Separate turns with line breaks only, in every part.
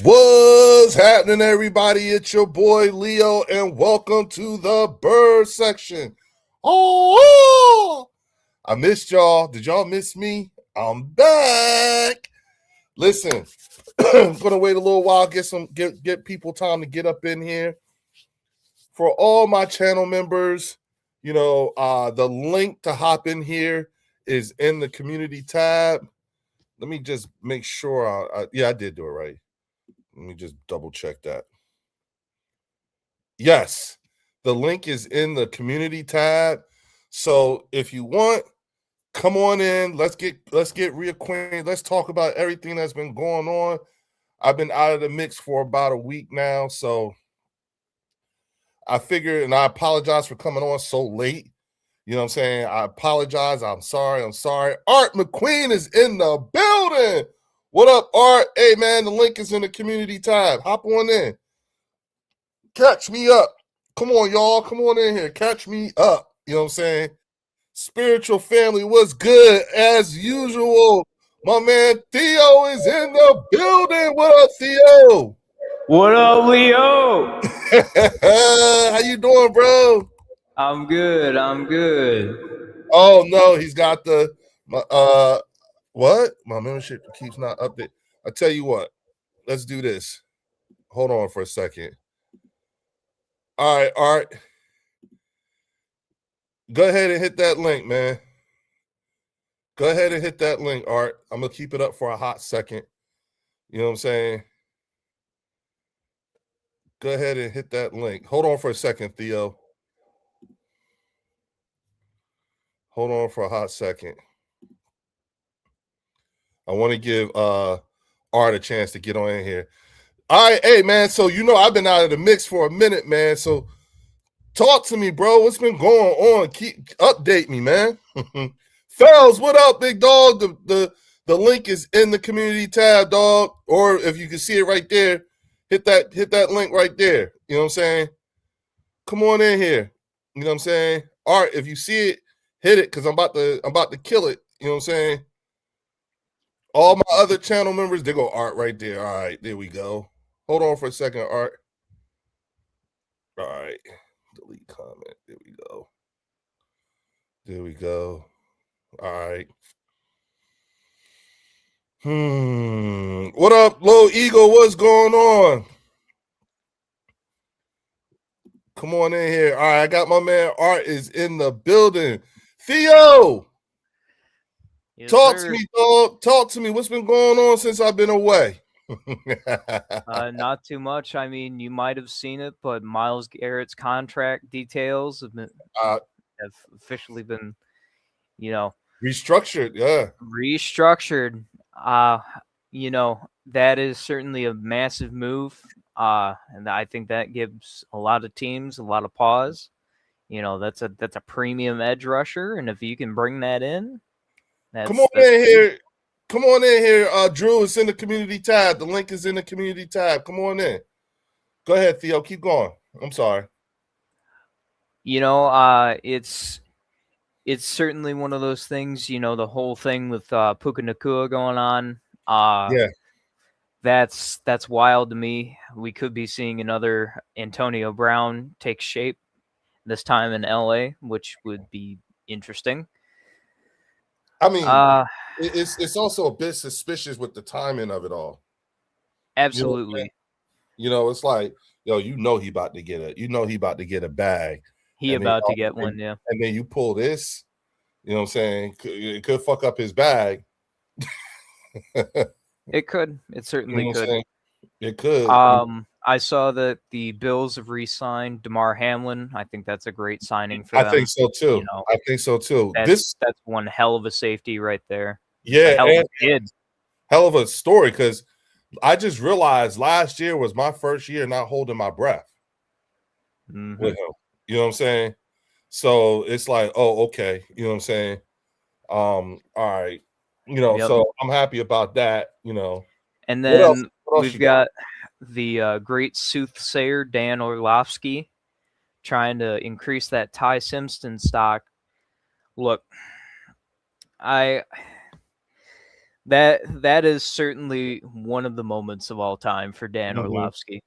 What's happening, everybody? It's your boy Leo, and welcome to the Bird section. Oh, I missed y'all. Did y'all miss me? I'm back. Listen, I'm gonna wait a little while, get people time to get up in here. For all my channel members, the link to hop in here is in the community tab. Let me just make sure. I did do it right. Let me just double check that. Yes, the link is in the community tab. So if you want, come on in. Let's get reacquainted. Let's talk about everything that's been going on. I've been out of the mix for about a week now, so I figured, and I apologize for coming on so late. You know what I'm saying? I apologize. I'm sorry. Art McQueen is in the building. What up, Art? Hey, man, the link is in the community tab. Hop on in. Catch me up. Come on, y'all. Come on in here. Catch me up. You know what I'm saying? Spiritual family was good as usual. My man Theo is in the building. What up, Theo?
What up, Leo?
How you doing, bro?
I'm good.
Oh no, he's got the what? My membership keeps not updated. I tell you what, let's do this. Hold on for a second. All right, Art. Go ahead and hit that link, man. Go ahead and hit that link, Art. I'm gonna keep it up for a hot second. You know what I'm saying? Go ahead and hit that link. Hold on for a second, Theo. Hold on for a hot second. I want to give Art a chance to get on in here. All right, hey man. So I've been out of the mix for a minute, man. So talk to me, bro. What's been going on? Update me, man. Fells, what up, big dog? The link is in the community tab, dog. Or if you can see it right there, hit that link right there. You know what I'm saying? Come on in here. You know what I'm saying? Art, if you see it, hit it because I'm about to kill it. You know what I'm saying? All my other channel members, they go Art right there. All right, there we go. Hold on for a second, Art. All right. Delete comment. There we go. There we go. All right. What up, Low Eagle? What's going on? Come on in here. All right, I got my man Art is in the building. Theo,
Yes,
talk
sir.
to me, dog. Talk to me. What's been going on since I've been away?
Not too much. I mean, you might have seen it, but Myles Garrett's contract details have officially been, you know,
Restructured, yeah.
restructured. That is certainly a massive move. And I think that gives a lot of teams a lot of pause. That's a premium edge rusher, and if you can bring that in,
Come on
that's
in here. Come on in here. Drew, it's in the community tab. The link is in the community tab. Come on in. Go ahead, Theo. Keep going. I'm sorry.
It's certainly one of those things. The whole thing with Puka Nacua going on.
Yeah.
That's wild to me. We could be seeing another Antonio Brown take shape, this time in LA, which would be interesting.
I mean, it's also a bit suspicious with the timing of it all.
Absolutely.
It's like, he about to get a bag.
He about to get one, yeah.
And then you pull this, you know what I'm saying? It could fuck up his bag.
It could. It certainly could.
It could.
I saw that the Bills have re-signed Damar Hamlin. I think that's a great signing for them.
I think so too. I think so too.
That's one hell of a safety right there.
Yeah,
hell of a kid.
Hell of a story, because I just realized last year was my first year not holding my breath with him. You know what I'm saying? So it's like, oh, okay. You know what I'm saying? All right. So I'm happy about that,
And then we've got the great soothsayer Dan Orlovsky trying to increase that Ty Simpson stock. Look, That is certainly one of the moments of all time for Dan Orlovsky.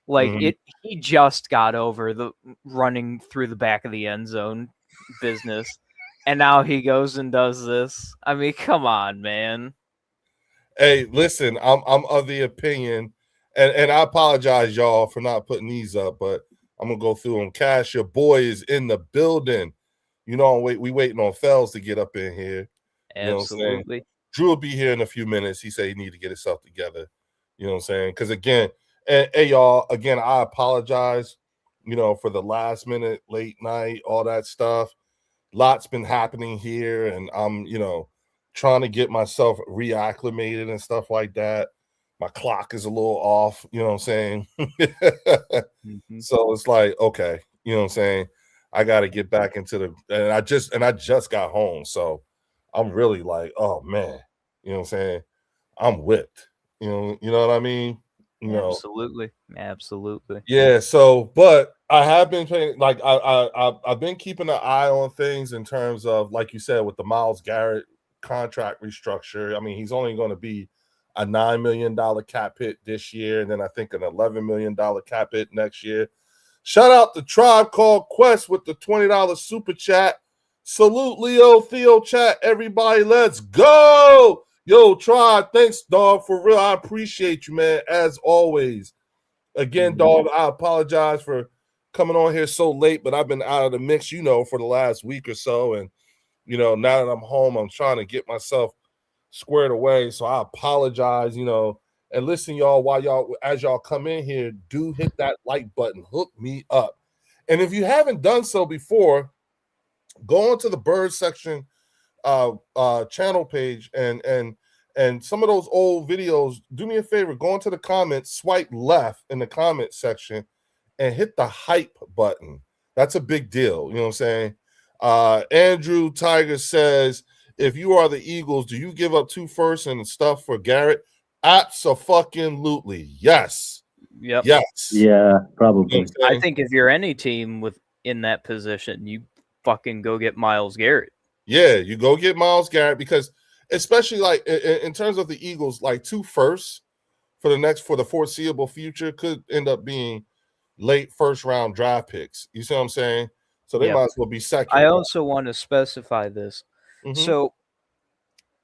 Like he just got over the running through the back of the end zone business, and now he goes and does this. I mean, come on, man.
Hey, listen, I'm of the opinion, and I apologize, y'all, for not putting these up, but I'm gonna go through them. Cash, your boy is in the building. You know, we waiting on Fells to get up in here. You know what I'm saying?
Absolutely.
Drew will be here in a few minutes. He said he need to get himself together. You know what I'm saying? Because again, hey y'all, again, I apologize, you know, for the last minute, late night, all that stuff. Lots been happening here, and I'm, you know, trying to get myself reacclimated and stuff like that. My clock is a little off, you know what I'm saying? So it's like, okay, you know what I'm saying? I got to get back into the, and I just got home. So I'm really like, oh man, you know what I'm saying? I'm whipped. You know what I mean? You know,
Absolutely.
yeah. So, but I have been playing, like I've been keeping an eye on things in terms of, like you said, with the Myles Garrett contract restructure. I mean, he's only going to be a $9 million cap hit this year, and then I think an $11 million cap hit next year. Shout out to Tribe Called Quest with the $20 super chat. Salute Leo, Theo chat, everybody. Let's go. Yo, Tribe, thanks, dog, for real. I appreciate you, man, as always. Again, dog, I apologize for coming on here so late, but I've been out of the mix, you know, for the last week or so. And, you know, now that I'm home, I'm trying to get myself squared away. So I apologize, you know. And listen, y'all, as y'all come in here, do hit that like button, hook me up. And if you haven't done so before, go onto the Bird section channel page and some of those old videos. Do me a favor, go into the comments, swipe left in the comment section, and hit the hype button. That's a big deal. You know what I'm saying? Andrew Tiger says, if you are the Eagles, do you give up 2 firsts and stuff for Garrett? Absolutely. Yes.
Yep.
Yes.
Yeah, probably.
You know
I think if you're any team in that position, you fucking go get Myles Garrett.
Yeah, you go get Myles Garrett, because especially like in terms of the Eagles, like 2 firsts for the foreseeable future could end up being late first round draft picks. You see what I'm saying? So they might as well be second.
I also want to specify this. So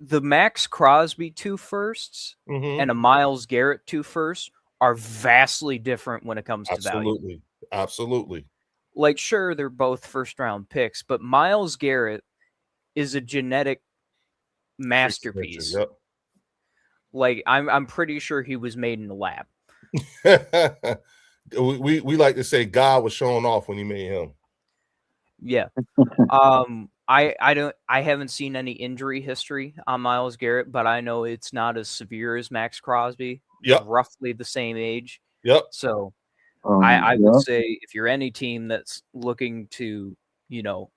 the Max Crosby 2 firsts and a Myles Garrett 2 firsts are vastly different when it comes to value.
Absolutely.
Like, sure, they're both first round picks, but Myles Garrett is a genetic masterpiece.
Yep.
Like, I'm pretty sure he was made in the lab.
we like to say God was showing off when he made him.
Yeah. I haven't seen any injury history on Myles Garrett, but I know it's not as severe as Max Crosby.
Yep.
Roughly the same age.
Yep.
So I would say if you're any team that's looking to, you know,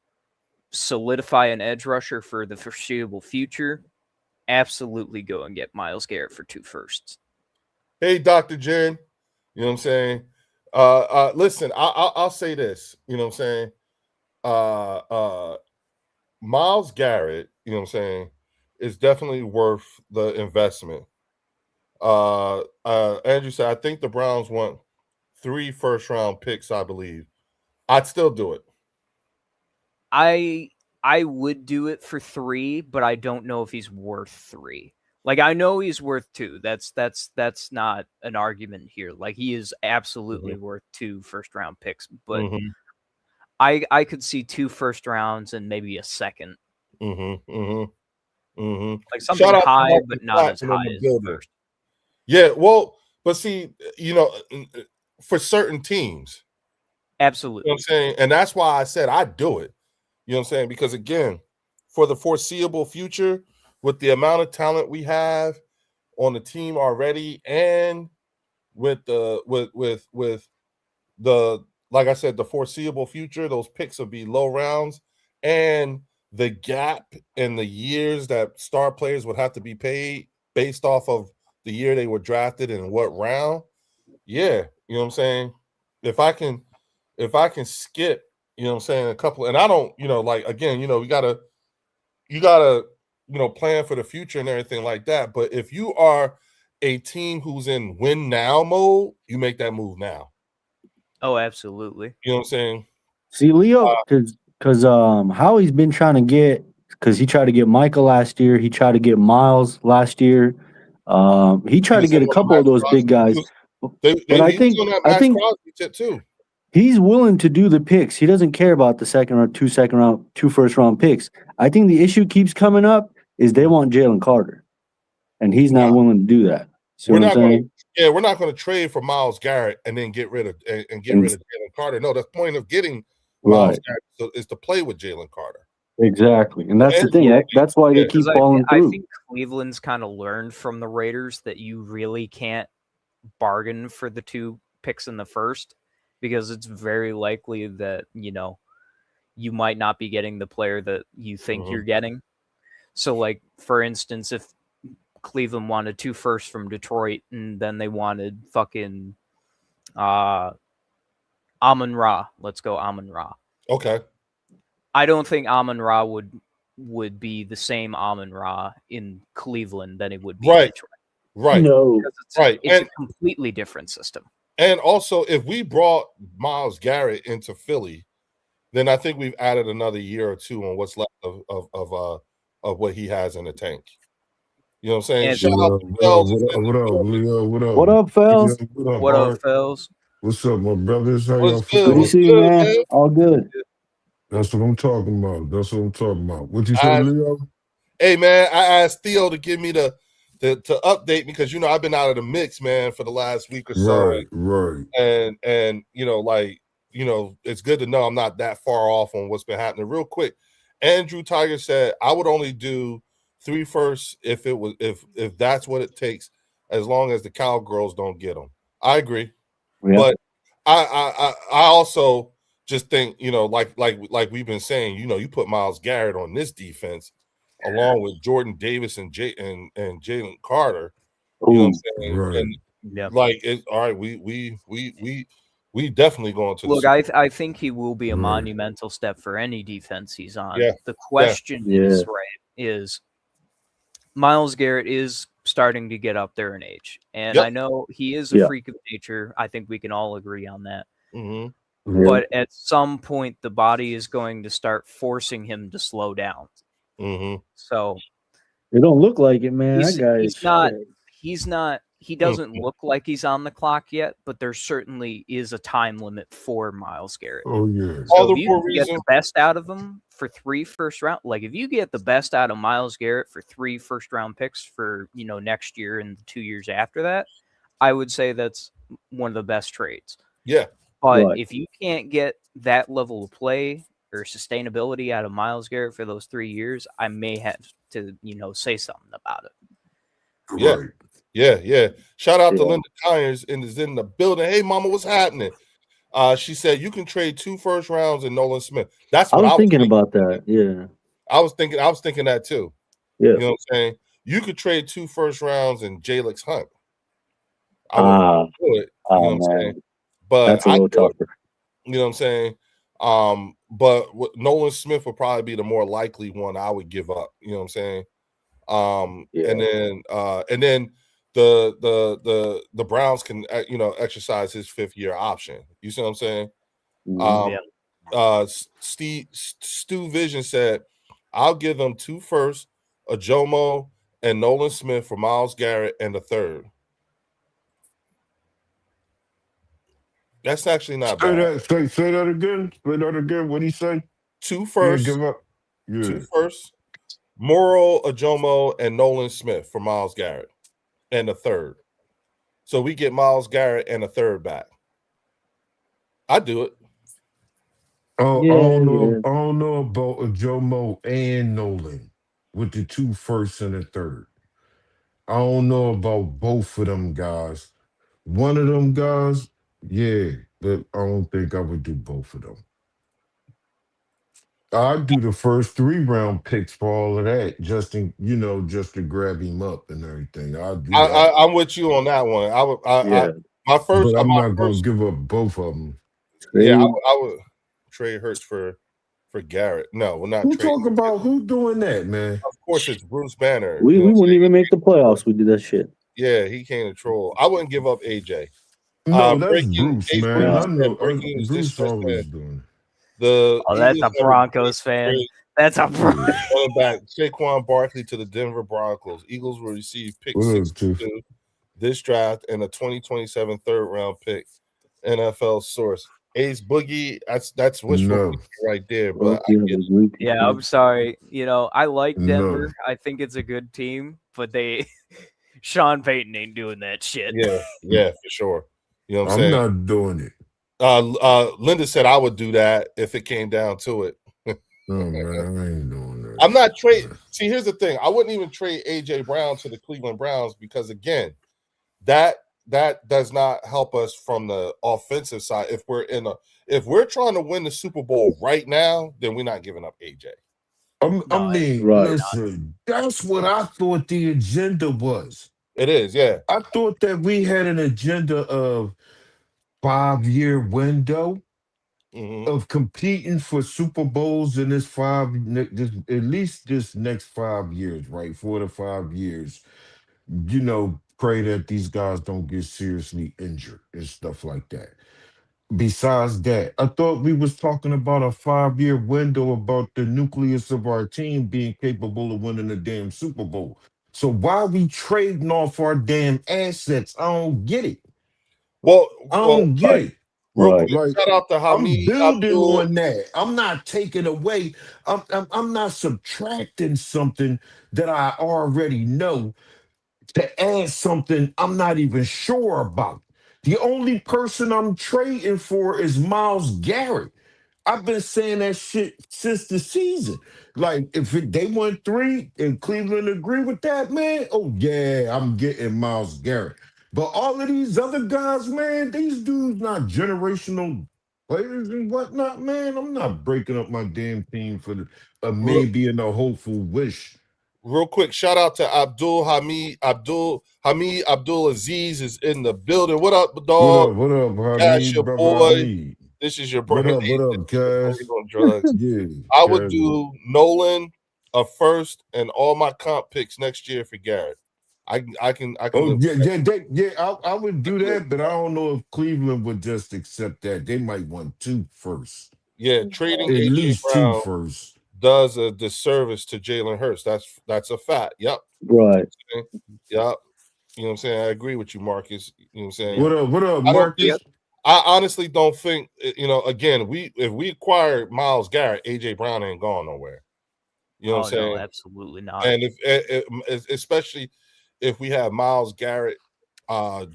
solidify an edge rusher for the foreseeable future, absolutely go and get Myles Garrett for 2 firsts.
Hey, Dr. Jen, you know what I'm saying? Listen, I'll say this, you know what I'm saying? Myles Garrett, you know what I'm saying, is definitely worth the investment. Andrew said, I think the Browns want 3 first round picks, I believe. I'd still do it.
I would do it for 3, but I don't know if he's worth 3. Like, I know he's worth 2. That's not an argument here. Like, he is absolutely worth 2 first round picks, but I could see 2 first rounds and maybe a second. Like something high, but not as high as the first.
Yeah, well, but see, you know, for certain teams.
Absolutely.
You know what I'm saying? And that's why I said I'd do it. You know what I'm saying? Because again, for the foreseeable future, with the amount of talent we have on the team already, and with the like I said, the foreseeable future, those picks will be low rounds, and the gap in the years that star players would have to be paid based off of the year they were drafted and what round. Yeah, you know what I'm saying? If I can skip, you know what I'm saying, a couple, and I don't, you know, like, again, you know, you gotta plan for the future and everything like that. But if you are a team who's in win now mode, you make that move now.
Oh, absolutely.
You know what I'm saying?
See, Leo, because Howie's been trying to get, because he tried to get Michael last year. He tried to get Miles last year. He tried to get a couple of those big guys. But I think
Crosby tip too.
He's willing to do the picks. He doesn't care about the two first round picks. I think the issue keeps coming up is they want Jalen Carter, and he's not willing to do that. See what I'm saying?
We're not going to trade for Myles Garrett and then get rid of Jalen Carter. No, the point of getting Myles Garrett is to play with Jalen Carter.
Exactly, and that's the thing. That's why they keep falling through.
I think Cleveland's kind of learned from the Raiders that you really can't bargain for the 2 picks in the first, because it's very likely that you might not be getting the player that you think you're getting. So, like, for instance, if Cleveland wanted 2 firsts from Detroit and then they wanted fucking Amon-Ra. Let's go Amon-Ra.
Okay.
I don't think Amon-Ra would be the same Amon-Ra in Cleveland than it would be in Detroit.
Right.
No.
It's a completely different system.
And also, if we brought Myles Garrett into Philly, then I think we've added another year or 2 on what's left of what he has in the tank. You know what I'm saying?
Shout out to Fells. What up, Leo?
What up, Fells?
What up, Fells?
What's up, my brothers? How y'all
Good to see you, man. All good.
That's what I'm talking about. What you say, Leo?
Hey, man, I asked Theo to give me to update me because I've been out of the mix, man, for the last week or so.
Right.
And it's good to know I'm not that far off on what's been happening. Real quick, Andrew Tiger said I would only do 3 firsts if that's what it takes, as long as the Cowgirls don't get them. I agree, but I also just think like we've been saying, you put Myles Garrett on this defense along with Jordan Davis and Jalen Carter. You know what I'm saying?
Right.
And all right. We definitely going to
look. I think he will be a monumental step for any defense he's on.
Yeah.
The question is Myles Garrett is starting to get up there in age, and I know he is a freak of nature. I think we can all agree on that.
Mm-hmm.
But at some point, the body is going to start forcing him to slow down.
Mm-hmm.
So
it don't look like it, man.
He doesn't look like he's on the clock yet, but there certainly is a time limit for Myles Garrett.
Oh, yeah.
So if you get the best out of him for 3 first round, like if you get the best out of Myles Garrett for 3 first round picks for, next year and the 2 years after that, I would say that's one of the best trades.
Yeah.
But if you can't get that level of play or sustainability out of Myles Garrett for those 3 years, I may have to, say something about it.
Yeah. Right. Yeah. Shout out to Linda Tyers is in the building. Hey, mama, what's happening? She said you can trade 2 first rounds and Nolan Smith. That's what I was thinking
about that. Yeah.
I was thinking that too.
Yeah.
You know what I'm saying? You could trade 2 first rounds and Jalen Hunt. I would do it. You know what I'm saying? But
that's a little tougher.
You know what I'm saying? But Nolan Smith would probably be the more likely one I would give up. You know what I'm saying? And then the Browns can exercise his 5th year option. You see what I'm saying? Stu Vision said, I'll give them 2 firsts, Ajomo and Nolan Smith for Myles Garrett and the 3rd. That's actually not bad.
Say that again. Say that again. What did he say?
2 firsts.
Give up. Yeah.
2 firsts, Morrow, Ajomo, and Nolan Smith for Myles Garrett and the 3rd. So we get Myles Garrett and a 3rd back. I'd do it.
I don't know about Ajomo and Nolan with the 2 firsts and a 3rd. I don't know about both of them guys. One of them guys, yeah, but I don't think I would do both of them. I'd do the first 3 round picks for all of that, just to grab him up and everything.
I'm with you on that one.
I'm not going to give up both of them.
Yeah, I would trade Hurts for for Garrett. No, we're not
Who
trading.
talk about who doing that, man?
Of course, it's Bruce Banner.
We
you know what I'm
wouldn't
saying?
even make the playoffs. We did that shit.
Yeah, he came to troll. I wouldn't give up AJ.
No, that's
Breaking
Bruce,
Ace
man.
Boogie
I
said
know
breaking news this
Bruce
first
always doing
the
Oh, that's
Eagles
a Broncos fan. That's a
it. Yeah.
running back Saquon Barkley to the Denver Broncos. Eagles will receive pick
What up,
62 this draft and a 2027 third-round pick. NFL source. Ace Boogie, that's wishful
No.
thinking right there.
Bro,
But
you have a great
Yeah, I'm sorry. You know, I like
No.
Denver. I think it's a good team, but Sean Payton ain't doing that shit.
yeah, for sure. You know what I'm
I'm
saying?
not doing it.
Linda said I would do that if it came down to it.
No, man, I ain't doing that.
I'm not trading. See, here's the thing. I wouldn't even trade AJ Brown to the Cleveland Browns because again, that does not help us from the offensive side. If we're trying to win the Super Bowl right now, then we're not giving up AJ.
I mean,
right.
listen, that's what I thought the agenda was.
It is, yeah.
I thought that we had an agenda of 5-year window of competing for Super Bowls in this at least this next 5 years, right? 4 to 5 years. You know, pray that these guys don't get seriously injured and stuff like that. Besides that, I thought we was talking about a 5-year window about the nucleus of our team being capable of winning a damn Super Bowl. So why are we trading off our damn assets? I don't get it.
Well,
I don't get it.
Real
Right.
quick, shout out to
I'm
Hamid
building
Abdul.
on that. I'm not taking away. I'm not subtracting something that I already know to add something I'm not even sure about. The only person I'm trading for is Myles Garrett. I've been saying that shit since the season. Like, if they won 3 and Cleveland agree with that, man, oh yeah, I'm getting Myles Garrett. But all of these other guys, man, these dudes not generational players and whatnot, man. I'm not breaking up my damn team for a maybe and a hopeful wish.
Real quick, shout out to Hamid Abdul Aziz is in the building. What up, dog?
What up,
That's
Hamid,
your
brother
boy.
Hamid.
This is your
What
brother.
up, cuz?
On drugs.
Yeah.
I would do Nolan a first and all my comp picks next year for Garrett. I can.
Oh I would do that, but I don't know if Cleveland would just accept that. They might want 2 first.
Yeah, trading
At
AJ
least
Brown
2 first.
does a disservice to Jalen Hurts. That's a fact. Yep.
Right.
Yep. You know what I'm saying? I agree with you, Marcus. You know what I'm saying?
What up, Marcus?
I honestly don't think, again, if we acquire Myles Garrett, AJ Brown ain't going nowhere. You know what I'm saying?
No, absolutely not.
And if especially if we have Myles Garrett,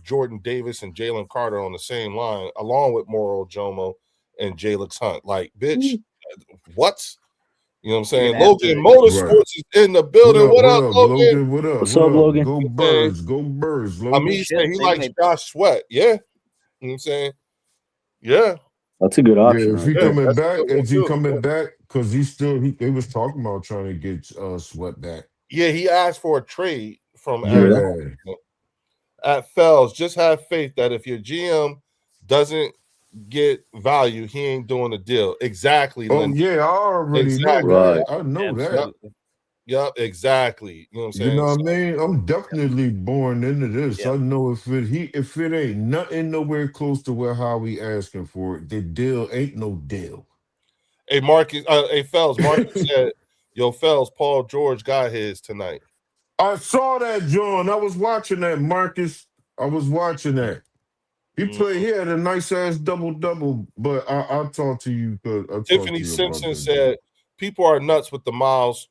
Jordan Davis, and Jalen Carter on the same line, along with Moro Jomo and Jalix Hunt, like, bitch, what? You know what I'm saying? Logan Motorsports is in the building. What up, Logan?
What up?
What's up, Logan?
Go Birds. Go Birds, Logan.
I mean, he likes Josh Sweat. Yeah. You know what I'm saying? Yeah.
That's a good option.
Yeah, if he coming back, because they was talking about trying to get Sweat back.
Yeah, he asked for a trade from Arizona. At Fells, just have faith that if your GM doesn't get value, he ain't doing a deal. Exactly.
Oh,
Linda.
yeah, I already know that.
Right.
I know
Absolutely.
that.
Yep, exactly. You know what I'm saying?
You know what I mean? I'm definitely born into this.
Yeah.
I know if it ain't nothing nowhere close to where Howie asking for it, the deal ain't no deal.
Hey, Marcus, hey, Fells, Marcus said, yo, Fells, Paul George got his tonight.
I saw that, John. I was watching that, Marcus. I was watching that. He had a nice ass double, but I'll talk to you.
Tiffany Simpson said, people are nuts with the Myles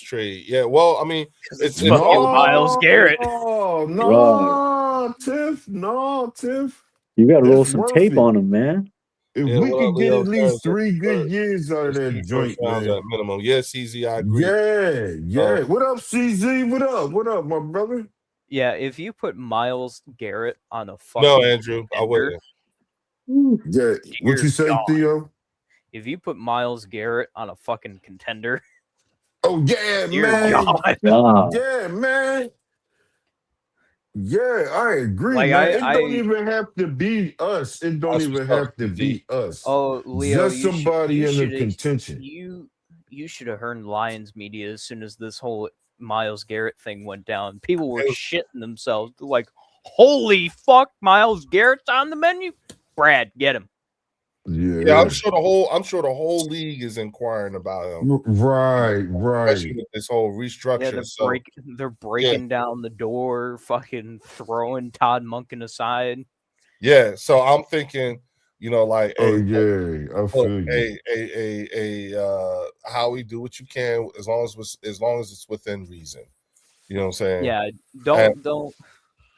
trade. Yeah, well, I mean,
it's fucking Myles Garrett.
No, Tiff.
You got to roll some tape on him, man.
If we could get at least 3 good years out of that joint, man.
At minimum. Yes, CZ, I agree.
Yeah. What up, CZ? What up, my brother?
Yeah, if you put Myles Garrett on a fucking
Andrew, I wouldn't.
Yeah, what you say, Theo?
If you put Myles Garrett on a fucking contender,
oh yeah, man.
Yeah.
Yeah, man. Yeah, I agree,
Like,
man. It don't
I
even have to be us. It don't
That's
even
what's up,
have to
DZ.
be us.
Oh, Leo,
Just somebody in the contention.
you should have heard Lions media as soon as this whole Myles Garrett thing went down. People were shitting themselves. Like, holy fuck, Myles Garrett's on the menu. Brad, get him.
Yeah, I'm sure the whole league is inquiring about him.
Right.
Especially with this whole restructure.
Yeah, they're breaking down the door, fucking throwing Todd Monken aside.
Yeah, so I'm thinking, like,
I feel
you. Howie, do what you can as long as it's within reason. You know what I'm saying?
Yeah, don't.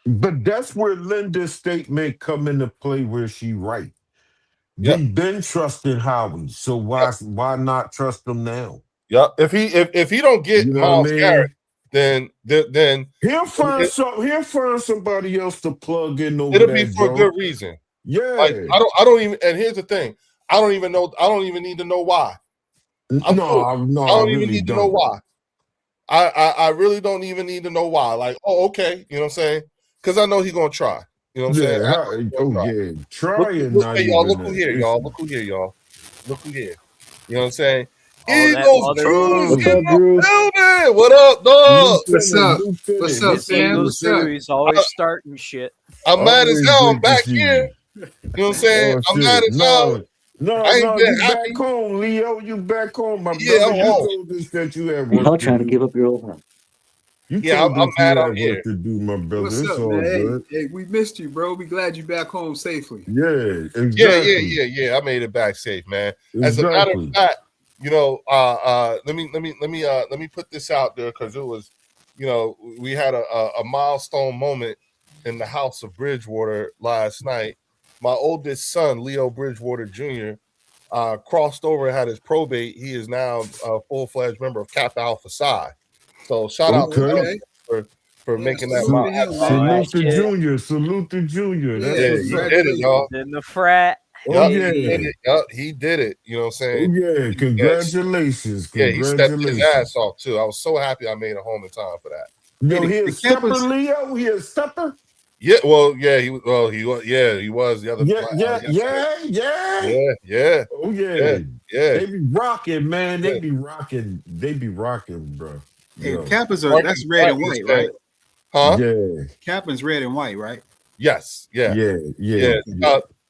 But that's where Linda's statement come into play, where she right. We've been trusting Howie, so why not trust him now?
Yeah, if he don't get Myles Garrett, then
he'll find somebody else to plug in over
it'll be for a good reason.
Yeah,
like, I don't even. And here's the thing: I don't even need to know why. I don't even need to know why. I really don't even need to know why. Like, okay, you know what I'm saying? Because I know he's gonna try. You know what I'm saying?
Try it.
Look who here, y'all. Look who here. You know what I'm saying?
Eagles,
Drew,
what's up, Drew?
What up, dog?
What's up, Sam? What's up?
He's always starting shit.
I'm mad as hell. I'm back here. You know what I'm saying? I'm mad as hell.
No, you back home, Leo. You back home, my brother.
I'm home.
You told us that you have work.
Y'all trying to give up your old home.
I'm
mad I'm here.
To do, my brother.
What's
it's
up,
all
man?
good.
Hey, we missed you, bro. We glad you back home safely.
Yeah, exactly.
Yeah. I made it back safe, man. As a matter of fact, let me put this out there because it was, we had a milestone moment in the house of Bridgewater last night. My oldest son, Leo Bridgewater Jr., crossed over and had his probate. He is now a full-fledged member of Kappa Alpha Psi. So shout out to him for making that.
Salute to Junior.
He did it, y'all.
In the frat.
He did it. You know what I'm saying?
Yeah, congratulations.
He stepped his ass off too. I was so happy I made it home in time for that.
Yo, he a stepper, Leo. He a stepper.
Yeah, he was the other. Yeah.
Oh yeah. They be rocking, man. They be rocking, bro.
Hey, Kappas that's red and white, right?
Huh?
Yeah.
Kappa's red and white, right?
Yes. Yeah.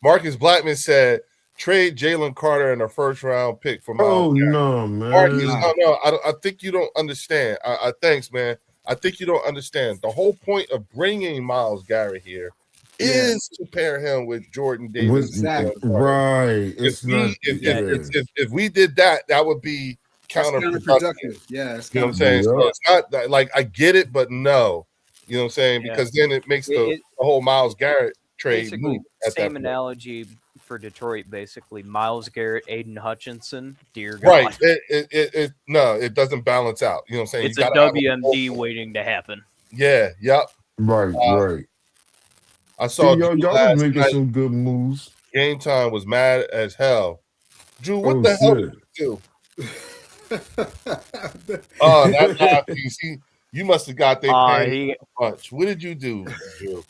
Marcus Blackman said trade Jalen Carter in a first-round pick for Myles Garrett.
No, man.
Marcus, no. I think you don't understand. Thanks, man. I think you don't understand. The whole point of bringing Myles Garrett here is to pair him with Jordan Davis.
Exactly.
Right.
If we did that, that would be counterproductive.
Yeah.
You know what I'm saying? So it's not that, like, I get it, but no. You know what I'm saying? Because then it makes the whole Myles Garrett trade move.
Same analogy for Detroit, basically. Myles Garrett, Aiden Hutchinson, dear God.
Right. It doesn't balance out. You know what I'm saying?
It's a WMD waiting to happen.
Yeah. Yep.
Right.
I saw
y'all was making some good moves.
Game Time was mad as hell. Drew, what the hell did you do? You see, you must have got their punch. What did you do, Drew?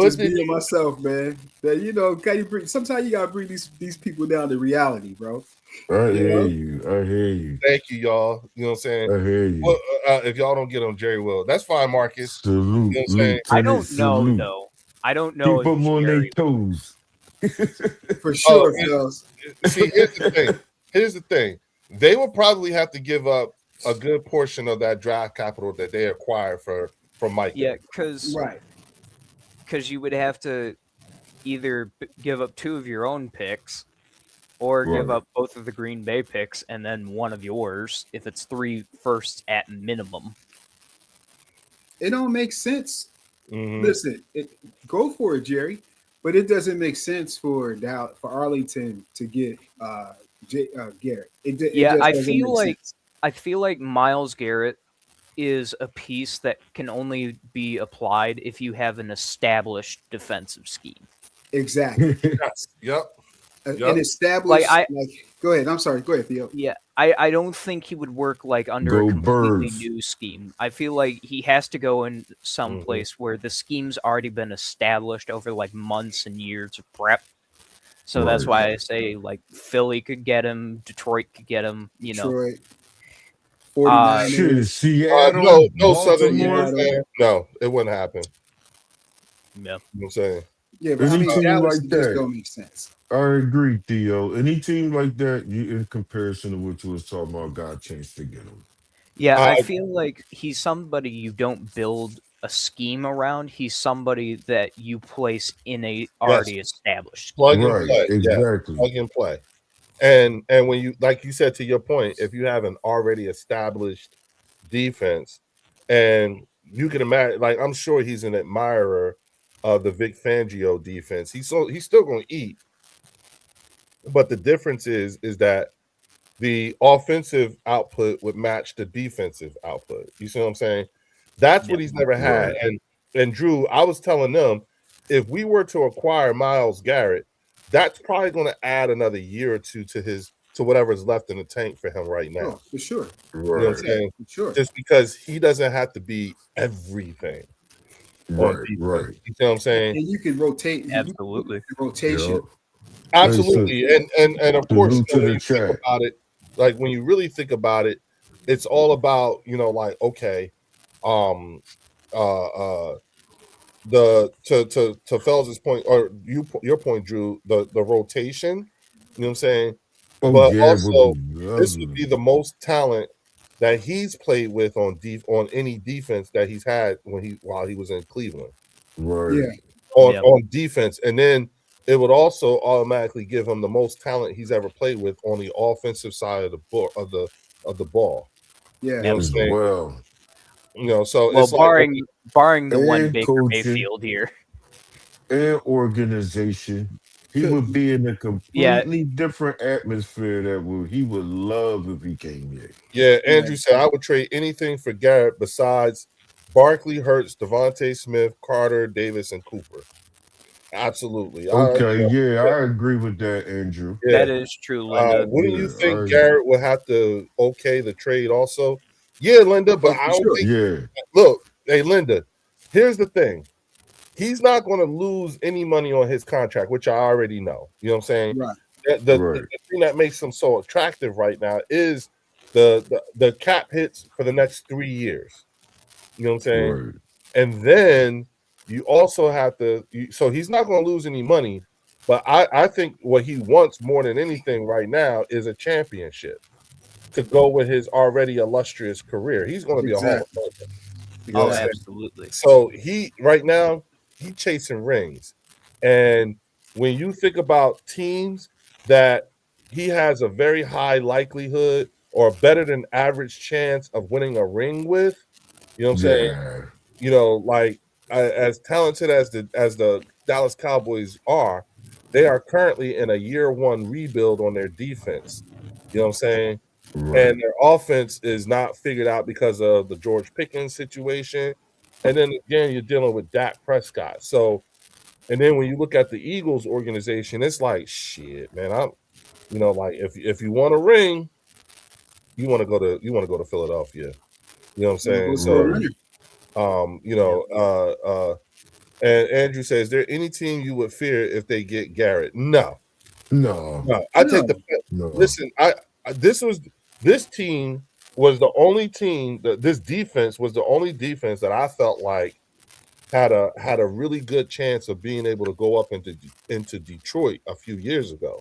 Just being myself, man. That sometimes you gotta bring these people down to reality, bro.
I hear you.
Thank you, y'all. You know what I'm saying?
I hear you.
Well, if y'all don't get on Jerry Will, that's fine, Marcus.
Salute.
You know what I'm saying?
I don't know, though. I don't know.
Keep them on their toes.
For sure.
See, here's the thing. They will probably have to give up a good portion of that draft capital that they acquired from Mike.
Yeah, because you would have to either give up 2 of your own picks or give up both of the Green Bay picks and then one of yours if it's 3 firsts at minimum.
It don't make sense.
Mm-hmm.
Listen, go for it, Jerry, but it doesn't make sense for Arlington to get Garrett. I
feel like Myles Garrett is a piece that can only be applied if you have an established defensive scheme.
Exactly.
Yep.
An established.
Like,
go ahead. I'm sorry. Go ahead, Theo.
Yeah, I don't think he would work like under a completely new scheme. I feel like he has to go in some place where the scheme's already been established over like months and years of prep. So that's why I say like Philly could get him, Detroit could get him, you know.
Detroit, 49ers.
Seattle,
no Southern fan. No, it wouldn't happen.
Yeah.
You know what I'm saying?
Yeah, but I mean, Dallas like just don't make sense.
I agree, Theo. Any team like that, you in comparison to what you was talking about, got a chance to get him.
Yeah, I feel like he's somebody you don't build a scheme around. He's somebody that you place in a already established scheme.
Plug and play.
Exactly.
Yeah, plug and play. And when you, like you said, to your point, if you have an already established defense, and you can imagine, like, I'm sure he's an admirer of the Vic Fangio defense. He's still going to eat, but the difference is that the offensive output would match the defensive output. You see what I'm saying? That's what he's never had. And Drew, I was telling them, if we were to acquire Myles Garrett, that's probably going to add another year or two to whatever's left in the tank for him right now.
Oh, for sure.
You know what I'm saying?
For sure.
Just because he doesn't have to be everything.
Right.
You know what I'm saying?
And you can rotate.
Absolutely.
Rotation.
Yep. Absolutely. And of course, when you think about it, like when you really think about it, it's all about, you know, like, okay, to Fells' point, or your point, Drew, the rotation, you know what I'm saying? But also, this would be the most talent that he's played with on any defense that he's had while he was in Cleveland.
Right.
Yeah.
On defense. And then it would also automatically give him the most talent he's ever played with on the offensive side of the ball.
Yeah.
You know what I'm saying?
Well,
you know, so
well,
it's
barring the one Baker Mayfield here.
And organization. He would be in a completely different atmosphere that he would love if he came here.
Yeah, Andrew said, I would trade anything for Garrett besides Barkley, Hurts, Devontae Smith, Carter, Davis, and Cooper. Absolutely.
Okay, I agree with that, Andrew.
Yeah. That is true, Linda.
Wouldn't you think Garrett would have to okay the trade also? Yeah, Linda, but I don't think. Look, hey, Linda, here's the thing. He's not going to lose any money on his contract, which I already know. You know what I'm saying?
Right.
The thing that makes him so attractive right now is the cap hits for the next 3 years. You know what I'm saying?
Right.
And then you also have to. So he's not going to lose any money, but I think what he wants more than anything right now is a championship to go with his already illustrious career. He's going to be a Hall of Famer. You know
absolutely.
So right now, he's chasing rings. And when you think about teams that he has a very high likelihood or better than average chance of winning a ring with, you know what I'm saying? You know, like as talented as the Dallas Cowboys are, they are currently in a year one rebuild on their defense. You know what I'm saying? Right. And their offense is not figured out because of the George Pickens situation. And then again, you're dealing with Dak Prescott. So, and then when you look at the Eagles organization, it's like, shit, man. Like if you want a ring, you want to go to Philadelphia. You know what I'm saying? So, and Andrew says, is there any team you would fear if they get Garrett? No. I take listen. This team was the only team this defense was the only defense that I felt like had a really good chance of being able to go up into Detroit a few years ago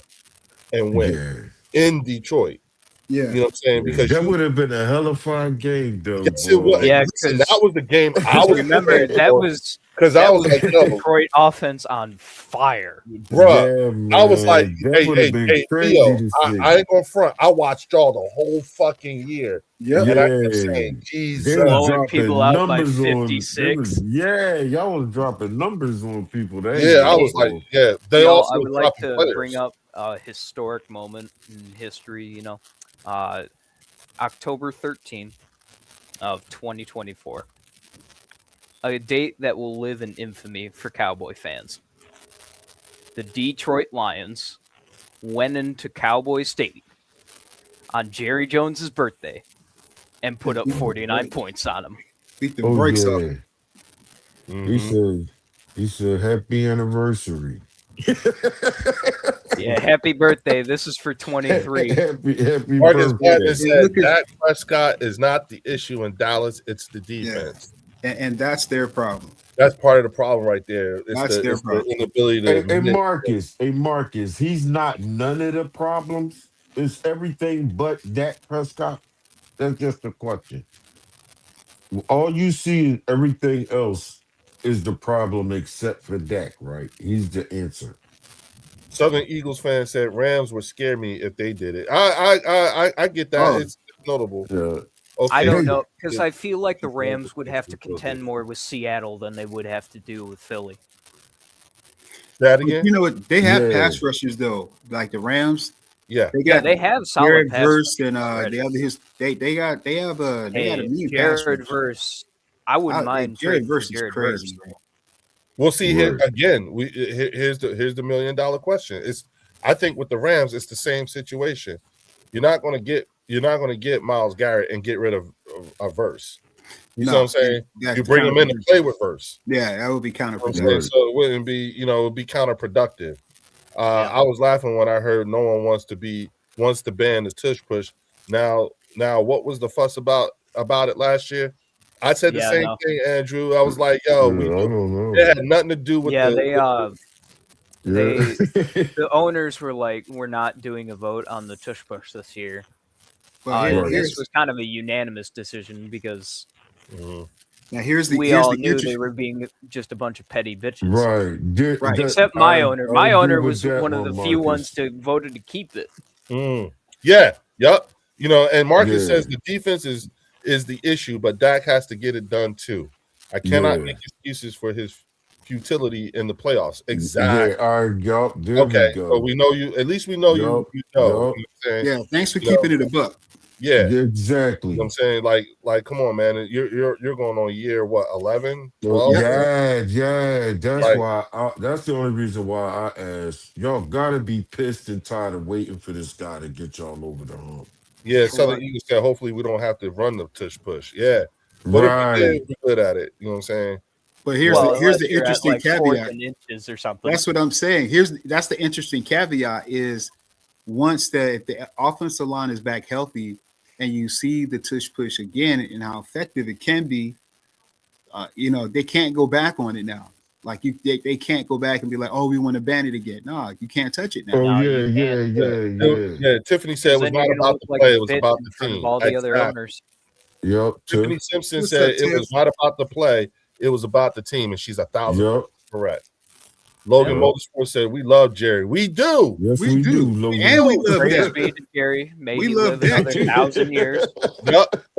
and win in Detroit.
Yeah,
you know what I'm saying? Because
that would have been a hell of a fun game, though.
Yes, it was.
Yeah,
that was the game. I was
remember that was because I was like, Detroit offense on fire,
bro. Yeah, I was like, hey, Theo, I ain't gonna front. I watched y'all the whole fucking year.
Yeah,
and I kept saying, Jesus,
blowing people out by 56.
Y'all was dropping numbers on people.
I was like, they also.
I would like to bring up a historic moment in history. You know. October 13th of 2024. A date that will live in infamy for Cowboy fans. The Detroit Lions went into Cowboy Stadium on Jerry Jones's birthday and put up 49 points on him.
Beat the brakes off.
Mm-hmm. He said, happy anniversary.
Yeah, happy birthday. This is for 23.
Happy
Marcus
birthday.
said Dak Prescott is not the issue in Dallas, it's the defense.
Yeah. And that's their problem.
That's part of the problem right there.
That's their problem.
The inability to
Hey, Marcus, he's not none of the problems. It's everything but Dak Prescott. That's just a question. All you see, everything else is the problem except for Dak, right? He's the answer.
Southern Eagles fan said Rams would scare me if they did it. I get that. It's notable.
Yeah.
Okay.
I don't know, because I feel like the Rams would have to contend more with Seattle than they would have to do with Philly.
That again?
You know what? They have pass rushers though, like the Rams.
Yeah,
they have solid pass
Verse and they have a mean
Jared Verse. I wouldn't mind
Jared Verse is crazy.
We'll see here again. Here's the $1 million question. I think with the Rams, it's the same situation. You're not going to get Myles Garrett and get rid of a Verse. You know what I'm saying? You bring him in to play with Verse.
Yeah, that would be counterproductive.
So it wouldn't be, it would be counterproductive. I was laughing when I heard no one wants to ban the tush push. Now, what was the fuss about it last year? I said the same thing, Andrew. I was like, "Yo,
I don't know.
It had nothing to do with
the owners were like, we're not doing a vote on the tush push this year." This was kind of a unanimous decision because
now we
all knew they were being just a bunch of petty bitches,
right?
Except my owner. My owner was one of the few ones to voted to keep it.
Yeah, yep. And Marcus says the defense is the issue, but Dak has to get it done too. I cannot make excuses for his futility in the playoffs. Exactly.
Okay.
So we know you. At least we know you. You know.
Yeah. Thanks for keeping it a buck.
Yeah.
Exactly.
You know what I'm saying, like, come on, man. You're going on year 11, 12?
Yeah. That's why. That's the only reason why I asked. Y'all gotta be pissed and tired of waiting for this guy to get y'all over the hump.
Yeah. Southern Eagles said, hopefully we don't have to run the tush push. Yeah. But if we did, we're good at it. You know what I'm saying?
But here's the interesting caveat.
Inches or something.
That's what I'm saying. That's the interesting caveat is once if the offensive line is back healthy and you see the tush push again and how effective it can be, they can't go back on it now. Like they can't go back and be like, oh, we want to ban it again. No, you can't touch it now.
Oh yeah.
Tiffany said it was not about the play; it was about the team.
All the other owners.
Yep.
Tiffany Simpson said it was not about the play; it was about the team, and she's 1,000% correct. Logan Motorsports said, "We love Jerry. We do.
Yes, we do. Logan.
And we love
Jerry. Maybe we love another 1,000 years.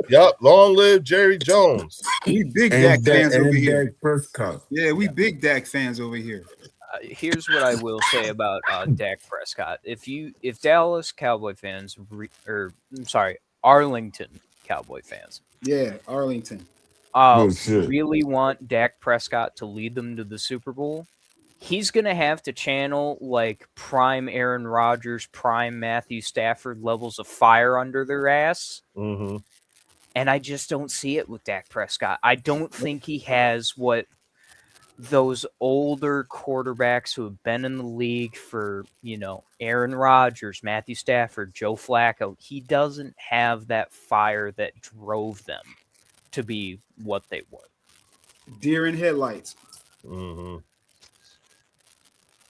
Yep. Long live Jerry Jones.
We big Dak fans over here.
Dak Prescott.
Yeah, we big Dak fans over here.
Here's what I will say about Dak Prescott. If Dallas Cowboy fans, Arlington Cowboy fans,
Arlington,
really want Dak Prescott to lead them to the Super Bowl, he's going to have to channel like prime Aaron Rodgers, prime Matthew Stafford levels of fire under their ass.
Mm-hmm.
And I just don't see it with Dak Prescott. I don't think he has what those older quarterbacks who have been in the league for, Aaron Rodgers, Matthew Stafford, Joe Flacco. He doesn't have that fire that drove them to be what they were.
Deer in headlights.
Mm-hmm.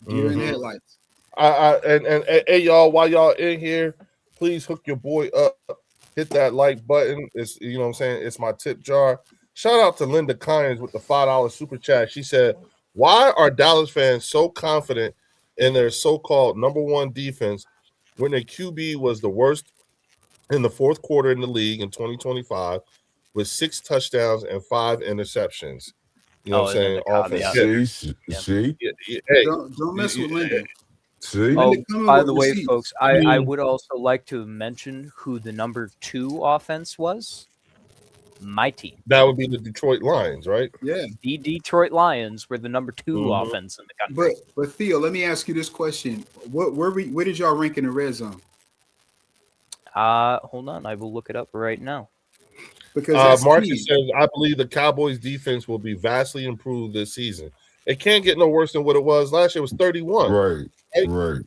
Deer in headlights.
And hey, y'all, while y'all in here, please hook your boy up. Hit that like button. It's what I'm saying. It's my tip jar. Shout out to Linda Kynes with the $5 super chat. She said, "Why are Dallas fans so confident in their so-called number one defense when their QB was the worst in the fourth quarter in the league in 2025 with 6 touchdowns and 5 interceptions?" You know what I'm saying?
See?
Hey,
don't mess with Linda.
See?
Oh, by the way, folks, I would also like to mention who the number 2 offense was. My team.
That would be the Detroit Lions, right?
Yeah.
The Detroit Lions were the number 2 offense in the country.
But Theo, let me ask you this question. Where did y'all rank in the red zone?
Hold on, I will look it up right now.
Because that's
Marcus
key.
says, I believe the Cowboys defense will be vastly improved this season. It can't get no worse than what it was last year. It was 31.
Right.
Right?
Right.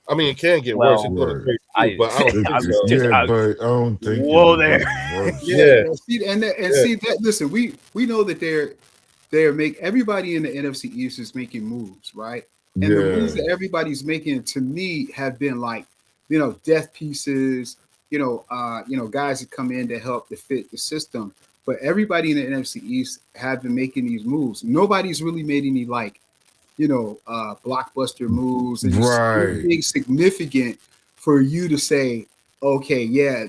I mean, it can get
Well,
worse. It go to
Right.
32, but I don't think
I was
so.
just-
Yeah,
I-
but I don't think
Whoa
it
there.
would worse.
Yeah.
See, see that. Listen, we know that they're everybody in the NFC East is making moves, right? And the moves that everybody's making, to me, have been like, death pieces. Guys that come in to help to fit the system. But everybody in the NFC East have been making these moves. Nobody's really made any blockbuster moves and
Right.
big significant for you to say, okay, yeah,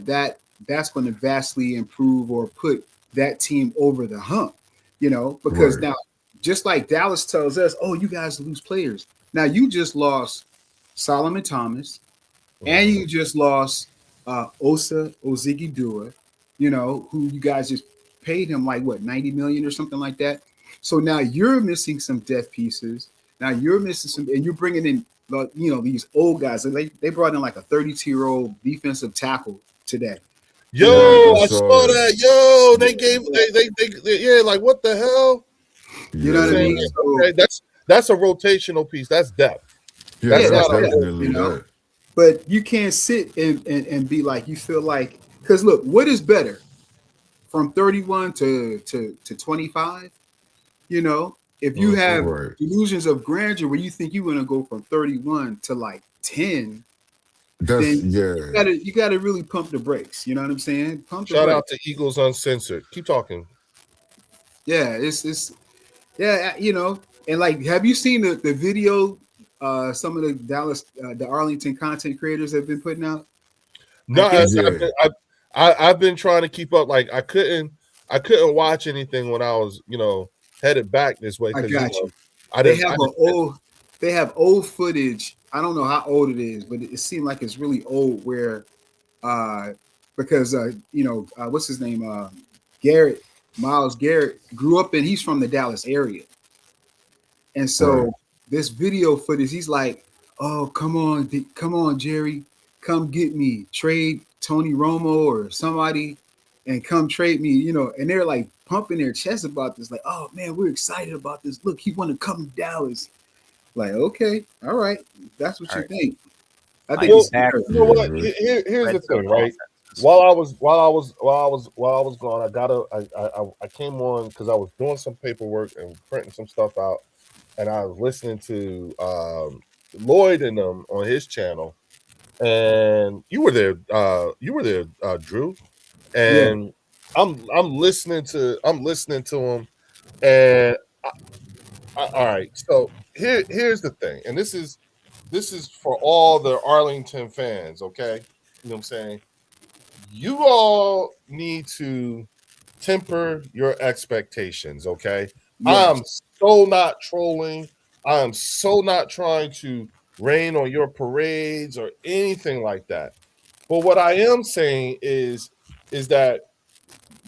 that's going to vastly improve or put that team over the hump, because
Right.
now, just like Dallas tells us, oh, you guys lose players. Now you just lost Solomon Thomas, and you just lost Osa Ozigidua, who you guys just paid him like what, 90 million or something like that. So now you're missing some depth pieces. Now you're missing some, and you're bringing in, these old guys. They brought in like a 32-year-old defensive tackle today.
Yo,
Yeah,
I saw that. Yo, they gave they yeah, like what the hell?
You know what I mean?
Yeah.
So,
Okay, that's a rotational piece. That's depth.
Yeah,
That's
that's
not a-
definitely
you know?
that.
but you can't sit and be like, you feel like, because look, what is better from 31 to 25? If you have
Right.
delusions of grandeur where you think you're going to go from 31 to like 10,
That's
then
yeah.
you gotta really pump the brakes. You know what I'm saying? Pump the
Shout
brakes.
out to Eagles Uncensored. Keep talking.
Yeah, it's yeah, and like, have you seen the video? Some of the Dallas, the Arlington content creators have been putting out.
No,
guess-
I've been trying to keep up. Like I couldn't watch anything when I was headed back this way.
I
'cause,
got you.
I
They
didn't.
have they have old footage. I don't know how old it is, but it seemed like it's really old. Where, because what's his name? Miles Garrett grew up he's from the Dallas area, and so
Right.
this video footage, he's like, "Oh, come on, Jerry, come get me, trade Tony Romo or somebody, and come trade me." And they're like pumping their chest about this, like, "Oh man, we're excited about this. Look, he want to come to Dallas." Like, okay, all right, that's what
All
you
right.
think. I
Well,
think it's
exactly.
You know what?
Yeah.
Here's the
Red
thing,
zone
right?
offense.
While I was gone, I came on because I was doing some paperwork and printing some stuff out, and I was listening to Lloyd and them on his channel, and you were there, Drew, and I'm listening to him, and all right. So here's the thing, and this is for all the Arlington fans, okay? You know what I'm saying? You all need to temper your expectations, okay?
Yeah.
I'm so not trolling. I'm so not trying to rain on your parades or anything like that. But what I am saying is that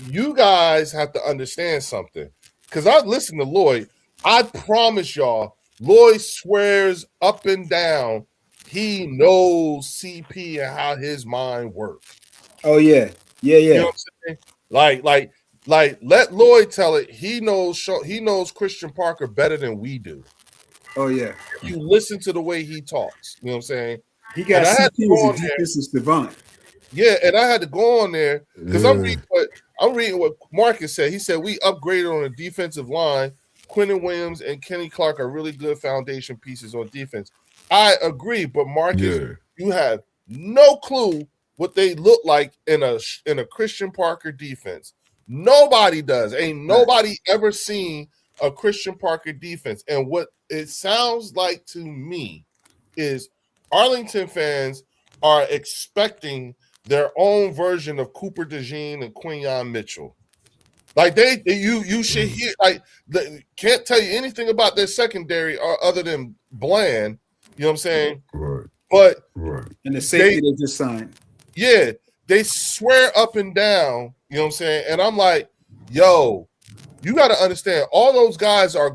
you guys have to understand something. Because I've listened to Lloyd. I promise y'all, Lloyd swears up and down he knows CP and how his mind works.
Oh yeah, yeah.
You know what I'm saying? Like, let Lloyd tell it. He knows Christian Parker better than we do.
Oh yeah.
You listen to the way he talks. You know what I'm saying?
He got
And I had to
CP
go
as
on
a
there.
defensive savant.
Yeah, and I had to go on there because I'm
Yeah.
reading what Marcus said. He said we upgraded on the defensive line. Quentin Williams and Kenny Clark are really good foundation pieces on defense. I agree, but Marcus,
Yeah.
you have no clue what they look like in a Christian Parker defense. Nobody does. Ain't nobody ever seen a Christian Parker defense. And what it sounds like to me is Arlington fans are expecting their own version of Cooper DeJean and Quinyon Mitchell. Like you should hear, like, can't tell you anything about their secondary other than Bland. You know what I'm saying?
Right.
But
Right.
And the safety they just signed.
yeah, they swear up and down. You know what I'm saying? And I'm like, yo, you got to understand, all those guys are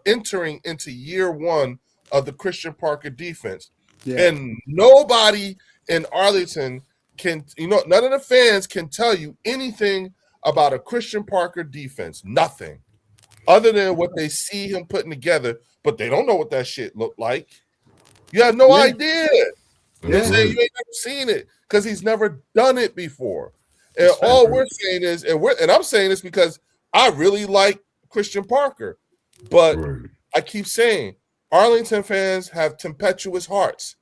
entering into year one of the Christian Parker defense.
Yeah.
And nobody in Arlington none of the fans can tell you anything about a Christian Parker defense. Nothing. Other than what they see him putting together, but they don't know what that shit looked like. You have no idea. You know what I'm saying? You ain't never seen it because he's never done it before. And all we're saying is, and I'm saying this because I really like Christian Parker, but I keep saying Arlington fans have tempestuous hearts.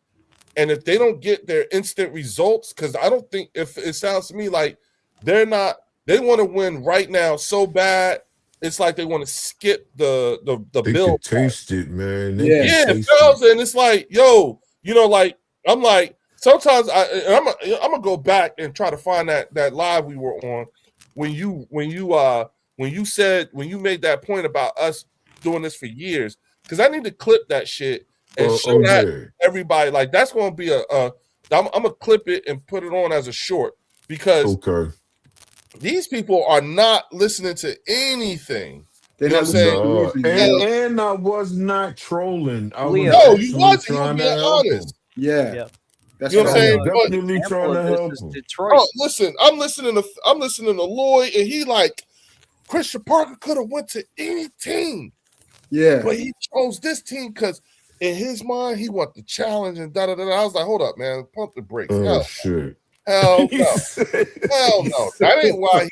And if they don't get their instant results, because I don't think, if it sounds to me like they want to win right now so bad, it's like they want to skip the
they
bill.
Taste it, man.
And it's like, yo, like I'm like, sometimes I'm gonna go back and try to find that live we were on when you made that point about us doing this for years, because I need to clip that shit and show that everybody. Like, that's going to be I'm gonna clip it and put it on as a short, because these people are not listening to anything.
They're not
listening. And I was not trolling. I was
you wasn't. You were being honest.
Yeah. That's
what I'm saying.
Definitely trying to help him.
Oh, listen, I'm listening to Lloyd, and he like, Christian Parker could have went to any team.
Yeah.
But he chose this team because in his mind he wanted the challenge and da da da. I was like, hold up, man, pump the brakes.
Oh shit.
Hell no. Hell no. That ain't why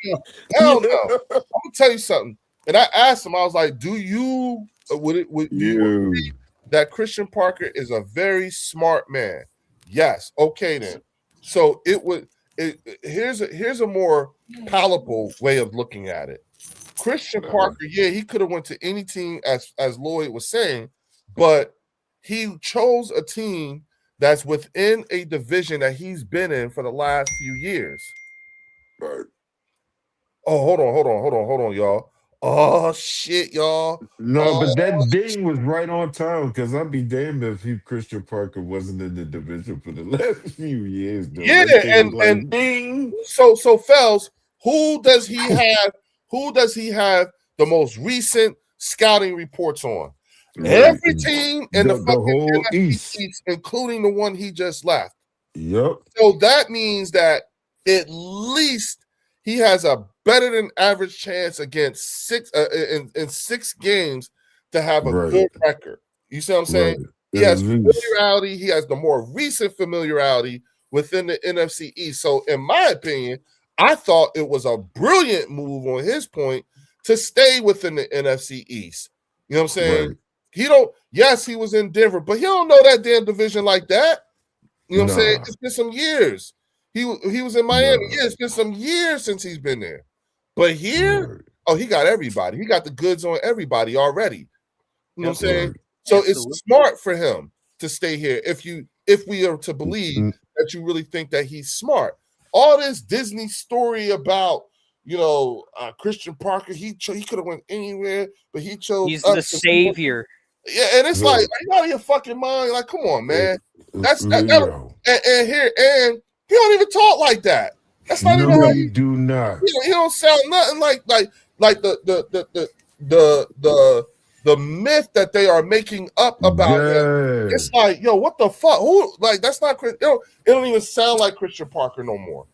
hell no. I'm gonna tell you something. And I asked him, I was like, would you agree that Christian Parker is a very smart man? Yes. Okay, then. So here's a more palatable way of looking at it. Christian Parker, he could have went to any team, as Lloyd was saying, but he chose a team that's within a division that he's been in for the last few years.
Right.
Oh, hold on, y'all. Oh shit, y'all.
No, but that ding was right on time, because I'd be damned if Christian Parker wasn't in the division for the last few years. Though.
Yeah, and
ding.
So Fells, who does he have the most recent scouting reports on? Right. Every team in the whole East, including the one he just left.
Yep.
So that means that at least he has a better than average chance against in 6 games to have a good record. You see what I'm saying? Right. He has familiarity. He has the more recent familiarity within the NFC East. So in my opinion, I thought it was a brilliant move on his point to stay within the NFC East. You know what I'm saying? Right. He was in Denver, but he don't know that damn division like that. You know what I'm saying? It's been some years. He was in Miami. Yeah, it's been some years since he's been there. But here, he got everybody. He got the goods on everybody already. You know what I'm saying? So it's smart for him to stay here if we are to believe that you really think that he's smart. All this Disney story about, Christian Parker, he could have went anywhere, but he chose.
He's the savior.
Yeah, and it's like, are you out of your fucking mind? Like, come on, man. And he don't even talk like that. That's not even how
he do not.
He don't sound nothing like the myth that they are making up about him. It's like, yo, what the fuck? Who? Like, that's not. It don't even sound like Christian Parker no more.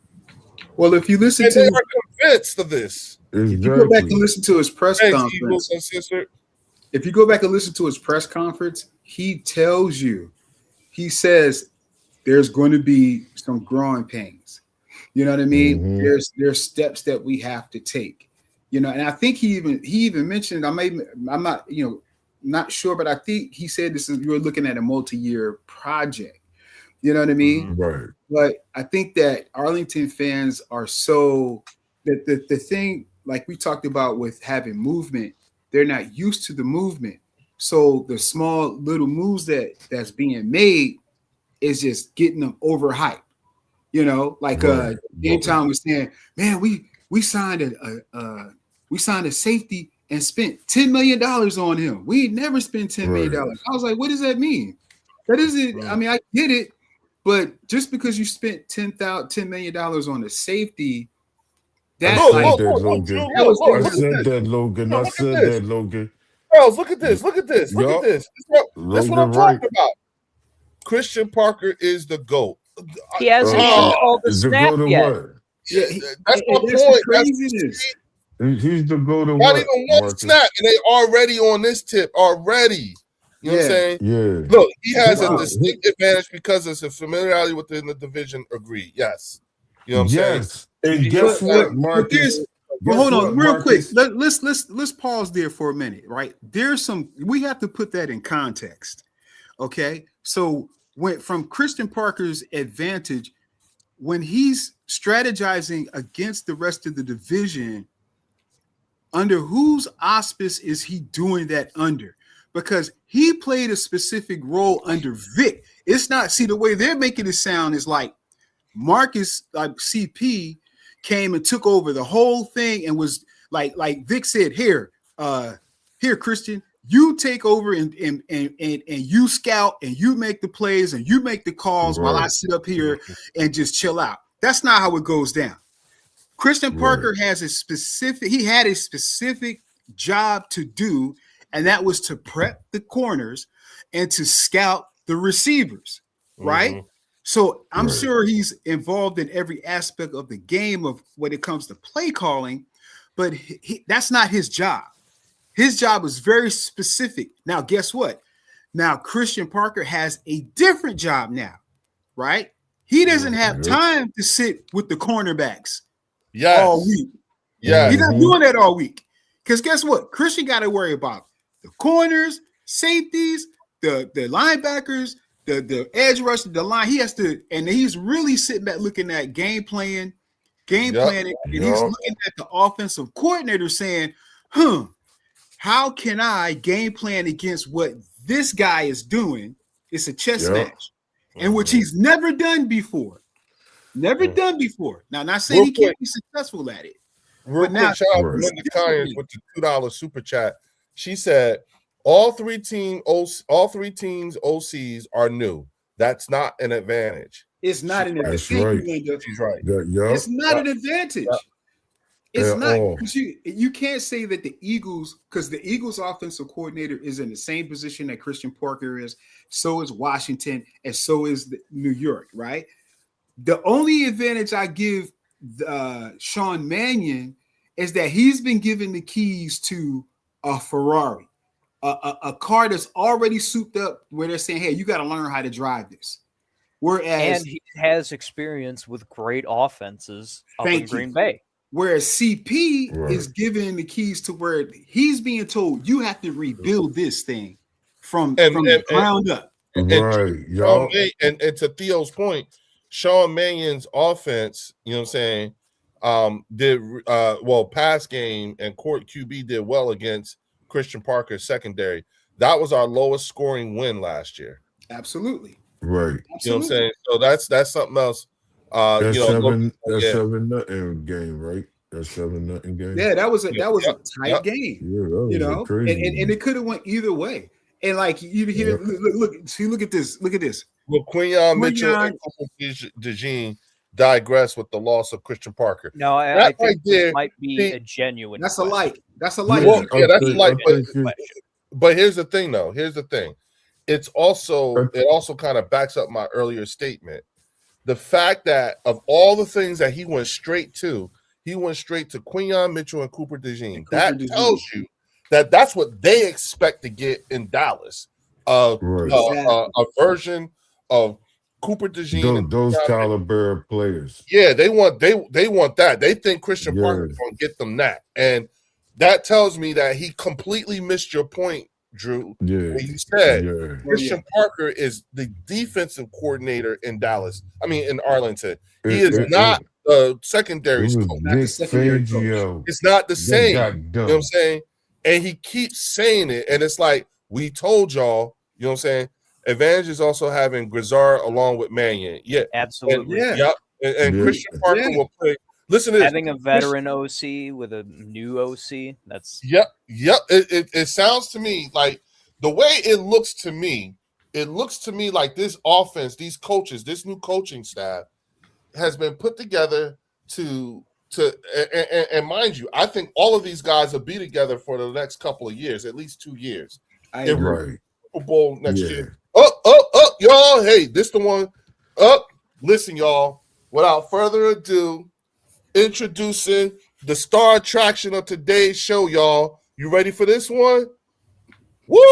Well, if you listen
they are convinced of this.
If you go back and listen to his press conference, if you go back and listen to his press conference, he tells you, he says there's going to be some growing pains. You know what I mean? Mm-hmm. There's steps that we have to take. And I think he even mentioned, I'm not sure, but I think he said you're looking at a multi-year project. You know what I mean?
Right.
But I think that Arlington fans are so that the thing, like we talked about with having movement, they're not used to the movement. So the small little moves that's being made is just getting them overhyped. Like Game Time was saying, man, we signed a safety and spent $10 million on him. We never spent $10 million. I was like, what does that mean? That isn't. I mean, I get it, but just because you spent $10 million on a safety,
I said that, Logan.
Bros, look at this. That's what I'm talking about. Christian Parker is the GOAT.
He hasn't even called the
is the
snap
go to
yet.
what?
Yeah,
That's my
that's
point.
craziness.
He's the go to
Not
what?
even one
Marcus?
snap, and they already on this tip already. You know what I'm saying?
Yeah.
Look, he has a
Wow.
distinct advantage because of his familiarity within the division. Agreed. Yes. You know what I'm saying?
Yes. And
He
guess
has
what,
that-
Marcus?
But
Guess
hold on,
what,
real quick.
Marcus?
Let's pause there for a minute, right? We have to put that in context. Okay. So from Christian Parker's advantage, when he's strategizing against the rest of the division, under whose auspice is he doing that under? Because he played a specific role under Vic. It's not, see, the way they're making it sound is like Marcus, like CP, came and took over the whole thing and was like Vic said, here, Christian, you take over and you scout and you make the plays and you make the calls while I sit up here and just chill out. That's not how it goes down. Christian Parker had a specific job to do, and that was to prep the corners and to scout the receivers, right?
Mhm.
So I'm sure he's involved in every aspect of the game of when it comes to play calling, but that's not his job. His job is very specific. Now, guess what? Now, Christian Parker has a different job now, right? He doesn't have time to sit with the cornerbacks all week.
Yeah.
He's not doing that all week. Because guess what? Christian got to worry about the corners, safeties, the linebackers, the edge rush, the line. He has to, and he's really sitting back looking at game planning, and he's looking at the offensive coordinator saying, how can I game plan against what this guy is doing? It's a chess match, and which he's never done before. Never done before. Now, not saying he can't be successful at it.
Real quick, shout out to Linda Kynes with the $2 super chat. She said, all three teams OCs are new. That's not an advantage.
It's not an advantage.
That's right.
She's right.
It's not an advantage. It's not, because you can't say that the Eagles, because the Eagles offensive coordinator is in the same position that Christian Parker is, so is Washington, and so is New York, right? The only advantage I give Sean Mannion is that he's been given the keys to a Ferrari, a car that's already souped up, where they're saying, hey, you got to learn how to drive this. Whereas,
and he has experience with great offenses up in Green Bay.
Whereas CP is given the keys to where he's being told you have to rebuild this thing from the ground up.
And to Theo's point, Sean Mannion's offense, you know what I'm saying, did pass game and court QB did well against Christian Parker's secondary. That was our lowest scoring win last year.
Absolutely.
Right.
You know what I'm saying? So that's something else.
That's
you know,
7-0 game, right? That's 7-0 game.
Yeah, that was a tight game.
Yeah,
you know, and it could have went either way. And like you hear, look at this. Look at this.
Well, Quinyon Mitchell and DeJean digress with the loss of Christian Parker.
No, I think this might be a genuine.
That's a like. That's a like.
Well, that's a like. But here's the thing, though. Here's the thing. It also kind of backs up my earlier statement. The fact that of all the things that he went straight to Quinyon Mitchell and Cooper DeJean. That tells you that that's what they expect to get in Dallas. A version of Cooper DeJean,
those caliber players.
Yeah, they want that. They think Christian Parker is going to get them that, and that tells me that he completely missed your point, Drew.
Yeah,
when you said Christian Parker is the defensive coordinator in Dallas. I mean, in Arlington, he is not the secondary coach. It's not the same. You know what I'm saying? And he keeps saying it, and it's like, we told y'all. You know what I'm saying? Advantage is also having Grizzard along with Mannion. Yeah,
absolutely.
And Christian Parker will play. Listen to
having a veteran OC with a new OC. That's
It sounds to me like the way it looks to me like this offense, these coaches, this new coaching staff has been put together to mind you, I think all of these guys will be together for the next couple of years, at least 2 years.
I agree.
Super Bowl next year. Up, y'all. Hey, this the one. Up. Listen, y'all, without further ado, introducing the star attraction of today's show, y'all. You ready for this one? Warren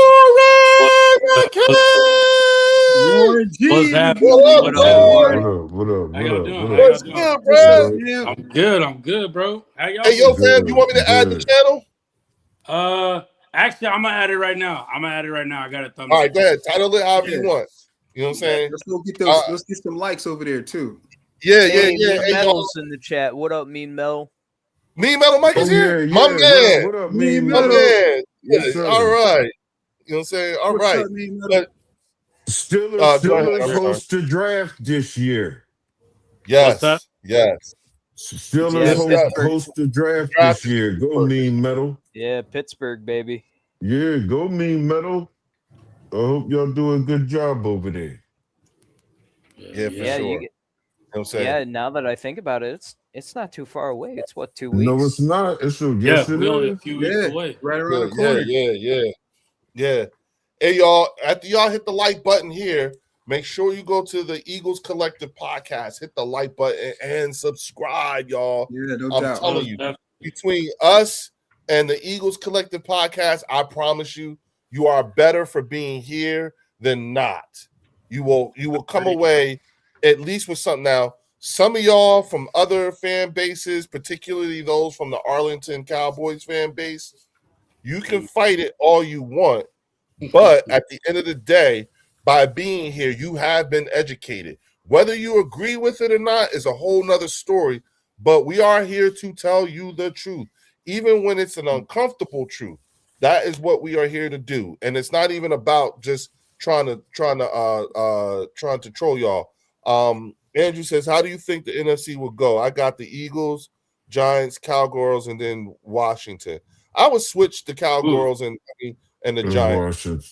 Warren G.
What's happening?
What up,
What up?
Lord?
What up?
How y'all doing? How y'all
What's
doing?
good,
What's
bro?
up, man?
I'm good. I'm good, bro. How y'all
Hey, yo,
doing?
fam, you want me to add the
Good.
channel?
Actually, I'm gonna add it right now. I got a thumbs
All
up.
right, go ahead. Title it however you
Yeah.
want. You know what I'm saying?
Let's go get those. Let's get some likes over there too.
Yeah.
Hey,
Hey, y'all.
Metal's in the chat. What up, Mean Metal?
Me, Metal Mike is
Oh
here.
yeah,
My
yeah.
man.
What up,
Me,
me,
My
Metal.
man.
Yes,
Yeah,
sir.
all right. You know what I'm saying? All
What's
right.
up, me, Metal?
But
Steelers
go ahead. I'm
Yeah.
sorry.
host the draft this year.
What's that?
Yes.
Steelers
Yeah,
Yes, sir.
host the draft
Draft
this
is
year. Go
Pittsburgh.
mean metal.
Yeah, Pittsburgh, baby.
Yeah, go mean metal. I hope y'all do a good job over there.
Yeah, for
Yeah,
sure.
you
You
get.
know what I'm saying?
Yeah, now that I think about it, it's not too far away. It's what, 2 weeks?
No, it's not. It's a
Yeah,
yes, it
we only a
is.
few weeks
Yeah,
away.
right around the corner.
Yeah. Hey, y'all, after y'all hit the like button here, make sure you go to the Eagles Collective podcast, hit the like button and subscribe, y'all.
Yeah, no
I'm
doubt.
telling you, between us and the Eagles Collective podcast, I promise you, you are better for being here than not. You will come away at least with something. Now, some of y'all from other fan bases, particularly those from the Arlington Cowboys fan base, you can fight it all you want, but at the end of the day, by being here, you have been educated. Whether you agree with it or not is a whole nother story, but we are here to tell you the truth, even when it's an uncomfortable truth. That is what we are here to do, and it's not even about just trying to troll y'all. Andrew says, "How do you think the NFC will go?" I got the Eagles, Giants, Cowgirls, and then Washington. I would switch the Cowgirls and the
In
Giants.
Washington.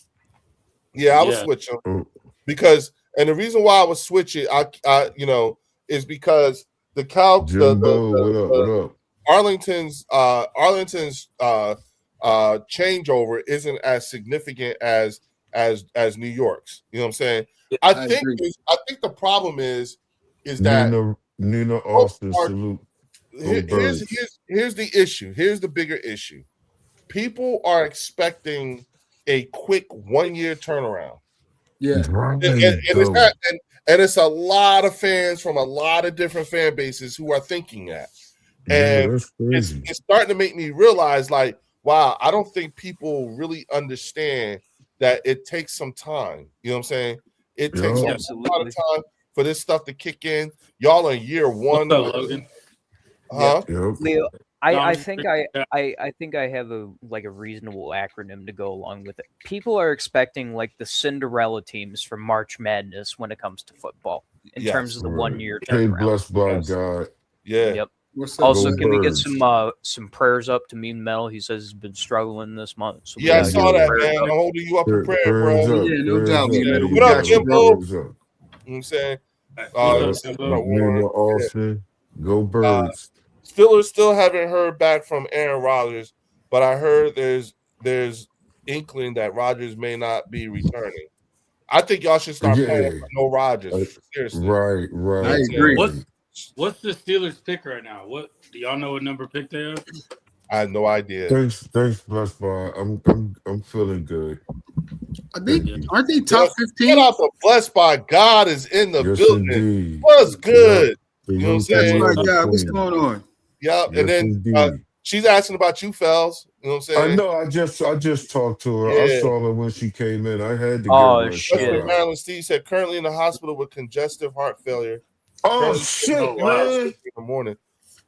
Yeah, I would switch them because, and the reason why I would switch it, I is because the
Jimbo, what up?
Arlington's changeover isn't as significant as New York's. You know what I'm saying? I think the problem is that
Nina Austin salute.
Here's the issue. Here's the bigger issue. People are expecting a quick 1-year turnaround.
Yeah,
right.
And it's a lot of fans from a lot of different fan bases who are thinking that. And
that's crazy.
It's starting to make me realize, like, wow, I don't think people really understand that it takes some time. You know what I'm saying? It takes a lot of time for this stuff to kick in. Y'all in year one.
What's up, Logan?
Huh?
Leo, I think I have a reasonable acronym to go along with it. People are expecting like the Cinderella teams from March Madness when it comes to football in terms of the 1-year turnaround.
Blessed by God.
Yeah.
Yep.
What's up,
Also,
Go
can we get
Birds.
some prayers up to Mean Metal? He says he's been struggling this month. So
I saw that, man. I'm holding you up in prayer, bro.
Yeah, no doubt.
What up, Jimbo? You know what I'm saying?
Nina Austin. Go Birds.
Steelers still haven't heard back from Aaron Rodgers, but I heard there's inkling that Rodgers may not be returning. I think y'all should start playing for no Rodgers. Seriously.
Right.
I agree.
What's the Steelers pick right now? What do y'all know? What number pick they are?
I have no idea.
Thanks, Blessed by. I'm feeling good.
Aren't they top 15?
Shout out to Blessed by God is in the building.
Indeed.
What's good? You know what I'm saying?
Oh my God, what's going on?
Yeah,
Yes,
and then she's asking about you, Fells. You know what I'm saying?
I know. I just talked to her. I saw her when she came in. I had to
Oh,
shit.
Western Maryland Steve said currently in the hospital with congestive heart failure.
Oh shit, man!
In the morning.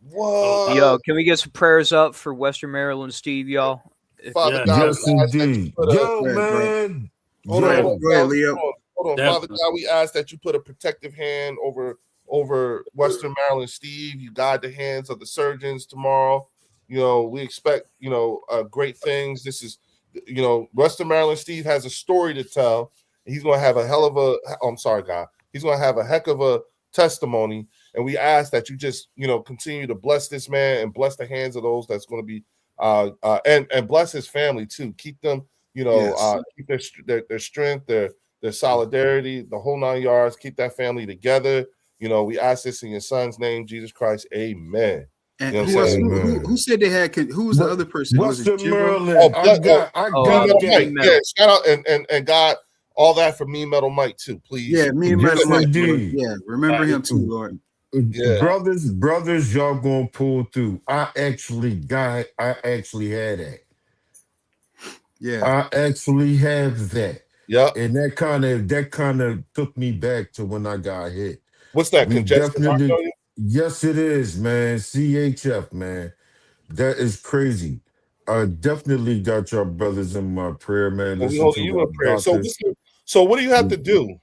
What?
Yo, can we get some prayers up for Western Maryland Steve, y'all?
Father God,
yes, indeed. Yo, man.
Hold on,
Leo.
Hold on, Father God. We ask that you put a protective hand over Western Maryland Steve. You guide the hands of the surgeons tomorrow. You know, we expect great things. This is, Western Maryland Steve has a story to tell. He's going to have a hell of a. I'm sorry, God. He's going to have a heck of a testimony, and we ask that you just continue to bless this man and bless the hands of those that's going to be and bless his family too. Keep them, keep their strength, their solidarity, the whole 9 yards. Keep that family together. You know, we ask this in your son's name, Jesus Christ. Amen.
And
You know what
who
I'm
else?
saying?
Who said they had? Who was the other person? Was
What's
it
the
Jimbo?
Maryland? I got
Metal
that.
Mike. Yeah, shout out and God, all that for me, Metal Mike too, please.
Yeah, me and
Yes,
Metal Mike.
indeed.
Yeah, remember him too, Lord.
Yeah.
Brothers, y'all gonna pull through. I actually had that.
Yeah.
I actually have that.
Yeah.
And that kind of took me back to when I got hit.
What's that?
We
Congestive heart
definitely,
failure?
yes, it is, man. CHF, man. That is crazy. I definitely got your brothers in my prayer, man.
Well, we
Listen
holding
to
you
our
in prayer.
doctors.
So what do you have to do?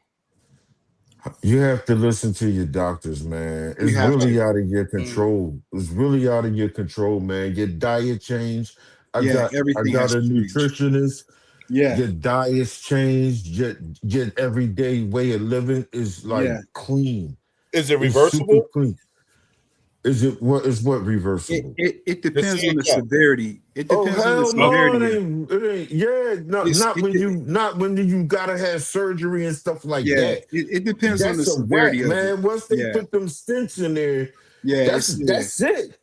You have to listen to your doctors, man. It's
You have
really
to.
out of your control. It's really out of your control, man. Your diet change. I
Yeah,
got
everything has
a
to change.
nutritionist.
Yeah.
Your diet's changed. Your everyday way of living is like clean.
Is it
It's super
reversible?
clean. Is what reversible?
It depends on the severity. It depends on the
Hell no,
severity.
it ain't. Yeah, not when you gotta have surgery and stuff like that.
It depends on the
That's a whack,
severity of
man.
it.
Once they put them stents in there, that's it.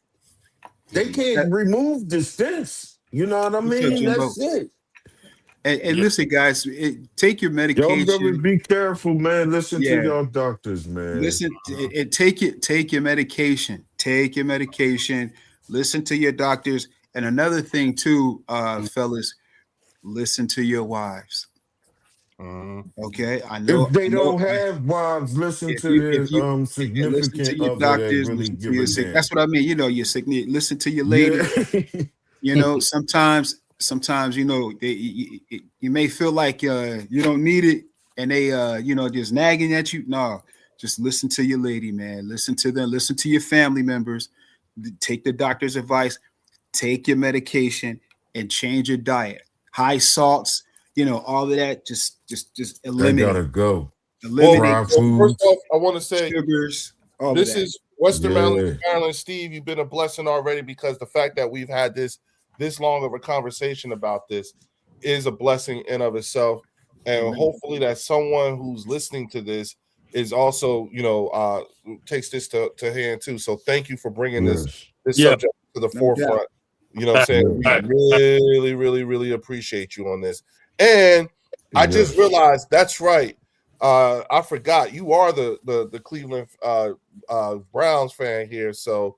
They can't remove the stents. You know what I mean? That's it.
And listen, guys, take your medication.
Y'all better be careful, man. Listen to y'all doctors, man.
Listen, take your medication. Take your medication. Listen to your doctors. And another thing too, fellas, listen to your wives. Okay, I know.
If they don't have wives, listen to their significant
listen to your
other
doctors.
that really
Listen
give
to
a
your
damn.
that's what I mean. You know, your significant. Listen to your lady.
Yeah.
You know, sometimes you know you may feel like you don't need it, and they you know just nagging at you. No, just listen to your lady, man. Listen to them. Listen to your family members. Take the doctor's advice. Take your medication and change your diet. High salts, you know, all of that. Just eliminate.
I gotta go.
Eliminate.
First off, I want to say
sugars.
This is Western Maryland. Steve, you've been a blessing already because the fact that we've had this long of a conversation about this is a blessing in of itself. And hopefully that someone who's listening to this is also, you know, takes this to hand too. So thank you for bringing this subject to the forefront. You know what I'm saying? We really appreciate you on this. And I just realized that's right. I forgot you are the Cleveland Browns fan here. So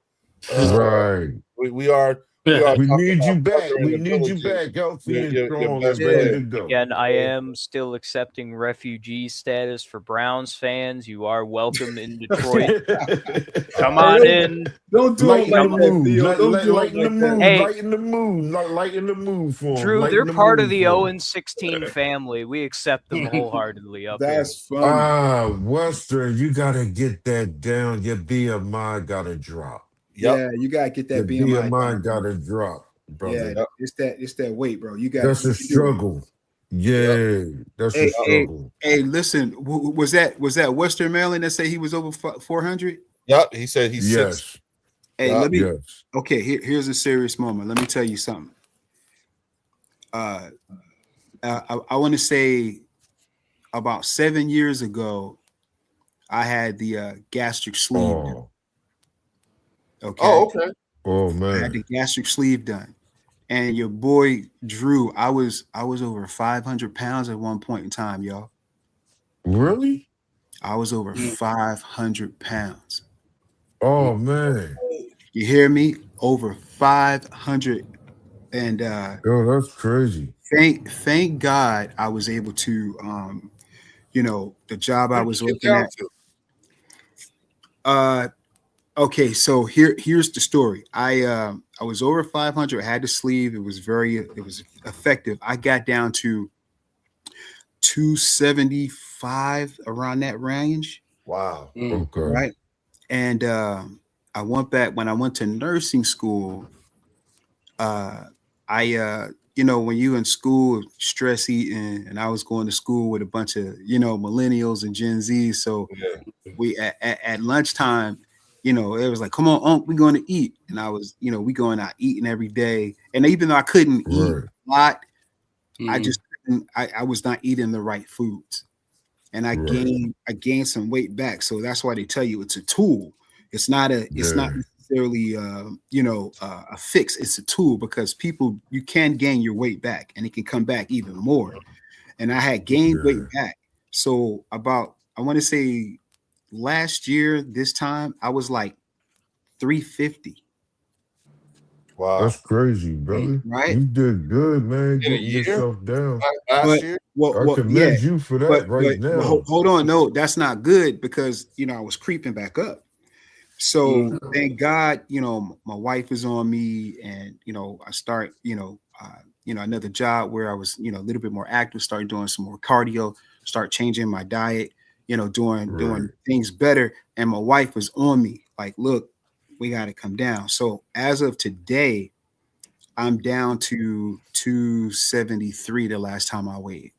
we are.
We need you back. We need you back. Healthy and strong and ready to go.
Again, I am still accepting refugee status for Browns fans. You are welcome in Detroit. Come on in.
Don't do it like that, Theo. Don't do it like that.
Hey,
lighten the mood for them.
Drew, they're part of the 0-16 family. We accept them wholeheartedly up here.
That's funny.
Western, you gotta get that down. Your BMI gotta drop.
Yeah, you gotta get that
BMI gotta drop, brother.
Yeah, it's that weight, bro. You got.
That's a struggle. Yeah, that's a struggle.
Hey, listen, was that Western Maryland that said he was over 400?
Yep, he said he's 6.
Hey, let me. Okay, here's a serious moment. Let me tell you something. I want to say about 7 years ago, I had the gastric sleeve. Okay.
Oh, okay.
Oh man.
I had the gastric sleeve done. And your boy Drew, I was over 500 pounds at one point in time, y'all.
Really?
I was over 500 pounds.
Oh man.
You hear me? Over 500. And
yo, that's crazy.
Thank God I was able to you know, the job I was working at. Okay, so here's the story. I was over 500. I had the sleeve. It was effective. I got down to 275 around that range.
Wow.
Okay.
Right. And I went back when I went to nursing school. You know, when you in school, stress eating, and I was going to school with a bunch of, you know, millennials and Gen Z. So we at lunchtime, you know, it was like, come on, Unc, we're going to eat. And I was, you know, we going out eating every day. And even though I couldn't eat a lot, I just couldn't, I was not eating the right foods. and I
Right.
gained some weight back. So that's why they tell you it's a tool. It's not
Yeah.
necessarily a fix. It's a tool because you can gain your weight back and it can come back even more. And I had gained
Yeah.
weight back. So I want to say last year this time I was like 350.
Wow.
That's crazy, brother.
Right.
You did good, man.
In a
Getting
year?
yourself down.
Last
But
year?
I commend you for that right now.
hold on, no, that's not good because I was creeping back up. So thank God, my wife is on me, and I start, another job where I was, a little bit more active, start doing some more cardio, start changing my diet, doing
Right.
things better. And my wife was on me, like, look, we got to come down. So as of today, I'm down to 273 the last time I weighed.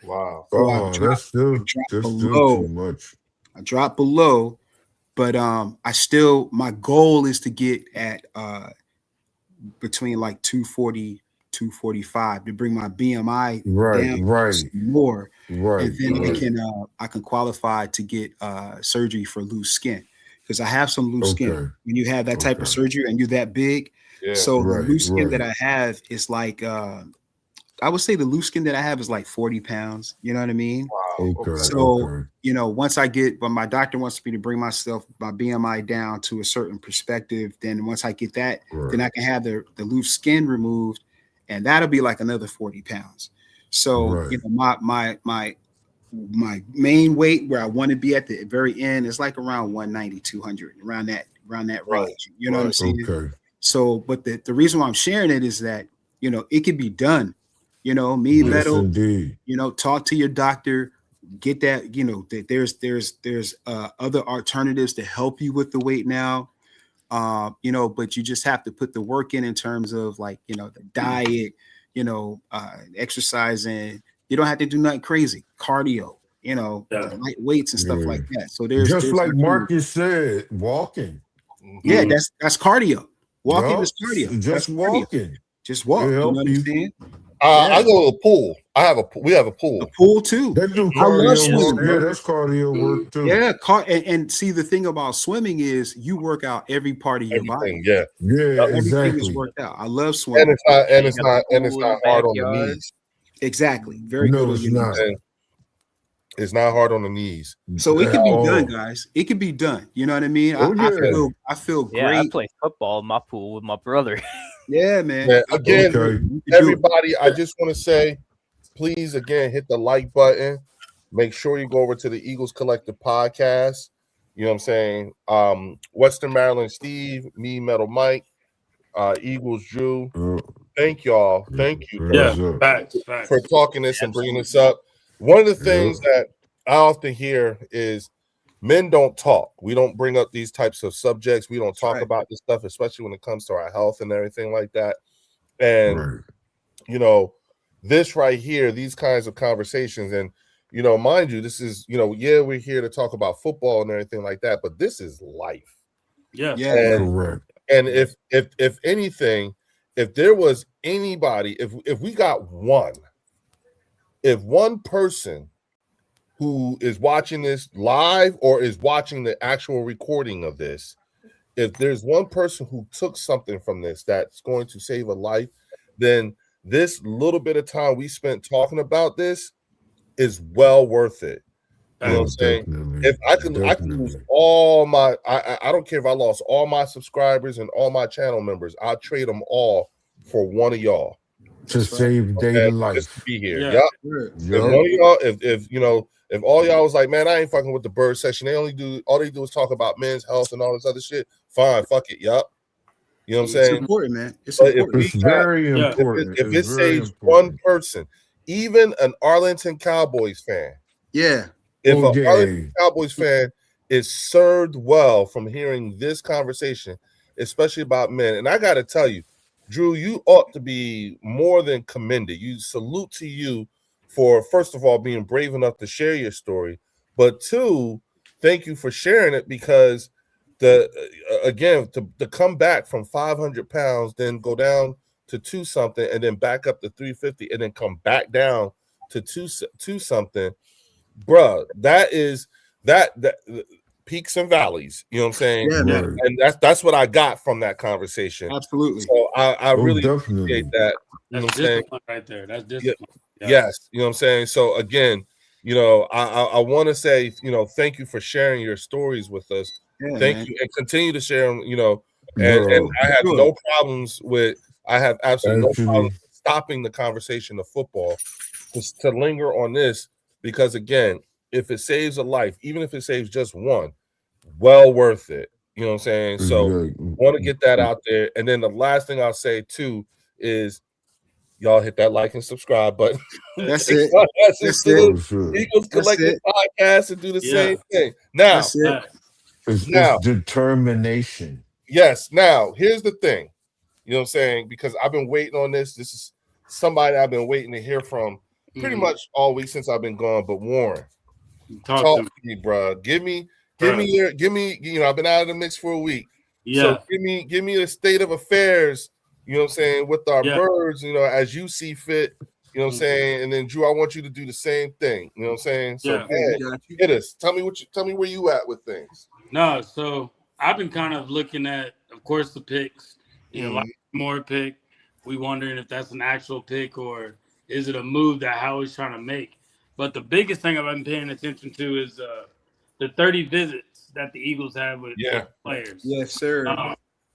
Wow.
So
Oh, that's still too much.
I dropped below, but my goal is to get at between like 240, 245 to bring my BMI down some more.
Right.
And then I can qualify to get surgery for loose skin, because I have some loose skin. When you have that type of surgery and you're that big, so the loose skin that I have is like I would say the loose skin that I have is like 40 pounds. You know what I mean?
Wow.
So once but my doctor wants me to bring my BMI down to a certain perspective. Then once I get that, then I can have the loose skin removed, and that'll be like another 40 pounds. So my main weight where I want to be at the very end is like around 190, 200, around that range. You know what I'm saying?
Okay.
So, but the reason why I'm sharing it is that it could be done. Metal.
Indeed.
Talk to your doctor. Get that. That there's other alternatives to help you with the weight now. But you just have to put the work in terms of like the diet, exercising. You don't have to do nothing crazy. Cardio, light weights and stuff like that. So there's
just like Marcus said, walking.
Yeah, that's cardio. Walking is cardio.
Just walking.
Just walk. You know what I'm saying?
I go to the pool. We have a pool.
A pool too.
They do cardio work. Yeah, that's cardio work too.
Yeah, and see, the thing about swimming is you work out every part of your body.
Yeah,
everything
exactly.
is worked out. I love swimming,
and it's not hard on the knees.
Exactly. Very good.
It's not.
It's not hard on the knees.
So it can be done, guys. It can be done. You know what I mean? I feel great.
Yeah, I play football in my pool with my brother.
Yeah, man.
Yeah, again, everybody, I just want to say, please, again, hit the like button. Make sure you go over to the Eagles Collective podcast. You know what I'm saying? Western Maryland Steve, me, Metal Mike, Eagles Drew. Thank y'all. Thank you for talking this and bringing this up. One of the things that I often hear is men don't talk. We don't bring up these types of subjects. We don't talk about this stuff, especially when it comes to our health and everything like that. And, this right here, these kinds of conversations, and, mind you, this is, we're here to talk about football and everything like that, but this is life.
Yeah.
Correct.
And if anything, if there was anybody, if we got if one person who is watching this live or is watching the actual recording of this, if there's one person who took something from this that's going to save a life, then this little bit of time we spent talking about this is well worth it. You know what I'm saying? If I can lose all my, I don't care if I lost all my subscribers and all my channel members, I'll trade them all for one of y'all
to save their life.
Just to be here.
Yeah.
Yep. If one of y'all, if all y'all was like, man, I ain't fucking with the bird section. All they do is talk about men's health and all this other shit. Fine, fuck it. Yup. You know what I'm saying?
It's important, man. It's
important.
It's very important.
If it saves one person, even an Arlington Cowboys fan.
Yeah.
If an Arlington Cowboys fan is served well from hearing this conversation, especially about men, and I got to tell you, Drew, you ought to be more than commended. You salute to you for, first of all, being brave enough to share your story, but two, thank you for sharing it, because to come back from 500 pounds, then go down to 2 something, and then back up to 350, and then come back down to 2 something. bruh, that is that peaks and valleys. You know what I'm saying?
Yeah, man.
Right.
And that's what I got from that conversation.
Absolutely.
So I
Oh,
really
definitely.
appreciate that. You know
That's
what I'm saying?
discipline right there. That's discipline. Yeah.
Yes, you know what I'm saying. So again, you know, I want to say, you know, thank you for sharing your stories with us.
Yeah,
Thank
man.
you, and continue to share them. You know, and
Bro,
I have
Sure.
no problems with. I have absolutely no
actually,
problem stopping the conversation of football to linger on this because again, if it saves a life, even if it saves just one, well worth it. You know what I'm saying? So want to get that out there. And then the last thing I'll say too is y'all hit that like and subscribe button.
That's it. That's
To
it.
oh,
the
shit.
Eagles
That's
Collective
it.
Podcast and do the
Yeah.
same thing. Now,
That's it.
Facts.
It's
Now-
determination.
yes, now here's the thing. You know what I'm saying? Because I've been waiting on this. This is somebody I've been waiting to hear from pretty
Mhm.
much all week since I've been gone. But Warren,
Talk
talk
to
to
me.
me, bro. Give me,
Bruh.
you know, I've been out of the mix for a week.
Yeah.
So give me the state of affairs, you know what I'm saying, with our
Yeah.
birds, you know, as you see fit, you know what I'm
Mhm.
saying? And then Drew, I want you to do the same thing. You know what I'm saying? So
Yeah.
man,
Got you.
hit us. Tell me where you at with things.
No, so I've been kind of looking at, of course, the picks. You know, like more pick. We wondering if that's an actual pick or is it a move that Howie's trying to make. But the biggest thing I've been paying attention to is the 30 visits that the Eagles have with players.
Yes, sir.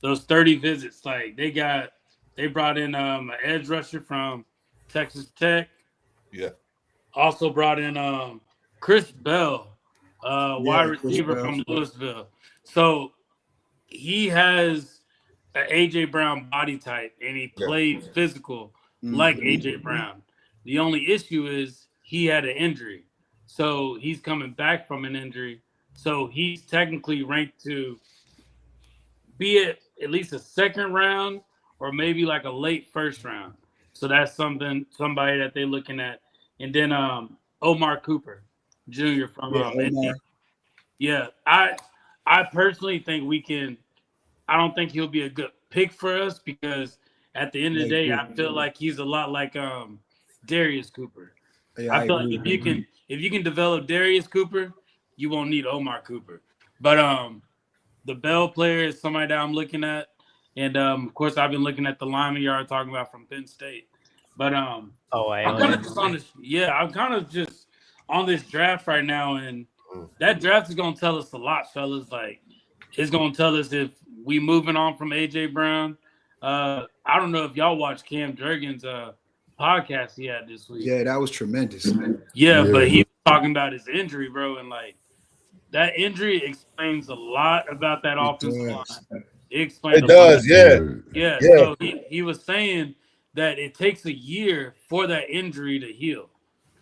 Those 30 visits, like they brought in an edge rusher from Texas Tech.
Yeah.
Also brought in Chris Bell, wide
Chris
receiver
Bell.
from Louisville. So he has an AJ Brown body type, and he played physical like AJ Brown. The only issue is he had an injury, so he's coming back from an injury. So he's technically ranked to be at least a second round or maybe like a late first round. So that's somebody that they're looking at. And then Omar Cooper Jr. from Indiana. Yeah, I personally think we can. I don't think he'll be a good pick for us because at the end of the day, I feel like he's a lot like Darius Cooper.
Yeah,
I feel like if you can develop Darius Cooper, you won't need Omar Cooper. But the Bell player is somebody that I'm looking at, and of course I've been looking at the lineman you are talking about from Penn State. But I'm kind of just on this. Yeah, I'm kind of just on this draft right now, and that draft is gonna tell us a lot, fellas. Like it's gonna tell us if we moving on from AJ Brown. I don't know if y'all watched Cam Jurgens' podcast he had this week.
Yeah, that was tremendous.
Yeah, but he was talking about his injury, bro, and like that injury explains a lot about that offensive line. It explains.
It does, yeah.
Yeah. So he was saying that it takes a year for that injury to heal.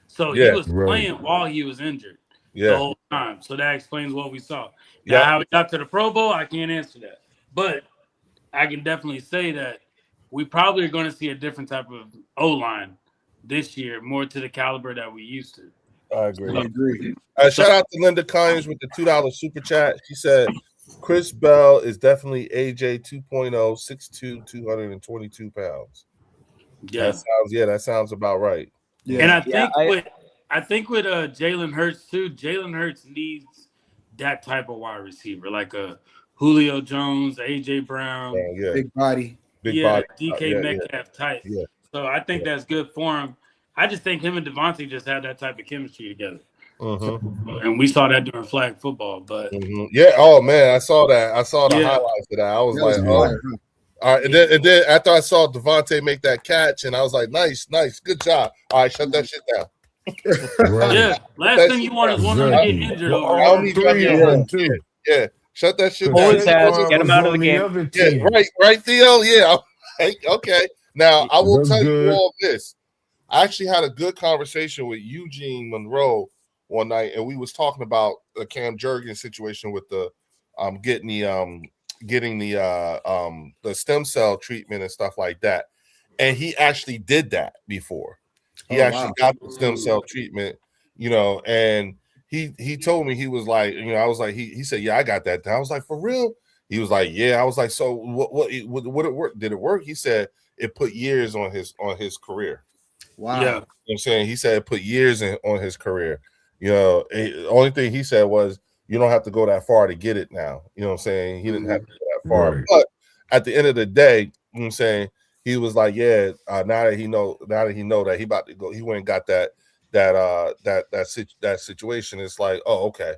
So he was playing while he was injured the whole time. So that explains what we saw. Now, how we got to the Pro Bowl, I can't answer that. But I can definitely say that we probably are going to see a different type of O-line this year, more to the caliber that we used to.
I agree.
I agree.
Shout out to Linda Conyers with the $2 super chat. She said Chris Bell is definitely AJ 2.0, 6'2", 222 pounds.
Yeah.
That sounds about right.
Yeah.
And I think with Jalen Hurts too, Jalen Hurts needs that type of wide receiver, like a Julio Jones, AJ Brown,
Big body.
DK Metcalf type.
Yeah.
So I think that's good for him. I just think him and Devontae just had that type of chemistry together. And we saw that during flag football, but
yeah. Oh man, I saw that. I saw the highlights of that. I was like, all right. And then after I saw Devontae make that catch, and I was like, nice, good job. All right, shut that shit down.
Yeah, last thing you want is one of them to get injured over.
Yeah, shut that shit
Pull
down.
his ass, get him out of the game.
Yeah, right, Theo. Yeah, okay. Now I will tell you all this. I actually had a good conversation with Eugene Monroe one night, and we was talking about the Cam Jurgens situation with the getting the stem cell treatment and stuff like that. And he actually did that before. He got the stem cell treatment, you know, and he told me, he was like, you know, I was like, he said, yeah, I got that. I was like, for real? He was like, yeah. I was like, so what it work? Did it work? He said it put years on his career.
Wow.
You know what I'm saying? He said it put years on his career. You know, the only thing he said was, you don't have to go that far to get it now. You know what I'm saying? He didn't have to go that far.
Right.
But at the end of the day, you know what I'm saying, he was like, yeah, now that he know that he about to go, he went and got that situation. It's like, oh, okay.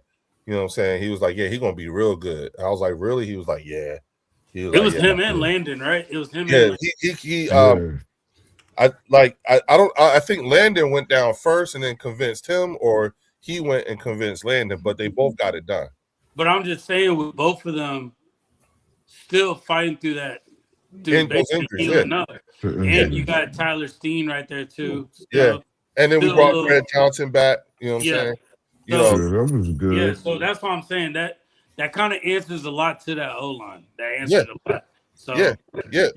You know what I'm saying? He was like, yeah, he's gonna be real good. I was like, really? He was like, yeah.
It was him and Landon, right? It was him.
Yeah,
and
I think Landon went down first and then convinced him, or he went and convinced Landon, but they both got it done.
But I'm just saying, with both of them still fighting through that, and you got Tyler Steen right there too.
Yeah, and then we brought Fred Johnson back. You know what I'm saying?
You know, that was good.
Yeah, so that's what I'm saying. That kind of answers a lot to that O line. That answers a lot. So
yeah,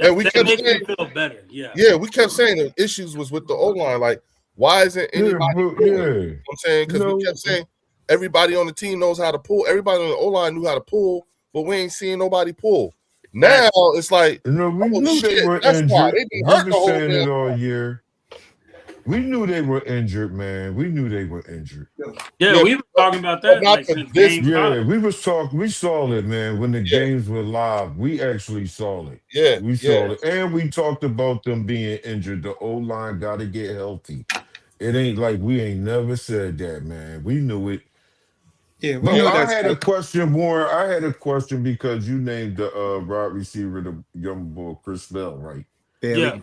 and we kept
makes
saying,
me feel better. Yeah,
we kept saying the issues was with the O line. Like, why isn't anybody? You know what I'm saying, because we kept saying everybody on the team knows how to pull. Everybody on the O line knew how to pull, but we ain't seeing nobody pull. Now it's like,
we knew they were injured. We've been saying it all year. We knew they were injured, man. We knew they were injured.
Yeah, we were talking about that. Like,
we saw it, man. When the games were live, we actually saw it.
Yeah,
we saw it, and we talked about them being injured. The O line got to get healthy. It ain't like we ain't never said that, man. We knew it.
Yeah,
I had a question, Warren. I had a question because you named the wide receiver, the young boy Chris Bell, right?
Yeah.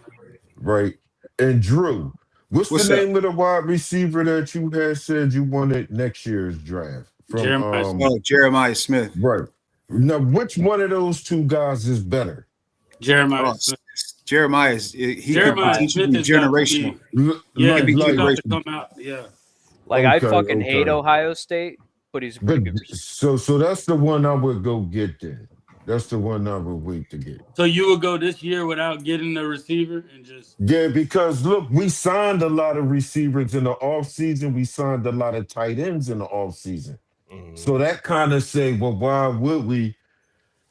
Right. And Drew, what's the name of the wide receiver that you had said you wanted next year's draft? From
Jeremiah Smith.
Right. Now, which one of those two guys is better?
Jeremiah Smith.
Jeremiah Smith is generational.
Yeah, he got to come out. Yeah.
Like, I fucking hate Ohio State, but he's a pretty good receiver.
So that's the one I would go get then. That's the one I would wait to get.
So you would go this year without getting the receiver and just...
Yeah, because look, we signed a lot of receivers in the offseason. We signed a lot of tight ends in the offseason. So that kind of say, well, why would we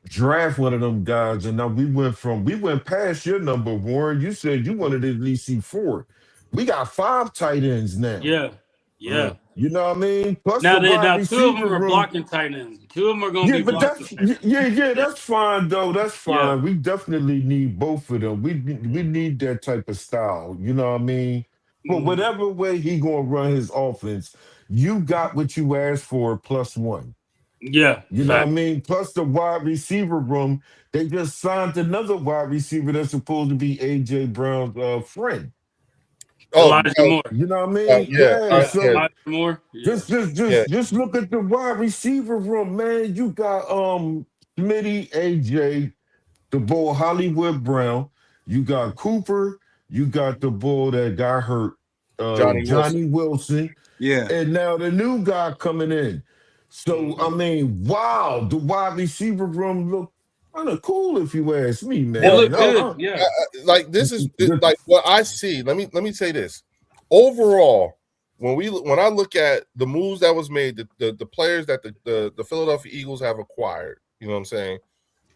draft one of them guys? And now we went past your number, Warren. You said you wanted to at least see 4. We got 5 tight ends now.
Yeah. Yeah.
You know what I mean? Plus
now 2 of them are blocking tight ends. 2 of them are going to be blocking.
That's fine, though. That's fine. Yeah. We definitely need both of them. We need that type of style. You know what I mean? But whatever way he going to run his offense, you got what you asked for plus 1.
Yeah.
You know what I mean? Plus the wide receiver room, they just signed another wide receiver that's supposed to be A.J. Brown's friend.
Elijah Moore.
You know what I mean?
Elijah Moore.
Just look at the wide receiver room, man. You got Smitty, AJ, the boy Hollywood Brown. You got Cooper. You got the boy that got hurt, Johnny Wilson.
Yeah.
And now the new guy coming in. So I mean, wow, the wide receiver room look kind of cool, if you ask me, man.
It look good. Yeah.
Like this is like what I see. Let me say this. Overall, when I look at the moves that was made, the players that the Philadelphia Eagles have acquired, you know what I'm saying?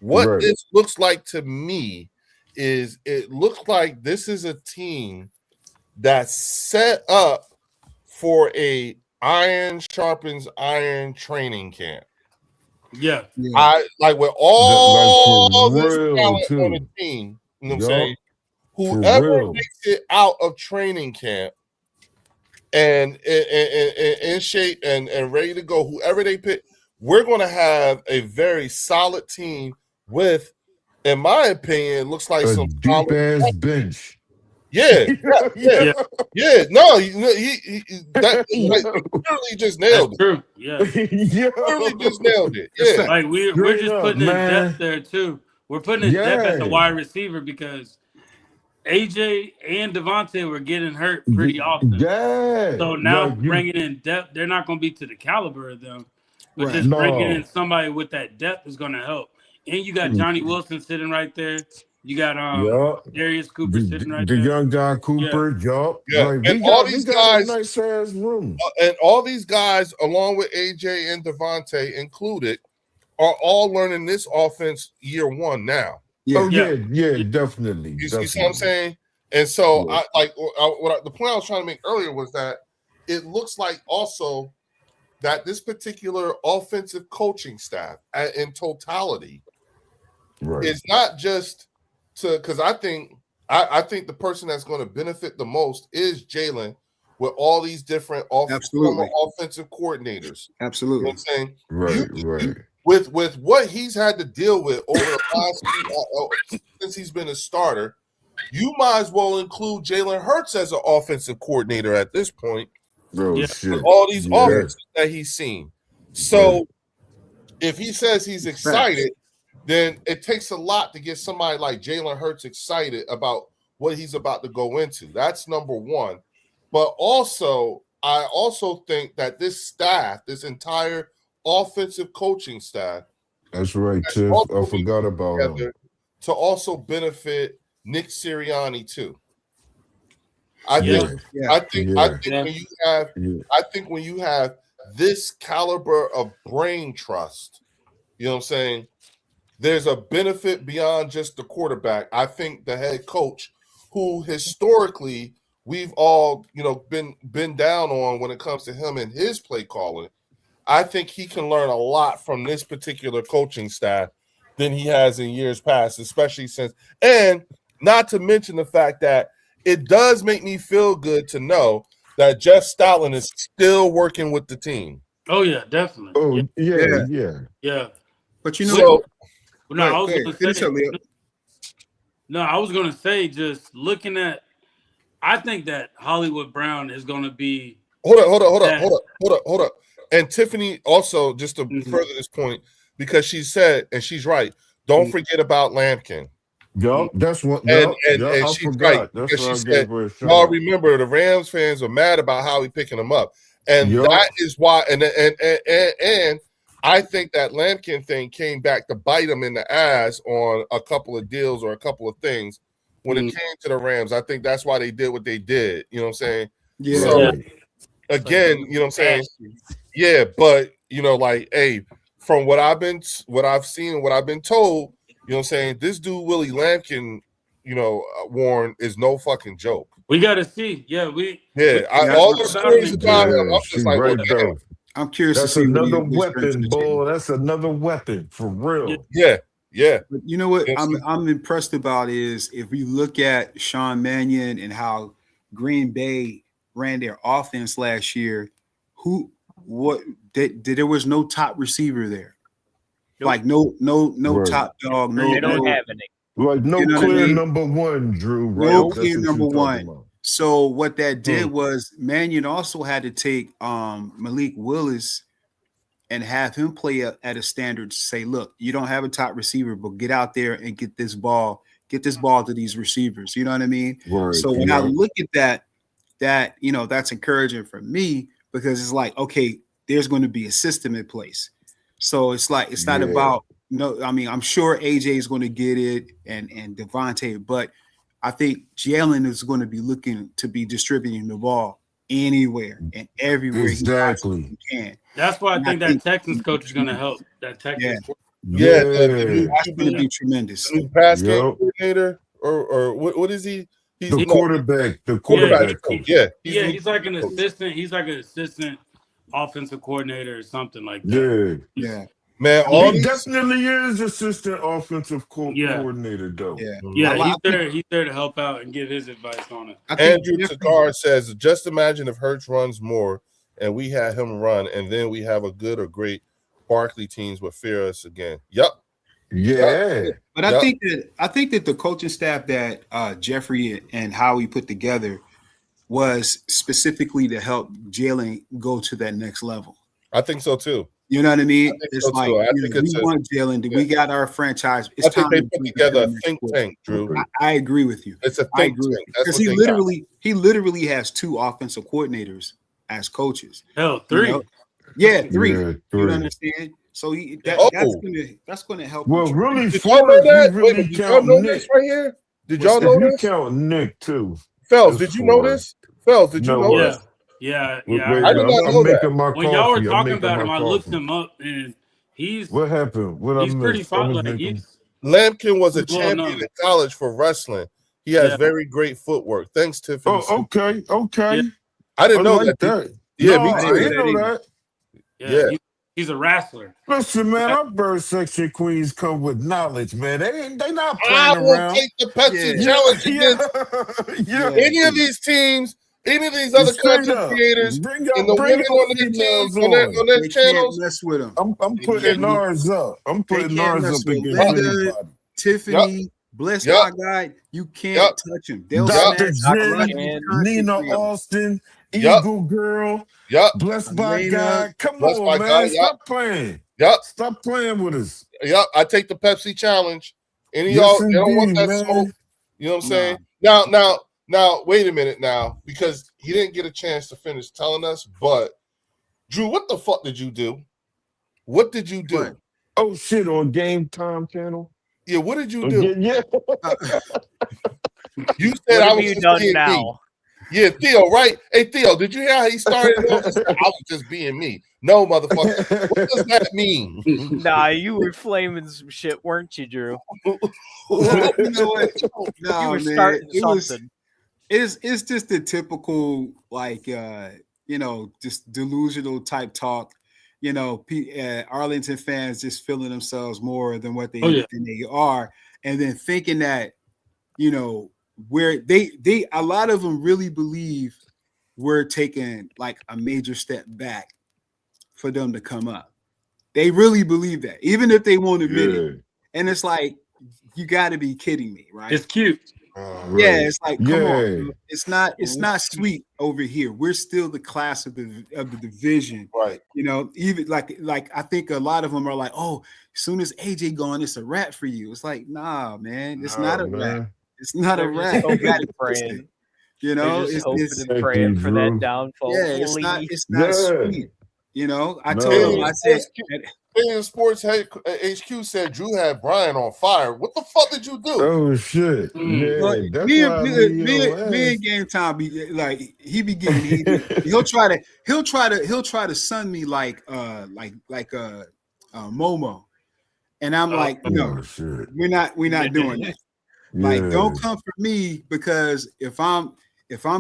What this looks like to me is it looks like this is a team that's set up for a iron sharpens iron training camp.
Yeah.
I like with all this talent on the team, you know what I'm saying? Whoever makes it out of training camp and in shape and ready to go, whoever they pick, we're going to have a very solid team with, in my opinion, looks like some
deep ass bench.
Yeah. No, he literally just nailed it.
True. Yeah.
Literally just nailed it. Yeah.
Like we're just putting in depth there too. We're putting in depth at the wide receiver because AJ and Devontae were getting hurt pretty often.
Yeah.
So now bringing in depth, they're not going to be to the caliber of them, but just bringing in somebody with that depth is going to help. And you got Johnny Wilson sitting right there. You got Darius Cooper sitting right there.
The young guy Cooper,
Yeah.
Like,
and all these guys,
nice ass room.
And all these guys, along with AJ and Devontae included, are all learning this offense year 1 now.
Definitely.
You see what I'm saying? And so the point I was trying to make earlier was that it looks like also that this particular offensive coaching staff in totality is not just because I think the person that's going to benefit the most is Jalen with all these different offensive coordinators.
Absolutely.
You know what I'm saying?
Right.
With what he's had to deal with over the last since he's been a starter, you might as well include Jalen Hurts as an offensive coordinator at this point.
Bro, shit.
All these offenses that he's seen. So if he says he's excited, then it takes a lot to get somebody like Jalen Hurts excited about what he's about to go into. That's number one. But also, I also think that this staff, this entire offensive coaching staff,
that's right, Tiff. I forgot about him.
To also benefit Nick Sirianni too. I think when you have this caliber of brain trust, you know what I'm saying, there's a benefit beyond just the quarterback. I think the head coach, who historically we've all, been down on when it comes to him and his play calling, I think he can learn a lot from this particular coaching staff than he has in years past, especially since, and not to mention the fact that it does make me feel good to know that Jeff Stoutland is still working with the team.
Oh yeah, definitely.
Oh yeah.
But I
was gonna say, just looking at, I think that Hollywood Brown is gonna be.
Hold up. And Tiffany also, just to further this point, because she said, and she's right, don't forget about Lampkin.
Yup, that's what.
And she's right. That's what she said. Y'all remember the Rams fans were mad about how he picking them up, and that is why. And I think that Lampkin thing came back to bite him in the ass on a couple of deals or a couple of things when it came to the Rams. I think that's why they did what they did. You know what I'm saying?
Yeah.
So again, you know what I'm saying? Yeah, but hey, from what I've seen, what I've been told, you know what I'm saying, this dude Willie Lampkin, Warren, is no fucking joke.
We gotta see.
All the stories about him, I'm just like,
right,
I'm curious
That's
to see
another weapon, boy. That's another weapon for real.
Yeah.
But you know what I'm impressed about is if we look at Sean Mannion and how Green Bay ran their offense last year, there was no top receiver there. Nope. Like no right. Top dog.
They don't have any.
Like no clear number one, Drew. Right?
No clear number one. So what that did was Mannion also had to take Malik Willis and have him play at a standard to say, look, you don't have a top receiver, but get out there and get this ball to these receivers. You know what I mean?
Right.
So when I look at that, that's encouraging for me because it's like, okay, there's going to be a system in place. So it's like, it's not about, I'm sure AJ is going to get it and Devontae, but I think Jalen is going to be looking to be distributing the ball anywhere and everywhere
exactly.
he can.
That's why I think that Texans coach is going to help. That Texans,
that's going to be tremendous.
New pass game coordinator, or what is he?
He's the quarterback. The quarterback coach.
He's like an assistant. He's like an assistant offensive coordinator or something like that.
Yeah.
Man,
he definitely is assistant offensive coordinator, though.
He's there to help out and give his advice on it.
Andrew Cigar says, just imagine if Hurts runs more and we had him run, and then we have a good or great Barkley teams would fear us again. Yep.
Yeah.
But I think that the coaching staff that Jeffrey and Howie put together was specifically to help Jalen go to that next level.
I think so too.
You know what I mean? It's so like we want Jalen. We got our franchise. It's
I think they put together a think tank, Drew.
I agree with you.
It's a think tank
because he literally has two offensive coordinators as coaches.
Hell, three.
Yeah, three. You understand? So that's gonna help.
Well, really,
did y'all know that? Did y'all know this right here? Did y'all know this?
You count Nick too.
Phelps, did you know this? Phelps, did you know this?
Yeah.
I did not know that.
When y'all were talking about him, I looked him up, and he's
what happened?
He's pretty popular.
Lampkin was a champion in college for wrestling. He has very great footwork. Thanks, Tiffany.
Oh, okay.
Yeah. I didn't know that.
Yeah,
me too.
I didn't know that.
Yeah.
He's a wrestler.
Listen, man, our bird section queens come with knowledge, man. They not
I
playing
will
around.
take the Pepsi
Yeah.
challenge against
Yeah.
any of these teams, any of these other
Straight
content
up.
creators,
Bring
and the women
your
on their
females
teams, on their
They can't
channels.
mess with them.
I'm
They
putting
can't-
ours up. I'm
They
putting
can't
ours
mess
up
with
against
Linda,
anybody.
Tiffany, Bless
Yep.
My Guy. You can't touch them. They'll
Dr.
smash a lot of
Jen,
these content
Nina
creators.
Austin,
Yep.
Eagle Girl,
Yep.
Blessed by
Elena,
God. Come
Blessed by
on,
God,
man.
yep.
Stop playing.
Yep.
Stop playing with us.
Yep. I take the Pepsi challenge. Any of
Yes,
y'all, they don't want
indeed,
that
man.
smoke. You know what I'm
Nah.
saying? Now, wait a minute now, because he didn't get a chance to finish telling us, but Drew, what the fuck did you do? What did you do?
What?
Oh, shit, on Game Time channel?
Yeah, what did you do?
Yeah.
You
What
said I
have
was
you
just
done
being
now?
me. Yeah, Theo, right? Hey, Theo, did you hear how he started? I was just being me. No, motherfucker. What does that mean?
Nah, you were flaming some shit, weren't you, Drew?
You know what?
You
No,
were
man.
starting
It was.
something.
It's just the typical like just delusional type talk. Arlington fans just feeling themselves more than what they than they are, and then thinking that where they a lot of them really believe we're taking like a major step back for them to come up. They really believe that, even if they won't admit it. And it's like, you got to be kidding me, right?
It's cute.
Yeah, it's like, come on,
Yeah.
bro. It's not sweet over here. We're still the class of the division,
Right.
Even like I think a lot of them are like, oh, as soon as AJ gone, it's a wrap for you. It's like, nah, man, it's not a wrap. It's not
They're
a
just
wrap. You
hoping
gotta
and praying.
You
They're
know,
just hoping
it's
and praying for that
Drew.
downfall.
yeah, it's not
Yeah.
sweet. I
No.
told him, I said,
Stadium Sports HQ said Drew had Brian on fire. What the fuck did you do?
Oh, shit.
well,
Yeah, that's
me
why I
and
leave
me
your
and- me
ass.
and Game Time be like he be getting heated. he'll try to sun me like Momo, and I'm like, no,
Oh, shit.
we're not doing that. Like,
Yeah.
don't come for me, because if I'm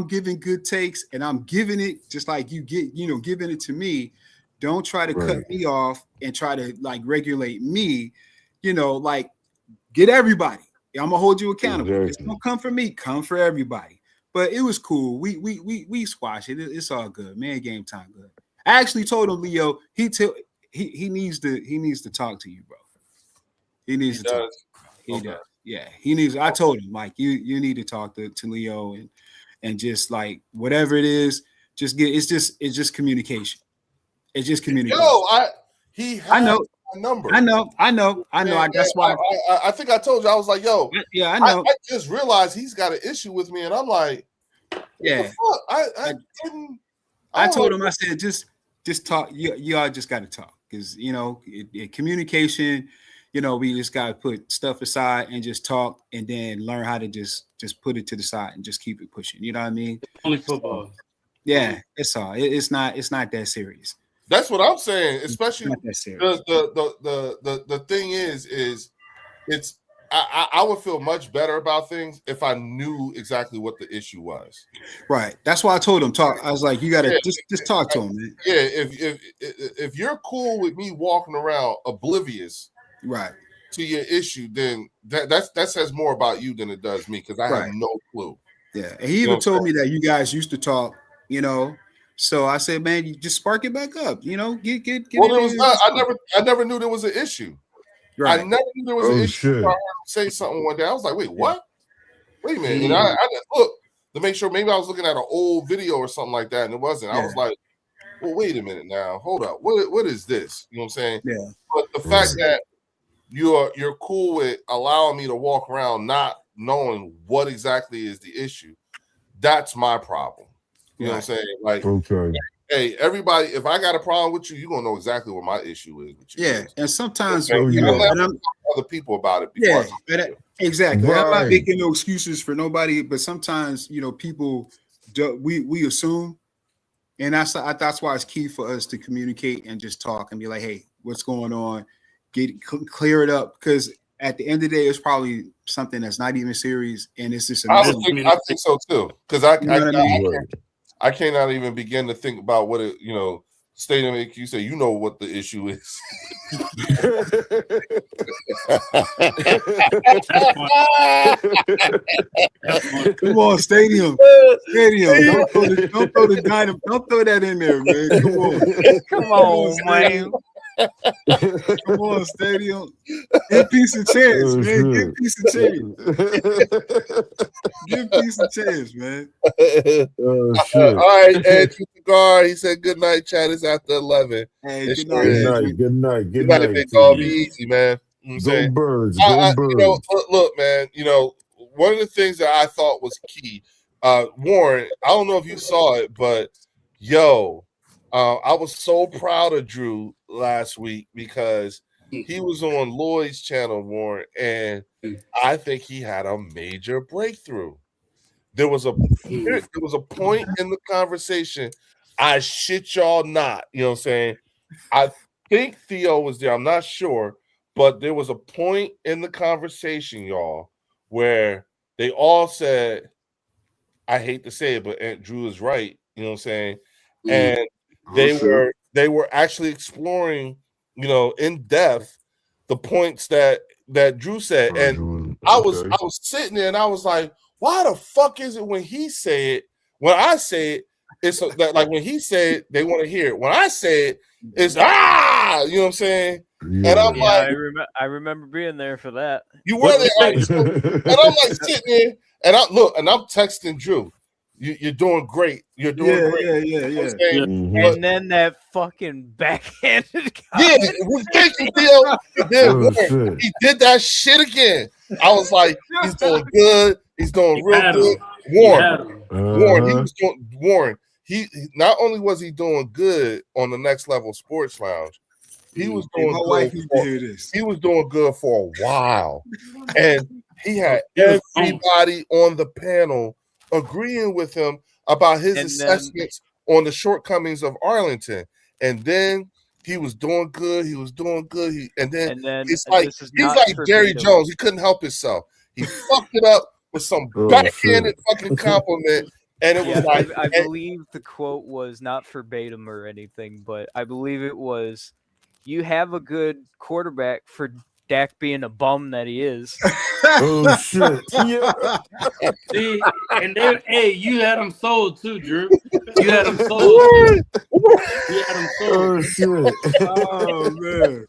giving good takes and I'm giving it just like you giving it to me, don't try to cut me off and try to like regulate me. Like, get everybody. I'm gonna hold you accountable.
Exactly.
Just don't come for me, come for everybody. But it was cool. We squashed it. It's all good, man. Game Time good. I actually told him, Leo, he needs to talk to you, bro. He needs to talk. He
Okay.
does. Yeah, he needs. I told him, like, you need to talk to Leo and just like whatever it is, just get. It's just communication. It's just communication.
Yo, he has
I know.
my number.
I know.
Man,
That's why.
I think I told you. I was like, yo,
Yeah, I know.
I just realized he's got an issue with me, and I'm like, what
Yeah.
the fuck? I didn't.
I
don't
told
know.
him. I said, just talk. Y'all just got to talk, because communication. We just got to put stuff aside and just talk, and then learn how to just put it to the side and just keep it pushing. You know what I mean?
Only football.
Yeah, it's all. It's not that serious.
That's what I'm saying. Especially
It's not that serious.
the thing is it's I would feel much better about things if I knew exactly what the issue was.
Right. That's why I told him talk. I was like, you gotta just talk to him, man.
Yeah, if you're cool with me walking around oblivious
Right.
to your issue, then that says more about you than it does me, because I have
Right.
no clue.
Yeah. And he even told me that you guys used to talk. So I said, man, you just spark it back up. Get.
Well,
it
there was
in.
not. I never knew there was an issue.
Right.
I never knew there was an
Oh,
issue.
shit.
I heard him say something one day. I was like, wait, what? Wait a minute. And I just looked to make sure. Maybe I was looking at an old video or something like that, and it wasn't. I was like, well, wait a minute now. Hold up. What is this? You know what I'm saying?
Yeah.
But the fact that you're cool with allowing me to walk around not knowing what exactly is the issue, that's my problem. You know what I'm saying? Like,
Okay.
hey, everybody, if I got a problem with you, you're gonna know exactly what my issue is with you.
Yeah. And sometimes,
Okay.
yeah.
and I'm,
Other people about it. Before
exactly. I'm not
Right.
making no excuses for nobody, but sometimes people we assume, and that's why it's key for us to communicate and just talk and be like, hey, what's going on? Clear it up, because at the end of the day, it's probably something that's not even serious, and it's just
I think so too, because I
You know what I mean?
I cannot even begin to think about what it Stadium AQ say, you know what the issue is.
Come on, Stadium. Don't throw the dynamo. Don't throw that in there, man. Come on,
man.
Come on, Stadium. Give Peace a chance, man. Give Peace a chance. Give Peace a chance, man.
Oh, shit.
All right, Andrew Cigar. He said good night, chat. It's after 11.
Hey,
good
night.
Good night.
Good night, big dog. Be easy, man. You know
go birds. Go birds.
You know, look, man. You know, one of the things that I thought was key, Warren. I don't know if you saw it, but yo, I was so proud of Drew last week because he was on Lloyd's channel, Warren, and I think he had a major breakthrough. There was a point in the conversation. I shit y'all not. You know what I'm saying? I think Theo was there. I'm not sure, but there was a point in the conversation, y'all, where they all said, I hate to say it, but Aunt Drew is right. You know what I'm saying? And they were actually exploring, you know, in depth the points that Drew said. And I was sitting there and I was like, why the fuck is it when he say it, when I say it, it's that like when he said they want to hear it. When I say it, it's you know what I'm saying?
Yeah.
And I'm like,
I remember being there for that.
You were there, and I'm like sitting there, and I'm texting Drew. You're doing great. You're doing great.
Yeah.
And then that fucking backhanded
comment. He did that shit again. I was like, he's doing good. He's doing real good. Warren. He not only was he doing good on the Next Level Sports Lounge, he was doing good. He was doing good for a while, and he had everybody on the panel agreeing with him about his assessments on the shortcomings of Arlington. And then he was doing good. And then it's like he's like Jerry Jones. He couldn't help himself. He fucked it up with some backhanded fucking compliment. And it was like
I believe the quote was not verbatim or anything, but I believe it was, "You have a good quarterback for Dak being a bum that he is."
Oh shit! Yeah.
See, and then you had him sold too, Drew. You had him sold. You had him sold.
Oh shit!
Oh man.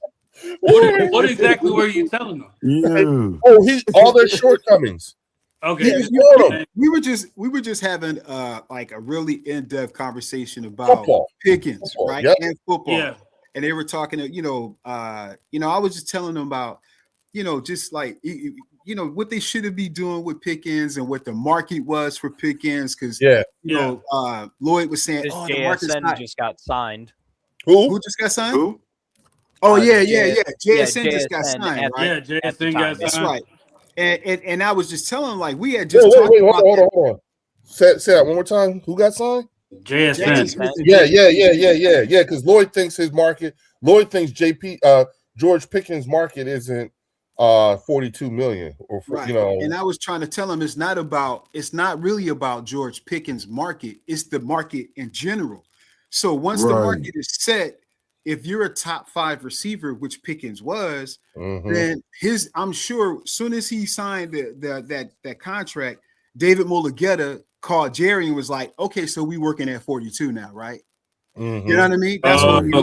What exactly were you telling them?
Yeah.
He's all their shortcomings.
Okay.
We were just having like a really in-depth conversation about
football.
Pickens, right? Yep. And football.
Yeah.
And they were talking to, I was just telling them about, just like, what they should be doing with Pickens and what the market was for Pickens. Because, Lloyd was saying, the market's not...
just got signed.
Who just got signed? Who? Oh, yeah. JSN just got signed, right?
Yeah, JSN got signed.
That's right. And I was just telling them, like, we had just
talked about... Hold on. Say that one more time. Who got signed?
JSN.
Yeah. Because Lloyd thinks George Pickens' market isn't 42 million or
right. And I was trying to tell him it's not really about George Pickens' market, it's the market in general. So once the market is set, if you're a top 5 receiver, which Pickens was, then I'm sure as soon as he signed that contract, David Mulugeta called Jerry and was like, okay, so we working at 42 now, right? You know what I mean? That's what we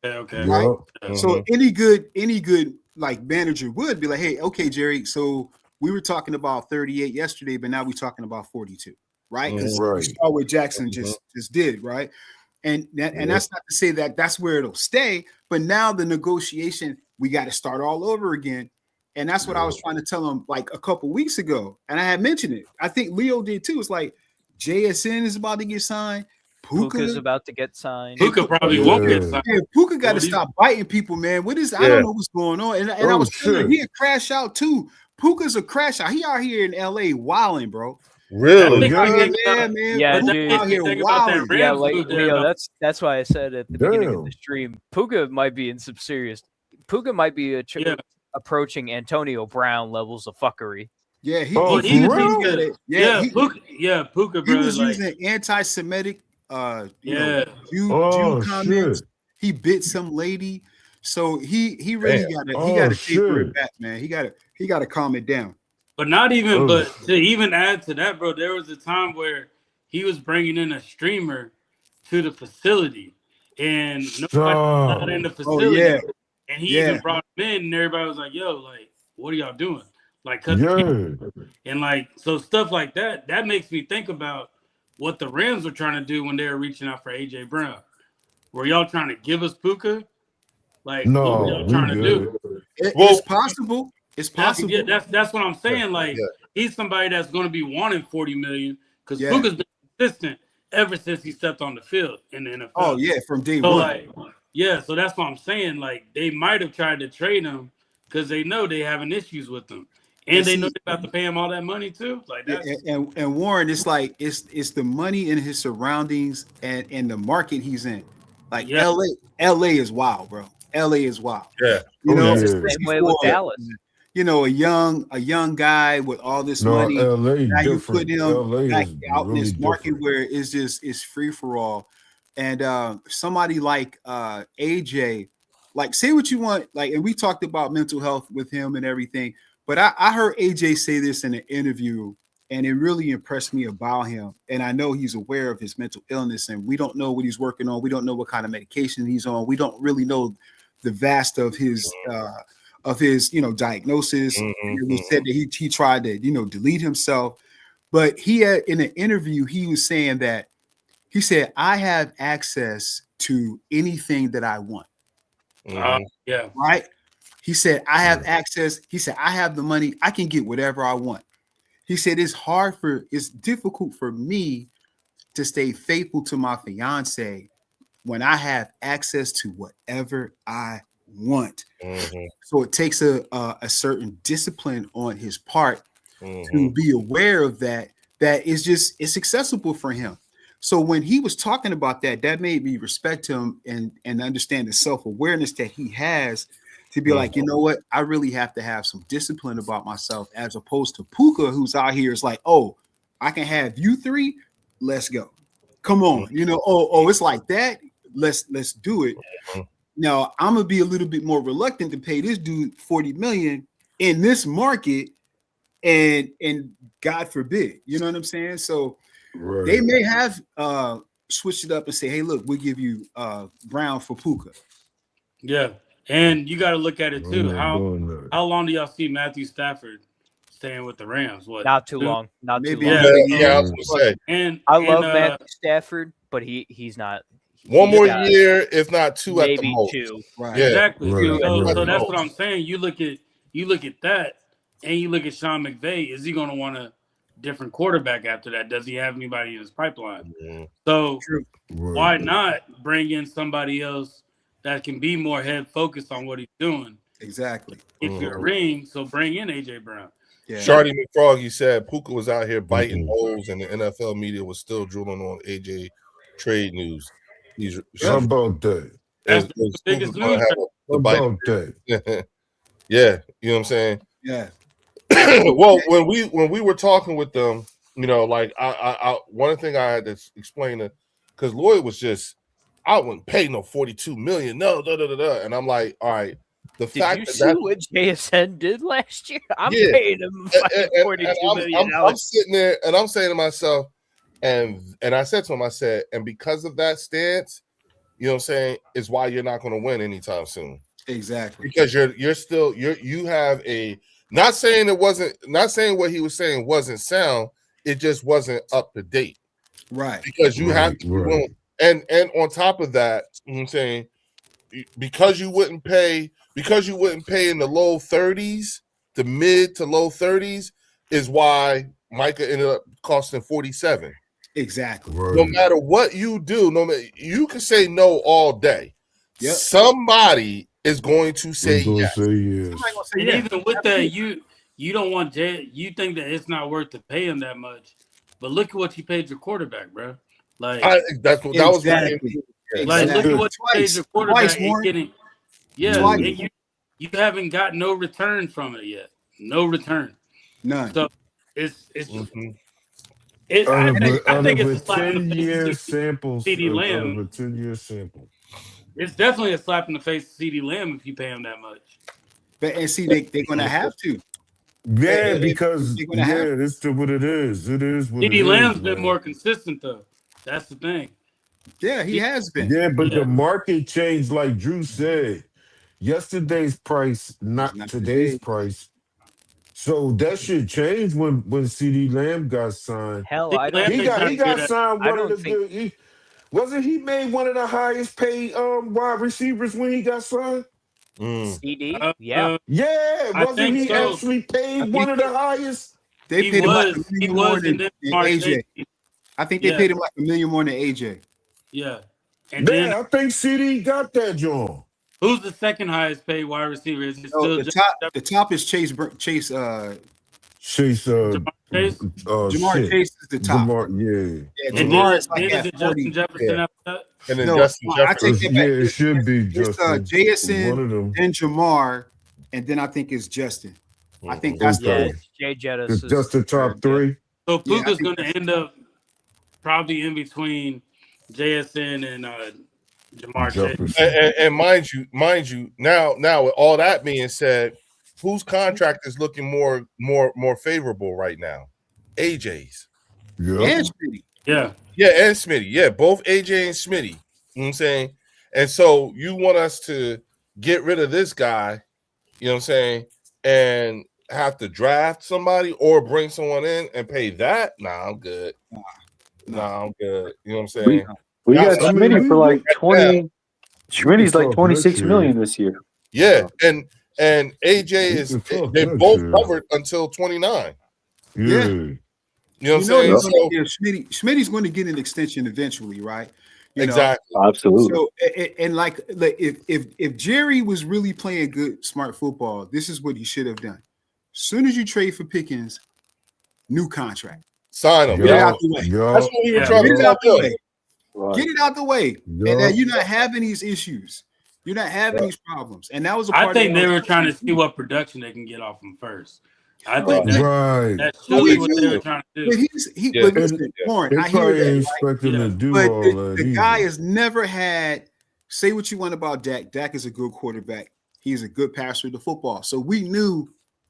okay.
Right? So any good like manager would be like, hey, okay, Jerry, so we were talking about 38 yesterday, but now we're talking about 42, right? Because we saw what Jackson just did, right? And that's not to say that that's where it'll stay, but now the negotiation, we got to start all over again. And that's what I was trying to tell him like a couple weeks ago. And I had mentioned it. I think Leo did too. It's like JSN is about to get signed.
Puka's about to get signed.
Puka probably won't get signed.
Yeah, Puka got to stop biting people, man. I don't know what's going on. And I was telling he a crash out too. Puka's a crash out. He out here in LA wilding, bro.
Really?
Man.
Yeah,
dude. Out here wilding.
Yeah, like Leo, that's why I said at the beginning of the stream, Puka might be in some serious. Puka might be approaching Antonio Brown levels of fuckery.
Yeah,
Puka,
he
bro.
was using anti-Semitic
Yeah.
Jew comments.
shit.
He bit some lady. So he really
Damn.
gotta taper
shit.
it back, man. He gotta calm it down.
But not even,
Oh.
but to even add to that, bro, there was a time where he was bringing in a streamer to the facility, and nobody was allowed in the
Oh
facility.
yeah,
And he even brought him in, and everybody was like, "Yo, like, what are y'all doing?" Like, cut the
Yeah.
camera. And like, so stuff like that. That makes me think about what the Rams were trying to do when they were reaching out for AJ Brown. Were y'all trying to give us Puka? Like, what were
No,
y'all
we
trying to do?
good.
it's possible. It's possible.
Yeah, that's what I'm saying. Like,
Yeah.
he's somebody that's going to be wanting 40 million because
Yeah.
Puka's been consistent ever since he stepped on the field in the NFL.
Oh yeah, from day
So
one.
like, yeah, so that's what I'm saying. Like, they might have tried to trade him because they know they having issues with him, and they know they have to pay him all that money too. Like, that's,
and Warren, it's like it's the money in his surroundings and the market he's in. Like
Yeah.
LA is wild, bro. LA is wild.
Yeah.
You know,
yeah.
especially
Same way with
for,
Dallas.
you know, a young guy with all this
No,
money.
LA
Now you
different.
put him
LA
back
is
out in
really
this market
different.
where it's free for all. And somebody like AJ, like say what you want, like, and we talked about mental health with him and everything, but I heard AJ say this in an interview, and it really impressed me about him. And I know he's aware of his mental illness, and we don't know what he's working on. We don't know what kind of medication he's on. We don't really know the vast of his diagnosis. And it was said that he tried to delete himself, but he had in an interview he was saying that he said, I have access to anything that I want.
yeah.
Right? He said, I have access. He said, I have the money. I can get whatever I want. He said, it's difficult for me to stay faithful to my fiance when I have access to whatever I want. So it takes a certain discipline on his part to be aware of that it's accessible for him. So when he was talking about that made me respect him and understand the self-awareness that he has to be like, you know what, I really have to have some discipline about myself, as opposed to Puka, who's out here is like, oh, I can have you three, let's go. Come on, it's like that. Let's do it. Now I'm gonna be a little bit more reluctant to pay this dude 40 million in this market, and God forbid, you know what I'm saying? So they may have switched it up and say, hey, look, we'll give you Brown for Puka.
Yeah. And you got to look at it too. How long do y'all see Matthew Stafford staying with the Rams? What?
Not too long. Not too long.
Yeah,
I was gonna say.
And
I love Matthew Stafford, but he's not.
One more year, if not two, at the
maybe
most.
two.
Right.
Yeah.
Exactly.
Right.
So that's what I'm saying. You look at that, and you look at Sean McVay. Is he going to want a different quarterback after that? Does he have anybody in his pipeline? So why not bring in somebody else that can be more head focused on what he's doing?
Exactly.
If you're a ring, so bring in AJ Brown.
Yeah.
Shardy McFroggy said Puka was out here biting holes, and the NFL media was still drooling on AJ trade news.
How about that?
That's the biggest news.
How about that?
Yeah, you know what I'm saying?
Yeah.
Well, when we were talking with them, like I one thing I had to explain to, because Lloyd was just, I wouldn't pay no 42 million, no, and I'm like, all right.
Did you see what JSN did last year? I'm paying him $42 million.
I'm sitting there and I'm saying to myself, and I said to him, I said, and because of that stance, you know what I'm saying, is why you're not going to win anytime soon.
Exactly.
Because you have a, not saying what he was saying wasn't sound, it just wasn't up to date.
Right.
Because you have to be willing, and on top of that, you know what I'm saying, because you wouldn't pay in the low 30s, the mid to low 30s, is why Micah ended up costing 47.
Exactly.
No matter what you do, you can say no all day.
Yep.
Somebody is going to say yes.
And even with that, you don't want Jay. You think that it's not worth to pay him that much, but look at what you paid your quarterback, bro. Like
that was
like look at what you paid your quarterback. And you haven't got no return from it yet. No return.
None.
So it's I
Out
think
of
it's
a
a slap in the face
10-year
to
sample,
CD
out of a
Lamb.
10-year sample.
It's definitely a slap in the face to CD Lamb if you pay him that much.
But and see, they're gonna have to.
Yeah,
If
because
they're gonna have to.
it's what it is. It is what it
CD
is,
Lamb's been
man.
more consistent though. That's the thing.
Yeah, he has been.
Yeah, but
Yeah.
the market changed, like Drew said. Yesterday's price,
It's
not
not
today's
today.
price. So that should change when CD Lamb got signed.
Hell,
CD
I
Lamb
don't.
He
been
Think,
got
trying
he
to
got
get
signed
I
one of the
don't think.
good. Wasn't he made one of the highest paid wide receivers when he got signed?
CD.
uh,
Yeah.
Yeah,
I
wasn't
think
he
so.
actually
I
paid
think
one of the highest?
they
He
paid him like a
was,
million more
and
than
then Jamar
AJ.
Chase.
I think they
Yeah.
paid him like $1 million more than AJ.
Yeah. And then
Yeah, I think CD got that joint.
who's the second highest paid wide receiver? Is it
So
still
the top is Chase.
Chase,
Jamar Chase?
Jamar Chase is the top.
Jamar, yeah.
Yeah,
And
Jamar
then,
is like
then is
at
it
40.
Justin Jefferson
Yeah.
after that?
And then
No,
Justin
I
Jefferson.
take it back.
Yeah, it should be
It's
Justin.
JSN,
One of them.
then Jamar, and then I think it's Justin. I think
Mhm.
that's
Okay.
Jay Jettis
It's
is
just the top three.
So
Yeah, I
Puka's
think
going to
that's-
end up probably in between JSN and Jamar Chase.
Jefferson.
And mind you, now with all that being said, whose contract is looking more favorable right now? AJ's.
Yeah.
and Smitty.
Yeah.
Yeah, and Smitty. Yeah, both AJ and Smitty. You know what I'm saying? And so you want us to get rid of this guy, you know what I'm saying, and have to draft somebody or bring someone in and pay that? Nah, I'm good. Nah, I'm good. You know what I'm saying?
We
Yeah,
got
I
mean,
Smitty
we-
for like
yeah.
20. Smitty's
We
like
can
26
talk
million this year.
Yeah, and AJ
We
is
can talk
they
that
both
shit.
covered until 29.
Yeah.
You know what I'm
You know
saying?
they're
So
gonna give Smitty's going to get an extension eventually, right? You know?
exactly.
Absolutely.
So and like if Jerry was really playing good smart football, this is what he should have done. As soon as you trade for Pickens, new contract.
Sign him.
Get it
Yeah.
out the way.
That's what we were
Yeah.
trying
Get
to
it
tell
out the
them.
way.
Right.
Get it out the way.
Yeah.
And then you're not having these issues. You're not having these problems. And that was a part
I think
of
they were trying to see what production they can get off him first. I
Right.
think
Right.
that's
Well,
truly
we
what they
do.
were trying to
But
do.
Yeah.
but listen, Warren,
They
I hear
probably
that.
ain't
Right?
expecting
Yeah.
to do
But
all
the
that.
guy
either.
has never had, say what you want about Dak. Dak is a good quarterback. He's a good passer of the football. So we knew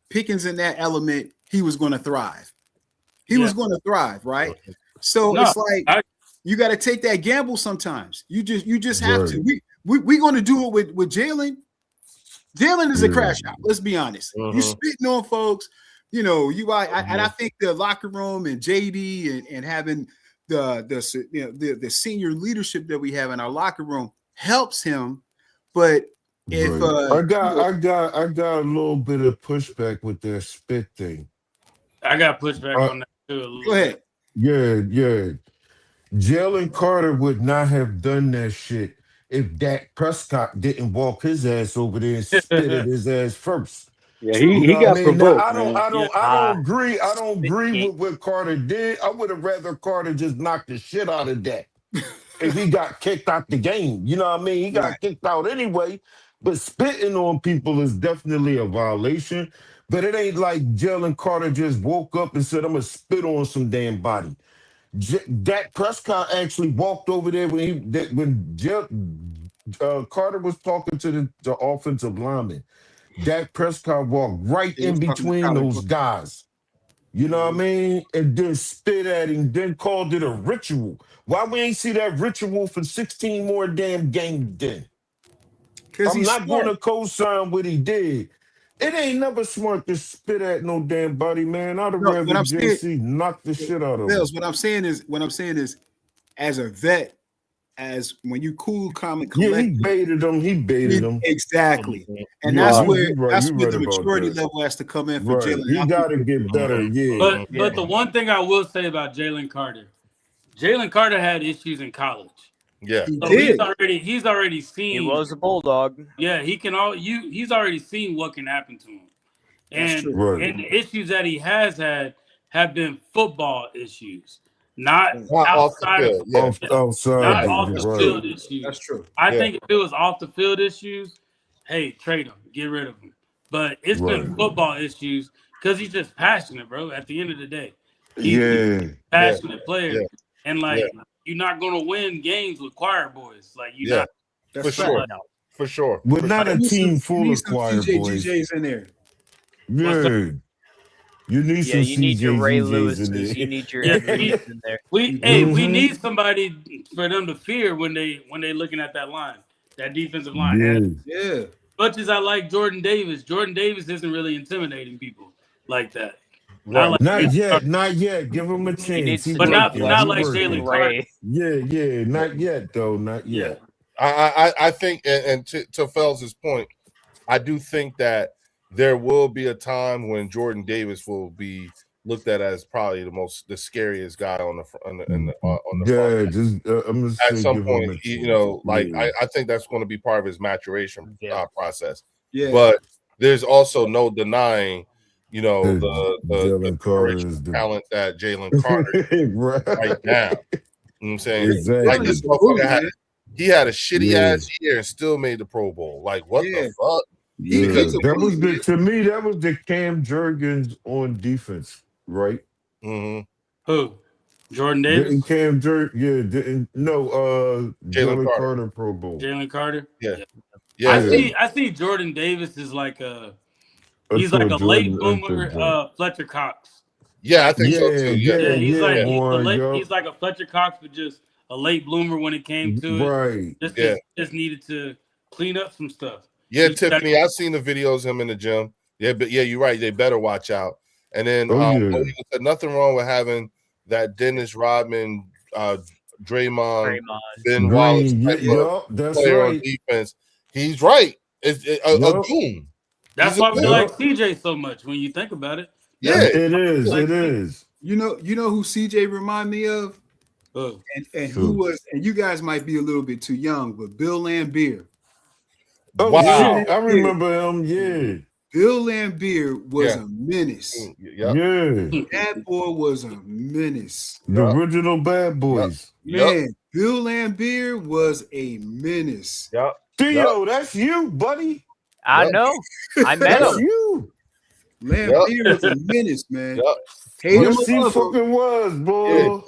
Pickens in that element, he was going to thrive. He was going to thrive, right? So
No,
it's like
I-
you got to take that gamble sometimes. You just have
Right.
to. We're going to do it with Jalen. Jalen is a
Yeah.
crash out. Let's be honest. You
Mhm.
spitting on folks. You know, and I think the locker room and JD and having the senior leadership that we have in our locker room helps him. But if
Right. I got a little bit of pushback with that spit thing.
I got pushback on that too. A little
go ahead.
Yeah. Jalen Carter would not have done that shit if Dak Prescott didn't walk his ass over there and spit at his ass first.
Yeah,
You
he
know what
got
I mean? Now,
provoked.
I don't
Yeah.
agree. I don't
Spit
agree
game.
with what Carter did. I would have rather Carter just knocked the shit out of Dak if he got kicked out the game. You know what I mean? He got
Right.
kicked out anyway. But spitting on people is definitely a violation. But it ain't like Jalen Carter just woke up and said, "I'm gonna spit on some damn body." Dak Prescott actually walked over there when Carter was talking to the offensive lineman. Dak Prescott walked right
He
in
was talking to
between
Kyler
those
Murray.
guys. You know what I mean? And then spit at him, then called it a ritual. Why we ain't see that ritual for 16 more damn games then?
Because
I'm
he's
not
smart.
going to co-sign what he did. It ain't never smart to spit at no damn body, man. I'd have
No,
rather
what I'm
JC knock the shit out of him.
Mills, what I'm saying is, as a vet, as when you cool, calm, and
Yeah,
collected,
he baited him.
exactly, and
Yeah,
that's
you
where
right
the
about
maturity
that.
level has to come in for
Right.
Jalen.
He got to get better. Yeah.
But the one thing I will say about Jalen Carter had issues in college.
Yeah.
He
So
did.
he's already seen.
He was a bulldog.
Yeah, he's already seen what can happen to him.
That's
And
true.
Right.
and the issues that he has had have been football issues, not
Not off the
outside
field.
of
Yeah.
Outside,
not
Yeah,
off
you're
the
right.
field issues.
That's true.
I
Yeah.
think if it was off the field issues, hey, trade him, get rid of him. But it's been
Right.
football issues because he's just passionate, bro. At the end of the day, He's a passionate player,
Yeah.
and like you're not gonna win games with choir boys. Like you're not.
For sure. For sure.
We're
For
not
sure.
a team full of
some
choir
CJ
boys.
GJs in there.
Yeah. You need some
you need your
CJ
Ray
GJs
Lewis's,
in there.
you need your Edwards in there.
We need somebody for them to fear when they looking at that line, that defensive line. And as much as I like Jordan Davis isn't really intimidating people like that.
Right. Not yet. Give him a chance.
But not like Jalen Carter.
Yeah. Not yet, though. Not yet.
I think, and to Phelps' point, I do think that there will be a time when Jordan Davis will be looked at as probably the scariest guy on the front. At some point, I think that's going to be part of his maturation process.
Yeah.
But there's also no denying, the talent that Jalen Carter is right now. You know what I'm saying?
Exactly.
Like this motherfucker he had a shitty ass year and still made the Pro Bowl. Like what the fuck?
Yeah. That was the Cam Jurgens on defense, right?
Mm-hmm.
Who? Jordan Davis?
Didn't Cam Jurgens? Jalen Carter Pro Bowl.
Jalen Carter?
Yeah.
I see Jordan Davis is like he's like a late bloomer Fletcher Cox.
Yeah, I think so too.
He's like a Fletcher Cox, but just a late bloomer when it came to it.
Right.
Just needed to clean up some stuff.
Yeah, Tiffany, I've seen the videos of him in the gym. Yeah, but you're right. They better watch out. And then said nothing wrong with having that Dennis Rodman, Draymond, Ben Wallace player on defense. He's right. It's a goon.
That's why we like CJ so much when you think about it.
Yeah,
it is.
You know who CJ remind me of? And who was, and you guys might be a little bit too young, but Bill Laimbeer.
Oh, wow. I remember him,
Bill Laimbeer was a menace. That boy was a menace.
The original Bad Boys.
Man, Bill Laimbeer was a menace.
Theo, that's you, buddy.
I know. I met him.
You.
Laimbeer was a menace, man.
Yes, he fucking was, boy.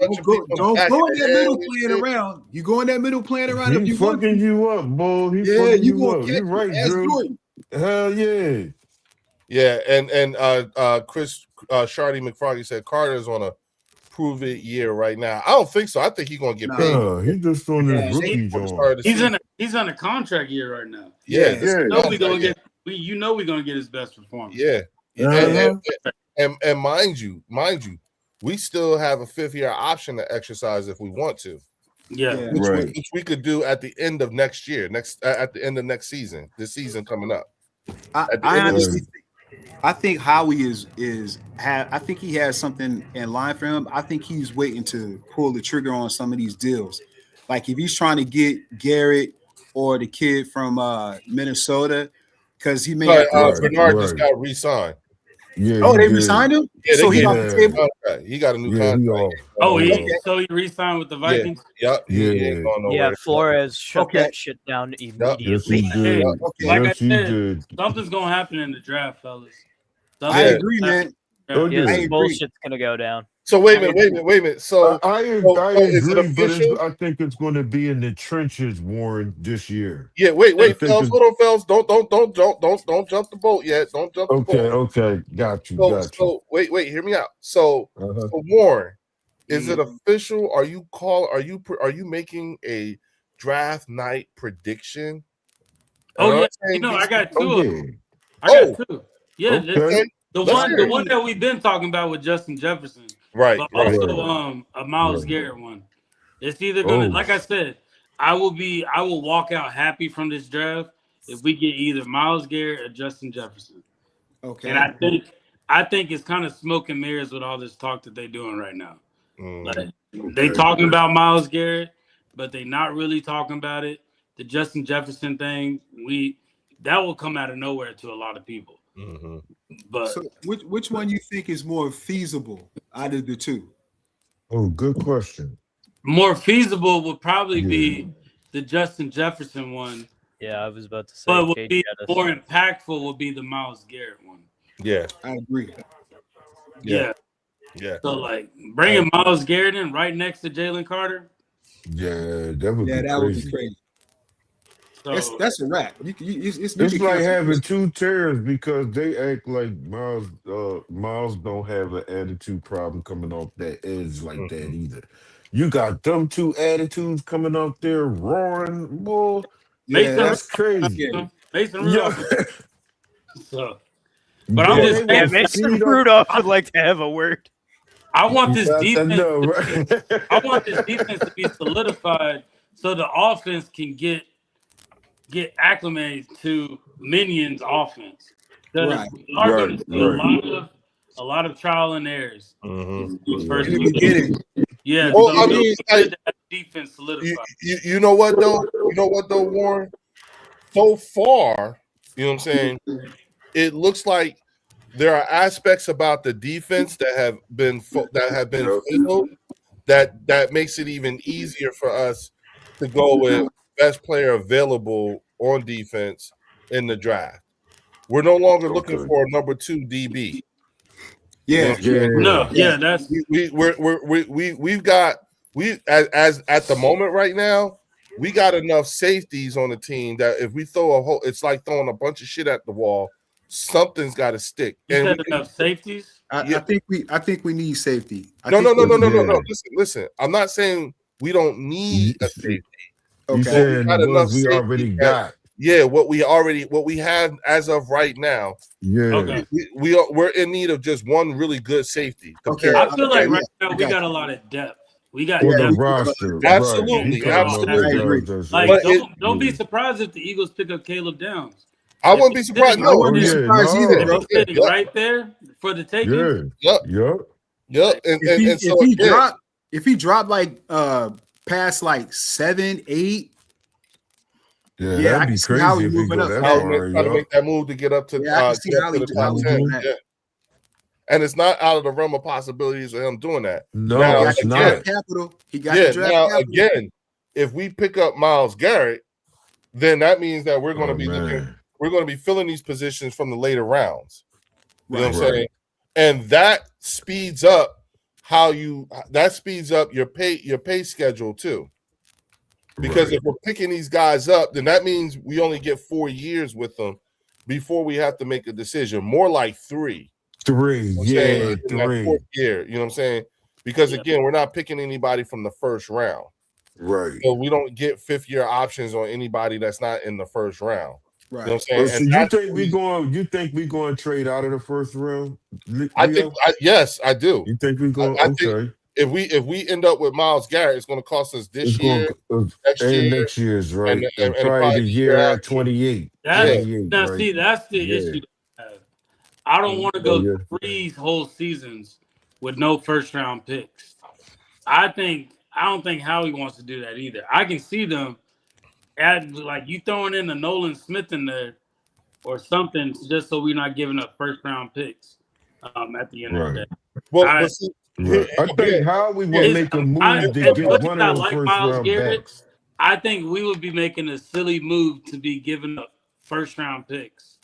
Don't go in that middle playing around. You go in that middle playing around if you want to.
You up, boy. He fucking you up. You're right, Drew.
Jordan.
Hell yeah.
Yeah, and Chris Shardy McFroggy said Carter's on a prove it year right now. I don't think so. I think he's gonna get paid.
He's just on his rookie joint.
He's on a contract year right now.
We're
gonna get his best performance.
And mind you, we still have a 5-year option to exercise if we want to. Which we could do at the end of next year, at the end of next season, this season coming up.
I think Howie I think he has something in line for him. I think he's waiting to pull the trigger on some of these deals. Like if he's trying to get Garrett or the kid from Minnesota, because he may
Bernard just got re-signed.
Yeah, they re-signed him? So he off the table?
He got a new contract.
So he re-signed with the Vikings?
Yeah, Flores shut that shit down immediately.
Like I said, something's going to happen in the draft, fellas.
I agree, man.
Bullshit's going to go down.
So wait a minute. So
I agree, but I think it's going to be in the trenches, Warren, this year.
Yeah, wait, Phelps, hold on, Phelps. Don't jump the boat yet. Don't jump the boat.
Okay, got you.
So wait, hear me out. So, Warren, is it official? Are you making a draft night prediction?
I got two of them. I got two. Yeah, the one that we've been talking about with Justin Jefferson.
Right.
But also a Myles Garrett one. It's either gonna, like I said, I will walk out happy from this draft if we get either Myles Garrett or Justin Jefferson.
Okay.
And I think it's kind of smoke and mirrors with all this talk that they're doing right now. Like, they talking about Myles Garrett, but they not really talking about it. The Justin Jefferson thing, that will come out of nowhere to a lot of people. But
so which one you think is more feasible out of the two?
Oh, good question.
More feasible would probably be the Justin Jefferson one.
Yeah, I was about to say.
But would be more impactful would be the Myles Garrett one.
Yeah,
I agree.
Yeah.
Yeah.
So like bringing Myles Garrett in right next to Jalen Carter.
Yeah, that would be
that would be
crazy.
crazy.
So
That's a wrap. You
It's
can
like
cancel
having
this.
two terrors because they act like Miles don't have an attitude problem coming off that edge like that either. You got them two attitudes coming up there roaring, boy.
Yeah,
That's crazy.
Mason
Yeah.
Rudolph. So, but
Yeah,
I'm
they
just
gonna
saying,
Mason
speed up.
Rudolph would like to have a word.
I want this
I
defense.
know, right?
I want this defense to be solidified so the offense can get acclimated to Minion's offense. Because
Right.
we are going to
Right,
see a lot of trial and errors. These first
In the
few
beginning.
Yeah,
Well,
so
I mean,
it's good to have defense solidified.
You know what though? You know what though, Warren? So far, you know what I'm saying? It looks like there are aspects about the defense that have been filled that makes it even easier for us to go with best player available on defense in the draft. We're no longer looking for a number 2 DB.
Yeah.
That's
We've got as at the moment right now, we got enough safeties on the team that if we throw a whole, it's like throwing a bunch of shit at the wall. Something's got to stick.
You
and
said enough safeties.
I think we need safety.
No. Listen. I'm not saying we don't need a safety.
You said what we already got.
Yeah, what we have as of right now.
Yeah,
Okay.
We're in need of just one really good safety.
Okay.
I feel like right now we got a lot of depth. We got
for the
depth.
roster.
Absolutely,
Right.
absolutely.
Like, don't be surprised if the Eagles pick up Caleb Downs.
I wouldn't be surprised.
I wouldn't be surprised either, bro.
Sitting right there for the taking.
Yep.
If he dropped like past like 7, 8.
Yeah, that'd be crazy if he go that far.
Try to make that move to get up to,
I can see how
to the top 10. Yeah. And it's not out of the realm of possibilities of him doing that.
No,
now,
it's not.
Capital. He got the draft capital.
Again, if we pick up Myles Garrett, then that means that we're going to be we're going to be filling these positions from the later rounds. You know what I'm saying? And that speeds up your pay schedule too. Because if we're picking these guys up, then that means we only get 4 years with them before we have to make a decision. More like 3.
3, yeah, 3.
That 4th year, you know what I'm saying? Because again, we're not picking anybody from the first round.
Right.
So we don't get 5th year options on anybody that's not in the first round.
Right.
You know what I'm saying?
So you think we going to trade out of the first round? Leo?
Yes, I do.
You think we going? Okay.
If we end up with Myles Garrett, it's going to cost us this year,
next year's right, and probably the year at 28.
See, that's the issue. I don't want to go 3 whole seasons with no first round picks. I don't think Howie wants to do that either. I can see them add like you throwing in the Nolan Smith in there or something just so we're not giving up first round picks at the end of the day.
Well,
I think Howie will make a move to get one of those first round picks.
I think we would be making a silly move to be giving up first round picks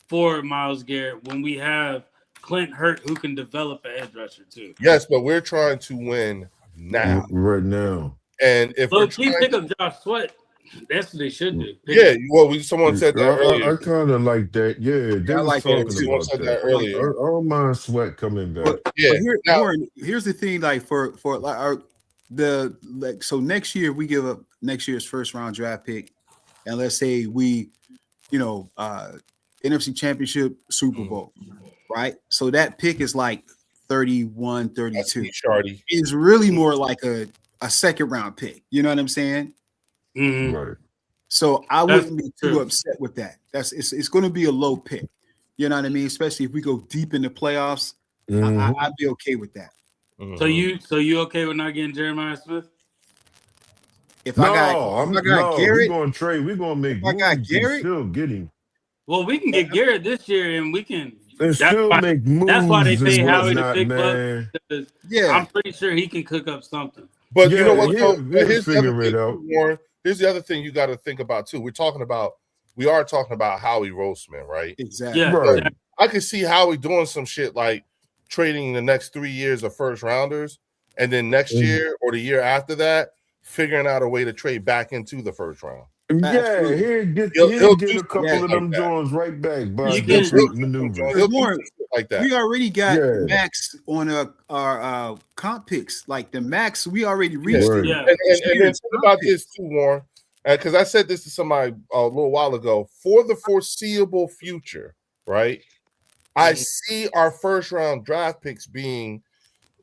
for Myles Garrett when we have Clint Hurt who can develop an edge rusher too.
Yes, but we're trying to win now.
Right now.
And if we
pick up Josh Sweat, that's what they should do.
Someone said that earlier.
I kind of like that. Yeah, they was talking about
that earlier.
I don't mind Sweat coming back.
But here's the thing, like for like so next year we give up next year's first round draft pick, and let's say we, NFC Championship, Super Bowl, right? So that pick is like 31, 32. It's really more like a second round pick. You know what I'm saying?
Mm-hmm.
Right.
So I wouldn't be too upset with that. It's going to be a low pick. You know what I mean? Especially if we go deep in the playoffs, I'd be okay with that.
Mm-hmm. So you okay with not getting Jeremiah Smith?
If I got Garrett,
we're going to trade. We're going to make.
If I got Garrett,
still get him.
Well, we can get Garrett this year, and we can
make moves.
That's why they pay Howie the big bucks.
Yeah,
I'm pretty sure he can cook up something.
But you know what?
Here's
the other thing you got to think about too. We are talking about Howie Roseman, right?
Exactly.
Yeah.
Right.
I can see Howie doing some shit like trading the next 3 years of first rounders, and then next
Mhm.
year or the year after that, figuring out a way to trade back into the first round.
Yeah,
Absolutely.
He'll
he'll
do
get a
some
couple
shit
of
like
them
that.
joints right back by
You
He'll
can-
different
do some
maneuvers.
joints. He'll do
Warren,
some shit like that.
We already got
Yeah.
max on our comp picks. Like the max, we already reached
Right.
it.
Yeah.
And then
Cheers,
think about
comp
this too, Warren, because I said this to somebody a little while ago. For the foreseeable future, right? I see our first round draft picks being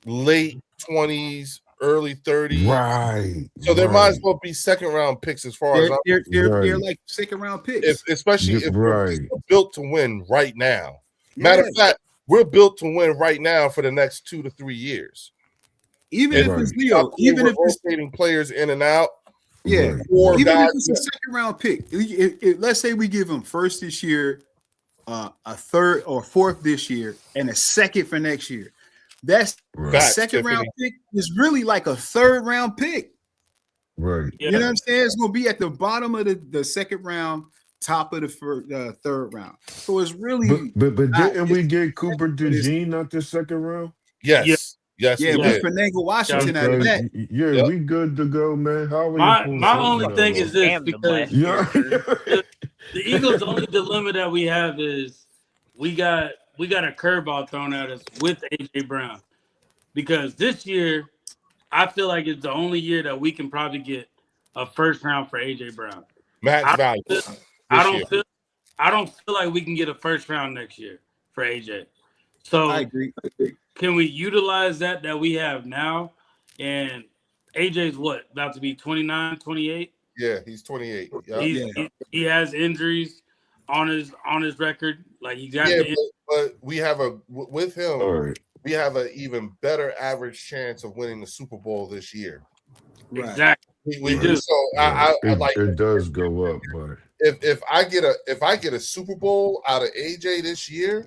late 20s, early 30s.
Right.
So there might as
right.
well be second round picks as far as
They're
Right.
like second round picks.
especially if
Right.
we're built to win right now. Matter of fact, we're built to win right now for the next 2 to 3 years.
even
And
if it's
Right.
Leo, even if it's
rotating players in and out,
yeah,
Right.
or
even
guys
if it's a second round pick. Let's say we give him first this year, a third or fourth this year, and a second for next year. That's
Right.
Facts,
second round
Tiffany.
pick is really like a third round pick.
Right.
You know what I'm saying? It's gonna be at the bottom of the second round, top of the third round. So it's really
But
not-
didn't we
it's-
get Cooper
but it's-
DeJean out the second round?
Yes. Yes,
yeah,
we
we
did.
finagle Washington out of
Okay.
that.
Yeah,
Yep.
we good to go, man. How are
My
you?
my only thing is this,
Damn them
because
last
Yeah.
year.
the Eagles' only dilemma that we have is we got a curveball thrown at us with AJ Brown, because this year I feel like it's the only year that we can probably get a first round for AJ Brown.
Max value.
I
year.
don't feel like we can get a first round next year for AJ. So
I agree.
can we utilize that we have now? And AJ's what, about to be 29, 28?
Yeah, he's 28. Yep.
He has injuries on his record. Like he got
Yeah,
the
but we have with him,
All right.
we have an even better average chance of winning the Super Bowl this year.
Right.
exactly.
We
do.
So I like
it does go up, but
if I get a Super Bowl out of AJ this year,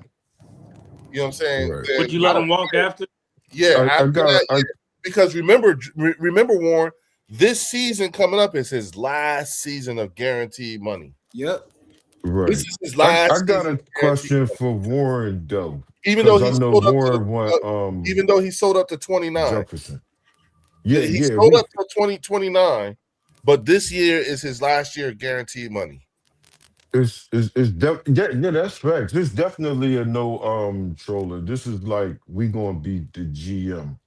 you know what I'm saying?
Right.
then
Would you let him walk after?
Yeah,
I
after
got
that,
I,
because remember, Warren, this season coming up is his last season of guaranteed money.
Yep.
right.
This is his last.
I got
season
a
of
question
guaranteed
for Warren though.
even though
Because
he
I know
sold up
Warren
to,
went
even though he sold up to 29.
Jefferson. Yeah,
he
yeah.
sold up to 2029, but this year is his last year of guaranteed money.
It's that's facts. It's definitely a no trolling. This is like we gonna beat the GM.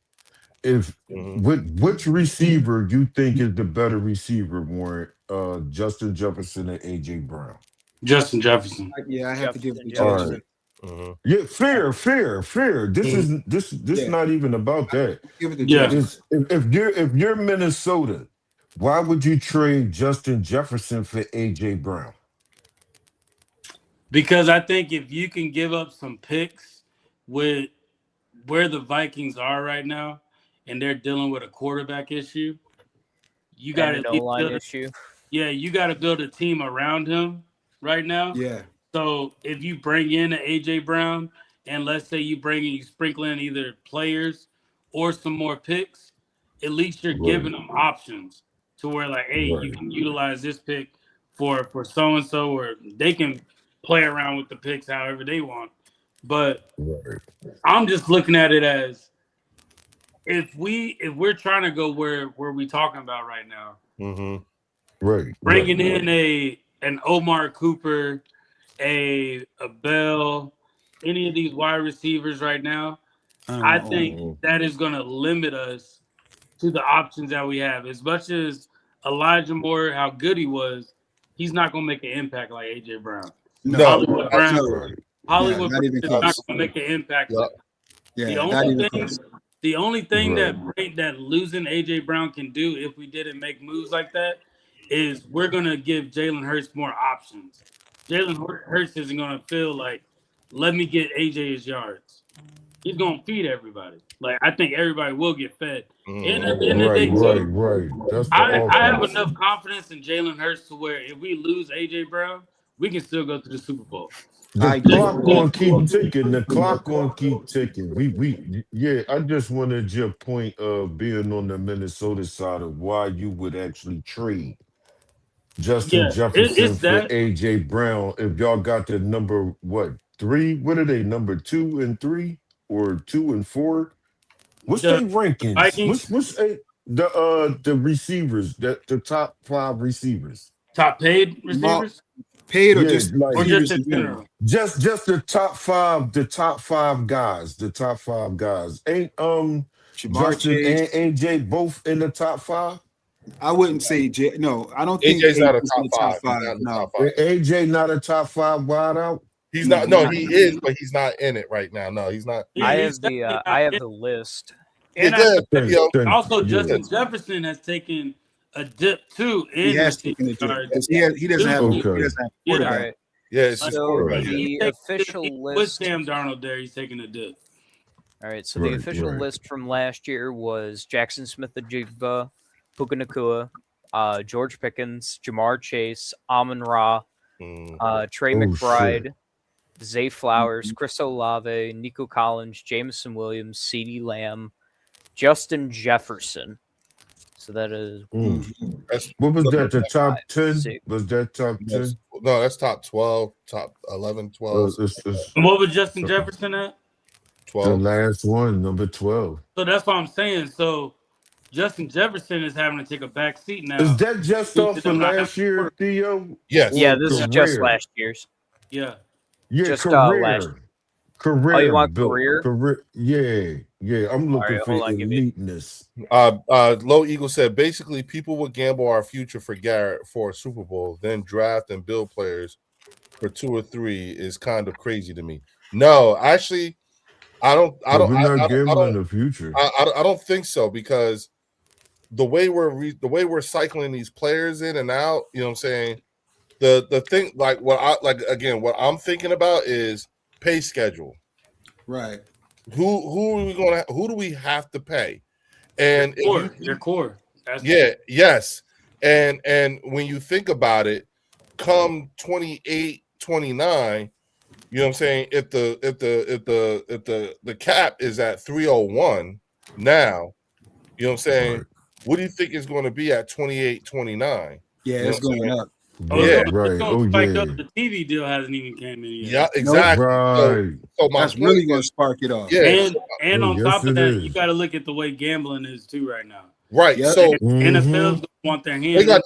If which receiver you think is the better receiver, Warren? Justin Jefferson and AJ Brown.
Justin Jefferson.
Yeah, I have to give it to
Jefferson.
Jefferson.
Yeah, fair. This is
Yeah.
not even about that.
Give it to
Yeah.
Jefferson.
If you're Minnesota, why would you trade Justin Jefferson for AJ Brown?
Because I think if you can give up some picks with where the Vikings are right now, and they're dealing with a quarterback issue, you got
And
to
an O-line issue.
Yeah, you got to build a team around him right now.
Yeah.
So if you bring in an AJ Brown, and let's say you sprinkle in either players or some more picks, at least you're giving them options to where like, hey, you can utilize this pick for so and so, or they can play around with the picks however they want. But I'm just looking at it as if we're trying to go where we talking about right now, bringing in an Omar Cooper, a Bell, any of these wide receivers right now, I think that is going to limit us to the options that we have. As much as Elijah Moore, how good he was, he's not going to make an impact like AJ Brown.
No,
Hollywood Brown,
not
Brown
even
is not
close.
going to make an impact.
Yeah,
The
not even
only thing,
close.
the only thing that losing AJ Brown can do if we didn't make moves like that is we're going to give Jalen Hurts more options. Jalen Hurts isn't going to feel like, let me get AJ his yards. He's going to feed everybody. Like, I think everybody will get fed. And at the end of the day,
Right. That's the
I have
offense.
enough confidence in Jalen Hurts to where if we lose AJ Brown, we can still go to the Super Bowl.
The clock gonna keep ticking. The clock gonna keep ticking. I just wanted your point of being on the Minnesota side of why you would actually trade Justin Jefferson for AJ Brown if y'all got the number 3? What are they? Number 2 and 3? or 2 and 4. What's
The
their rankings?
Vikings?
What's the receivers, the top 5 receivers?
Top paid receivers?
Paid or
Yeah,
just
like
Or just
receivers
in
in general?
general?
just the top 5, guys, the top 5 guys. Ain't
Jamar
Justin
Chase.
and AJ both in the top 5?
I wouldn't say no. I don't think
AJ's not a
AJ's
top
in the top
5. He's not
five.
in the
No,
top 5.
AJ not a top 5 wideout?
He's
No,
not. No,
he's
he
not.
is, but he's not in it right now. No, he's not.
Yeah,
I
he's
have the
definitely not
I have
in-
the list.
And
Yeah, good.
Thank-
Yo,
thank-
also,
yeah.
Justin Jefferson has taken a dip too
he
in
has taken
receiving
a dip
yards.
because he doesn't have
Okay.
he doesn't have a
Yeah.
All
quarterback.
right.
yeah, it's just
So
quarterback.
the
He's taking-
official
with
list.
Sam Darnold there, he's taking a dip.
All right. So the
Right,
official
right.
list from last year was Jackson Smith-Njigba, Puka Nacua, George Pickens, Jamar Chase, Amon-Ra, Trey
Oh,
McBride, Zay Flowers, Chris Olave, Nico Collins, Jameson Williams, CeeDee Lamb, Justin Jefferson. So that is
That's,
What was that? The top 10?
six.
Was that top 10?
no, that's top 12, top 11, 12,
It's
And what was Justin Jefferson at?
the
12.
last one, number 12.
So that's what I'm saying. So Justin Jefferson is having to take a back seat now.
Is that just
Due to
off of
them not having
last year, Theo?
Yes.
Yeah,
Or
this is just
career?
last year's.
Yeah.
Yeah,
just,
career.
last-
Career.
Oh, you want
Bill.
career?
Yeah. I'm looking
right,
for
hold on, give me-
eliteness.
Low Eagle said basically people would gamble our future for Garrett for a Super Bowl, then draft and build players for 2 or 3 is kind of crazy to me. No, actually,
We're not gambling the future.
I don't think so, because the way we're cycling these players in and out, you know what I'm saying? The thing, what I'm thinking about is pay schedule.
Right.
Who do we have to pay? And
Your core. That's
yes. And when you think about it, come 28, 29, you know what I'm saying? If the cap is at 301 now, you know what I'm saying?
Right.
What do you think is going to be at 28, 29?
Yeah,
You know
it's
what I'm
going
saying?
up.
Yeah,
right. Oh,
spike
yeah.
up. The TV deal hasn't even came in yet.
Yeah, exactly.
Right.
So my
That's
point
really going to
is-
spark it off.
yeah,
And
Oh,
on
yes,
top of
it
that,
is.
you got to look at the way gambling is too right now.
right.
Yep.
So
NFL's
Mhm.
gonna want their
they
hands.
got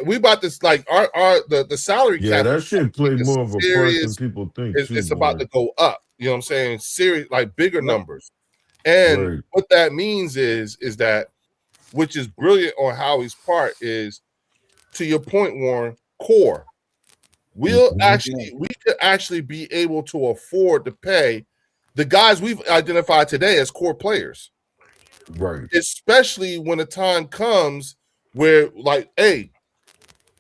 we about this, like the salary
Yeah,
cap.
that shit play
It's
more of a part
serious.
than people think.
It's
too,
about
boy.
to go up. You know what I'm saying? Serious, like bigger numbers. And
Right.
what that means is that, which is brilliant on Howie's part, is, to your point, Warren, core. We could actually be able to afford to pay the guys we've identified today as core players,
Right.
especially when the time comes where, like, hey,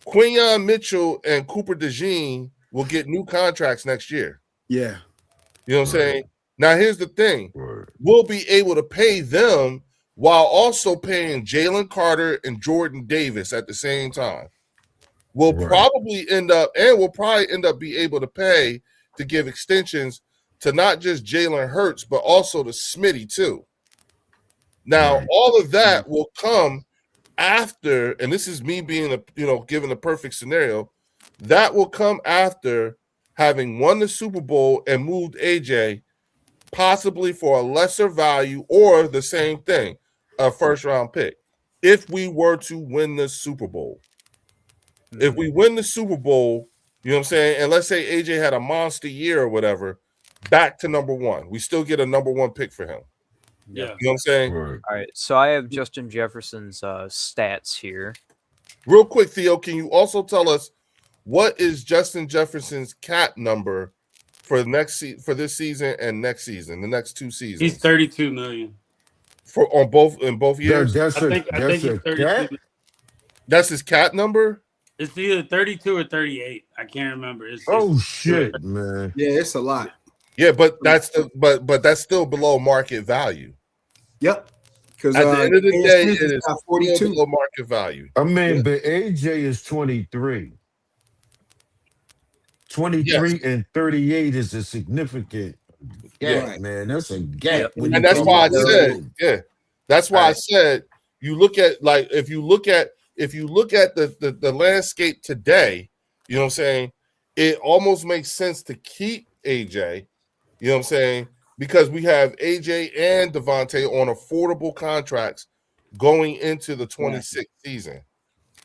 Quinyon Mitchell and Cooper DeJean will get new contracts next year.
Yeah.
You know what I'm saying? Now, here's the thing.
Right.
We'll be able to pay them while also paying Jalen Carter and Jordan Davis at the same time. We'll
Right.
probably end up be able to pay to give extensions to not just Jalen Hurts, but also to Smitty too. Now,
Right.
all of that will come after, and this is me being given the perfect scenario, that will come after having won the Super Bowl and moved AJ, possibly for a lesser value or the same thing, a first round pick, if we were to win the Super Bowl. If we win the Super Bowl, you know what I'm saying, and let's say AJ had a monster year or whatever, back to number 1. We still get a number 1 pick for him.
Yeah.
You know what I'm saying?
Right.
All right. So I have Justin Jefferson's stats here.
Real quick, Theo, can you also tell us what is Justin Jefferson's cap number for this season and next season, the next 2 seasons?
He's 32 million.
in both years.
I think he's 32.
cat?
That's his cap number.
It's either 32 or 38. I can't remember.
Oh shit, man.
Yeah, it's a lot.
Yeah, but that's but that's still below market value.
Yep. Because
At the end of the day, it is
got
still
42.
below market value.
I mean,
Yeah.
but AJ is 23. 23 and 38 is a significant gap,
Right.
man. That's a gap. when
And
you
that's
come
why I
out there.
said, yeah, that's why I said you look at, like, if you look at the landscape today, you know what I'm saying, it almost makes sense to keep AJ, you know what I'm saying, because we have AJ and Devontae on affordable contracts going into the 26th season.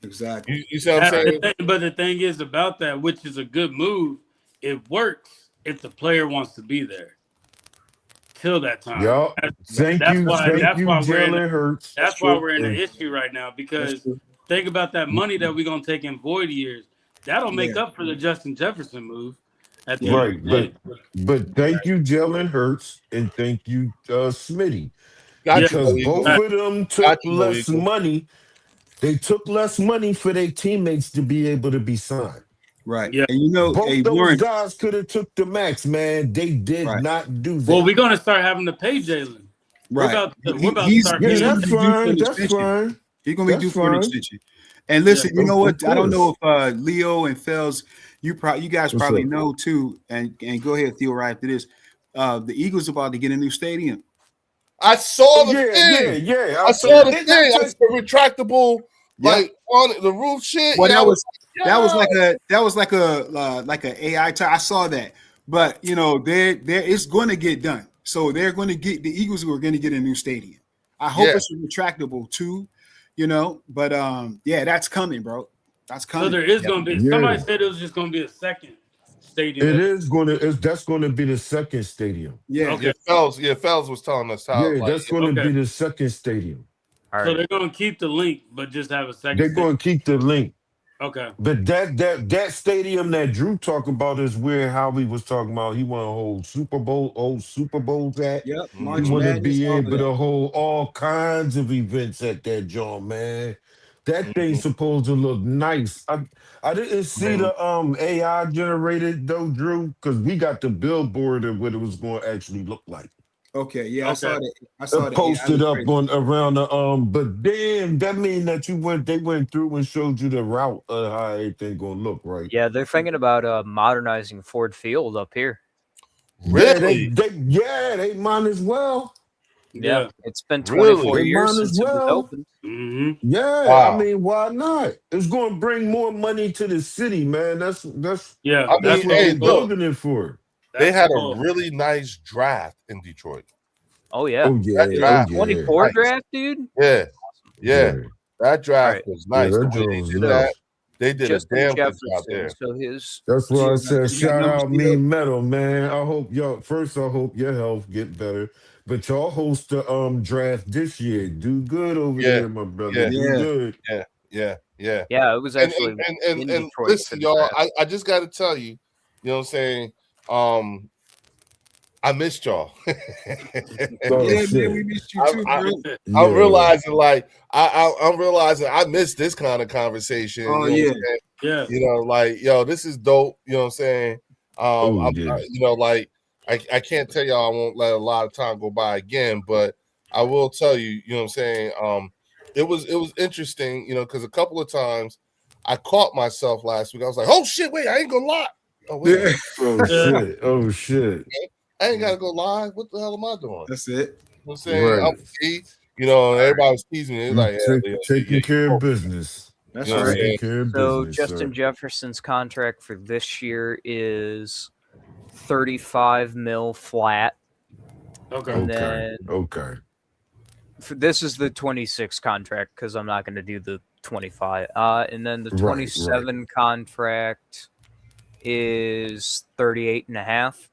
Exactly.
You see what I'm saying?
But the thing is about that, which is a good move, it works if the player wants to be there till that time.
Yup. Thank you, Jalen Hurts.
That's why we're in the issue right now, because think about that money that we're gonna take in void years. That'll make up for the Justin Jefferson move. At the
Right,
end of the day.
but thank you, Jalen Hurts, and thank you, Smitty.
Got
Because
you,
both
Eagle.
of them took
you,
less
Eagle.
money. They took less money for their teammates to be able to be signed.
Right.
Yeah.
And you know,
Both those
Warren,
guys could have took the max, man. They did not do that.
Well, we're gonna start having to pay Jalen.
right.
We're about to
He's
start
yeah,
paying.
that's fine. That's
extension.
fine.
He's gonna be
That's
due for an
fine.
extension. And listen,
Yeah,
you know what?
of
I don't know
course.
if Leo and Fells, you guys
What's
probably
up?
know too. And go ahead, Theo, right after this. The Eagles about to get a new stadium.
I saw the thing.
Yeah.
I saw the thing. I saw the retractable,
Yeah.
like on the roof shit.
Well,
Yeah,
that was
yo.
like a AI type. I saw that, but you know, it's going to get done. So they're going to get the Eagles who are going to get a new stadium. I hope it's retractable too, you know. But yeah, that's coming, bro. That's coming.
So there is gonna be.
Yeah.
Somebody said it was just gonna be a second stadium.
It is that's gonna be the second stadium.
Yeah.
Okay.
Fells was telling us how.
Yeah, that's gonna
okay.
be the second stadium.
All
So
right.
they're gonna keep the link, but just have a second.
They're gonna keep the link.
Okay.
But that stadium that Drew talked about is where Howie was talking about. He want to hold Super Bowls at.
Yep.
He
March
want to
Madness,
be
all of
able
that.
to hold all kinds of events at that joint, man. That thing's supposed to look nice. I didn't see the AI generated though, Drew, because we got the billboard of what it was going to actually look like.
Okay. Yeah, I
Okay.
saw that. I saw that.
Posted
Yeah,
up on around the but damn, that mean that they went through and showed you the route of how everything gonna look, right?
Yeah, they're thinking about modernizing Ford Field up here.
Really?
Yeah, they might as well.
Yeah, it's been
Really?
24
They
years
might as
since it was
well.
opened.
Mm-hmm.
Yeah,
Wow.
I mean, why not? It's gonna bring more money to the city, man. That's
Yeah.
I mean,
that's what
hey,
they're
look,
building it for.
they had
cool.
a really nice draft in Detroit.
Oh yeah,
Oh yeah,
That
oh, yeah.
24
Nice.
draft, dude.
Yeah, that draft
Right.
was nice.
Yeah,
The
that
way
joint
they
was
did
nice.
that. They did
Justin
a damn
Jefferson.
good job there.
So his
That's why I
You
said
got
shout
numbers,
out
Theo?
me metal, man. I hope your health get better. But y'all host the draft this year. Do good over
Yeah,
there, my brother.
yeah.
Do
Yeah.
good.
Yeah.
yeah, it was actually in
And
Detroit for
listen,
the
y'all,
draft.
I just got to tell you, you know what I'm saying? I missed y'all.
Oh,
Yeah,
shit.
man, we missed you too,
I-
bro.
Yeah.
I'm realizing, like, I'm realizing I missed this kind of conversation.
Oh,
you know
yeah.
what I'm saying?
Yeah.
You know, like, yo, this is dope. You know what I'm saying?
Oh, yeah.
you know, like, I can't tell y'all I won't let a lot of time go by again, but I will tell you, you know what I'm saying? It was interesting, you know, because a couple of times I caught myself last week. I was like, oh shit, wait, I ain't gonna lie. Oh, wait,
Yeah.
Oh shit. Oh shit.
I ain't gotta go live. What the hell am I doing?
That's it.
You know what I'm saying?
Right.
I'm free, you know, and everybody was teasing me. They're like, yeah, Leo,
Taking
yeah,
care
you
of business.
That's
You know what I'm
right.
saying?
Taking care of
So
business.
Justin
sir.
Jefferson's contract for this year is 35 mil flat.
Okay.
And
Okay.
then
Okay.
this is the 26 contract because I'm not going to do the 25. And then the
Right,
27 contract is 38 and a half.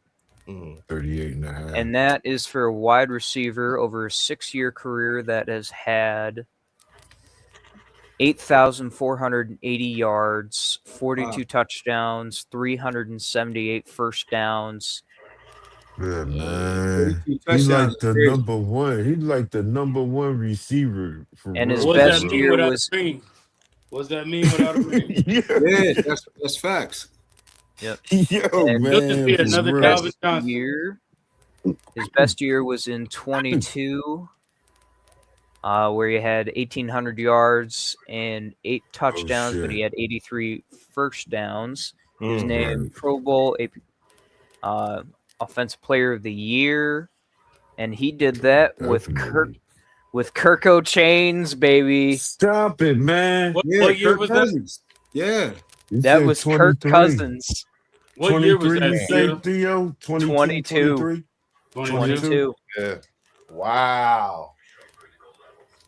38 and a half.
And that is for a wide receiver over a 6-year career that has had 8,480 yards, 42 touchdowns, 378 first downs.
Yeah, man.
32
He's
touchdowns
like the
is crazy.
number one. He's like the number one receiver for
And his
real.
What does
best
that mean
year
without
was-
a ring? What's that mean without a ring?
Yeah, that's facts.
Yo,
And
He'll just be
man,
another
for real.
Calvin Johnson.
His best year was in 22, where he had 1,800 yards and 8 touchdowns, but
shit.
he had 83 first downs. He was
Mhm.
named
Right.
Pro Bowl Offensive Player of the Year, and he did that
Definitely.
with Kirko Chains, baby.
Stop it, man.
What,
Yeah,
what year
Kirk
was that?
Cousins. Yeah.
You
That
said
was Kirk
23.
Cousins.
What year was
23,
that?
you say,
Theo?
Theo? 22,
22.
23?
22.
Yeah.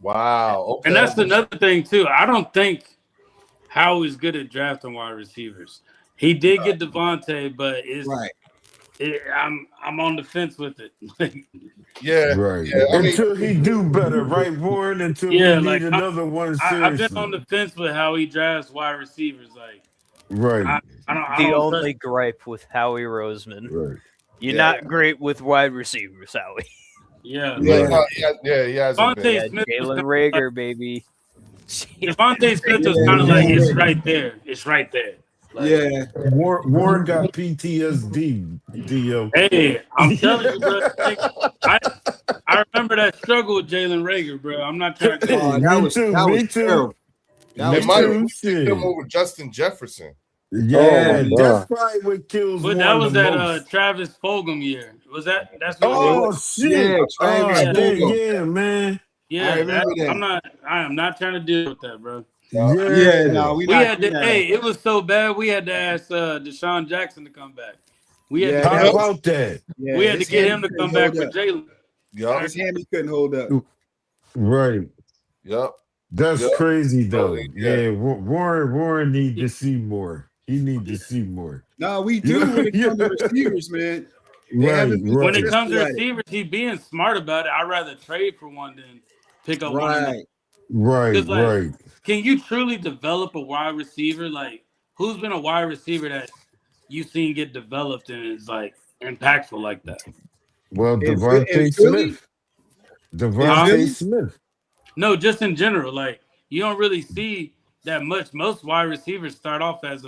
Wow. Okay.
And that's another thing too. I don't think Howie's good at drafting wide receivers. He did get Devontae, but it's
Right.
I'm on the fence with it.
Yeah.
Right.
Yeah, I mean,
Until he do better, right, Warren? Until
Yeah,
we
like,
need another one
I've
seriously.
been on the fence with how he drafts wide receivers. Like,
Right.
I don't.
The only gripe with Howie Roseman.
Right.
You're not great with wide receivers, Howie.
Yeah.
he hasn't been.
Devontae Smith was
Jalen
kinda
Rager,
like,
baby.
Devontae Smith was kind of like, it's right there. It's right there. Like,
Yeah.
Warren got PTSD. Dio.
Hey, I'm telling you, bro. Like, I remember that struggle with Jalen Rager, bro. I'm not trying to.
Oh,
Me
that was
too,
that
me
was
too.
terrible. That
They
was
might
terrible.
have picked him over Justin Jefferson.
Yeah,
my
that's probably what kills
But
Warren
that was
the
that
most.
Travis Fulgham year. Was that? That's what.
Oh
Yeah,
shit!
Travis Fulgham.
Yeah, man.
Yeah,
I remember that.
I am not trying to deal with that, bro.
Yeah, no,
We had to. Hey, it was so bad. We had to ask Deshaun Jackson to come back. We had to,
How about that?
Yeah,
we had to
his
get
hammy
him to
couldn't
come back
hold
with
up.
Jalen.
Yup.
His hammy couldn't hold up.
Right.
Yup.
That's
Yeah.
crazy though.
Yeah.
Yeah, Warren need to see more. He need to see more.
No, we do when it comes to receivers, man. They
Right,
haven't been
When it
right,
comes to
successful at it.
receivers, he being smart about it. I'd rather trade for one than pick up one. Of them.
Right.
right,
Because, like,
right.
Can you truly develop a wide receiver? Like, who's been a wide receiver that you've seen get developed and is like impactful like that?
Well,
In
Devontae
Philly?
Smith. Devontae
Philly?
Smith.
No, just in general. Like, you don't really see that much. Most wide receivers start off as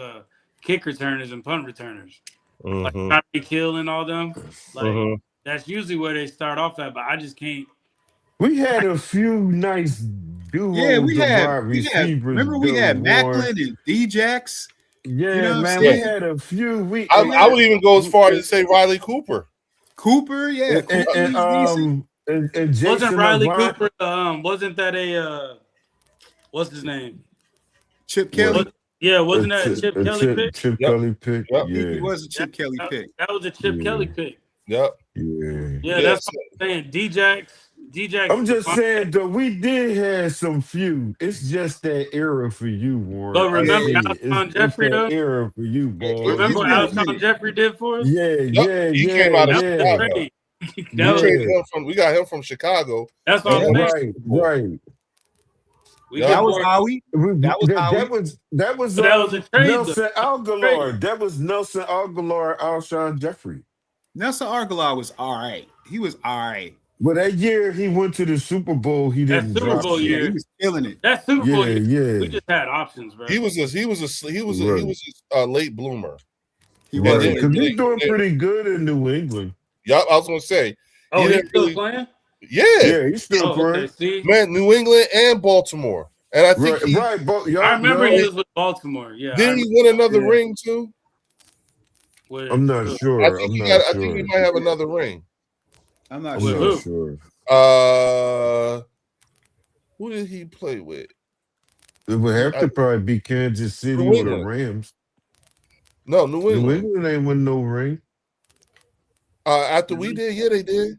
kick returners and punt returners. Like Tyreek Hill and all them. Like, that's usually where they start off at, but I just can't.
We had a few nice duos
Yeah, we
of
had.
wide receivers.
Remember, we
though,
had
Warren.
Macklin and Djax.
Yeah,
You know what I'm
man,
saying?
we had a few.
I would even go as far as to say Riley Cooper.
Cooper, yeah.
and Jason
Wasn't Riley
Avant-
Cooper? Wasn't that a what's his name?
Chip Kelly.
Wasn't that a Chip Kelly pick?
Chip
Yep.
Kelly pick.
Yep.
Yeah.
He was a Chip Kelly pick.
That was a Chip
Yeah.
Kelly pick.
Yep.
Yeah.
Yeah, that's what I'm saying. Djax.
I'm just saying though, we did have some few. It's just that era for you, Warren.
But remember
Yeah,
Alshon
it's
Jeffrey,
that
though?
era for you, boy.
Remember what
Yeah.
Alshon Jeffrey did for us?
Yeah,
Yep. He came out of
yeah.
Chicago.
Great.
We
That was-
traded him from. We got him from Chicago.
That's what I'm
Yeah.
saying.
Right.
We
That
got
That was
more-
Howie. That was Howie.
That was
But that was a trade,
Nelson
though.
Aguilar.
Trade.
That was Nelson Aguilar, Alshon Jeffrey.
Nelson Aguilar was all right. He was all right.
But that year he went to the Super Bowl. He
That
didn't
Super
drop
Bowl
shit.
year.
He was killing it.
That Super Bowl,
Yeah,
year,
yeah.
we just had options, bro.
He was a late bloomer.
He
Right,
was.
then-
because he's
yeah,
doing
yeah.
pretty good in New England.
Yup. I was gonna say.
oh,
he
he's
didn't
still
really-
playing?
Yeah.
Yeah, he's still
Oh, okay.
playing.
See,
Man, New England and Baltimore, and I think he
I remember he was with Baltimore. Yeah,
didn't he win another ring too.
with,
I'm not sure.
I think
I'm
he
not
got. I
sure.
think he might have another ring.
I'm not
I'm
With
sure.
who?
not sure.
Who did he play with?
It would have to probably be Kansas City
New
or the
England.
Rams.
No, New
New
England.
England ain't win no ring.
After we did, yeah, they did.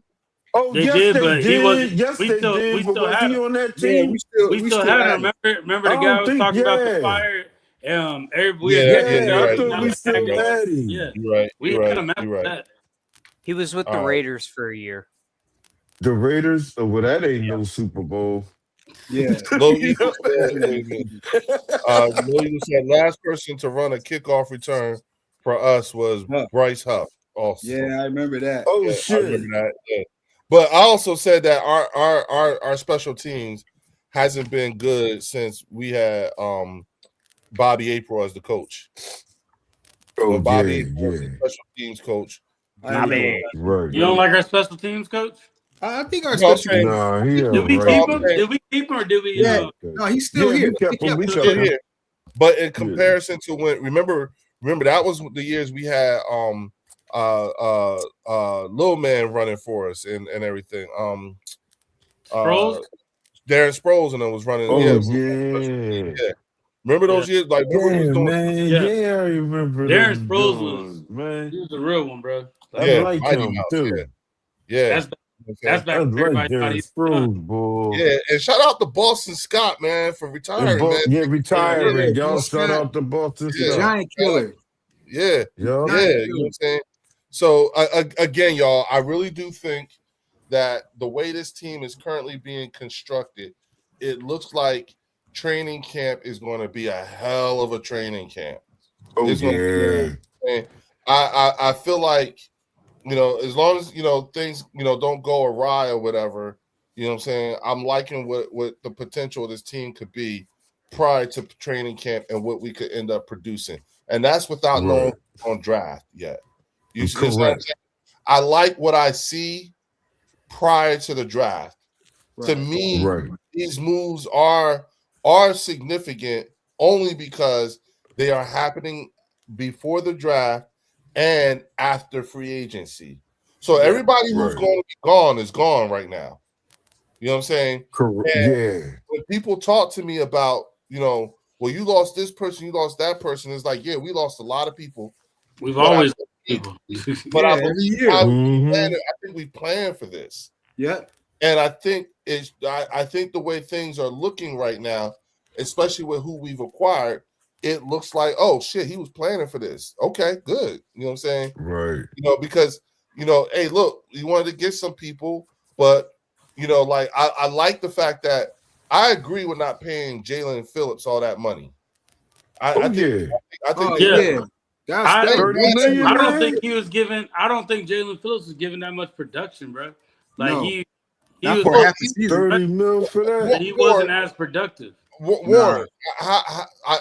Oh,
They
yes,
did,
they
but he
did.
wasn't-
Yes,
we
they
still-
did.
we
But
still
was
had
he
him.
on that
Yeah,
team?
we still had
had
him. Remember
I
the guy
don't
was
think-
talking about the
yeah.
fire? We
Yeah,
had
Yeah,
you're
I
right,
thought
you're
we
right,
still
you're right.
had him.
Yeah,
You're right.
we
You're
had
right.
him after
You're right.
that.
He was with the
All right.
Raiders for a year.
The Raiders? Oh, well, that ain't no Super Bowl.
Yeah.
Low Eagles said, wait a minute. Low Eagles said last person to run a kickoff return for us was
Huff.
Bryce Huff. Also,
Yeah, I remember that.
Oh,
Yeah, I
shit.
remember that. Yeah. But I also said that our special teams hasn't been good since we had Bobby April as the coach.
Oh,
When Bobby
yeah,
April was the
yeah.
special teams coach.
Bobby.
Right.
You don't like our special teams coach?
I think our
No,
special
I'm saying-
Nah, he
Did we
alright.
keep him? Did we keep him or did we?
Yeah. No, he's still
Yeah,
here.
we kept him. We
He's
kept
Still
him.
here. But in comparison to when remember that was the years we had Lil Man running for us and everything.
Sproles?
Darren Sproles and them was running.
Oh,
yeah.
yeah.
Remember those years? Like remember we was
Yeah,
doing,
man.
Yeah.
Yeah, I remember
Darren
them
Sproles
doings, man.
He was a real one, bro.
I
yeah,
like
Mighty
him,
Mouse,
too.
yeah. Yeah.
That's back when everybody thought he was done.
boy.
Yeah, and shout out to Boston Scott, man, for retiring, man.
Yeah, retiring.
Yeah,
Y'all shout out to Boston
The
Scott.
giant killer.
Yeah,
Yeah.
yeah, you know what I'm saying? So again, y'all, I really do think that the way this team is currently being constructed, it looks like training camp is going to be a hell of a training camp.
Oh,
It's gonna be- and I feel like, you know, as long as, you know, things, you know, don't go awry or whatever, you know what I'm saying? I'm liking what the potential of this team could be prior to training camp and what we could end up producing. And that's without knowing on draft yet. You see what I'm saying? I like what I see prior to the draft. To me, these moves are significant only because they are happening before the draft and after free agency. So everybody who's going to be gone is gone right now. You know what I'm saying?
Correct.
And when people talk to me about, you know, well, you lost this person, you lost that person, it's like, yeah, we lost a lot of people.
We've always people.
But
Yeah,
I
every
believe
year.
I think we planned for this.
Yep.
And I think I think the way things are looking right now, especially with who we've acquired, it looks like, oh shit, he was planning for this. Okay, good. You know what I'm saying?
Right.
You know, because, you know, hey, look, you wanted to get some people, but, you know, like I like the fact that I agree with not paying Jalen Phillips all that money. I think
I don't think he was given. I don't think Jalen Phillips was given that much production, bro. Like he was
for half the season.
30 mil for that.
He wasn't as productive.
Warren, I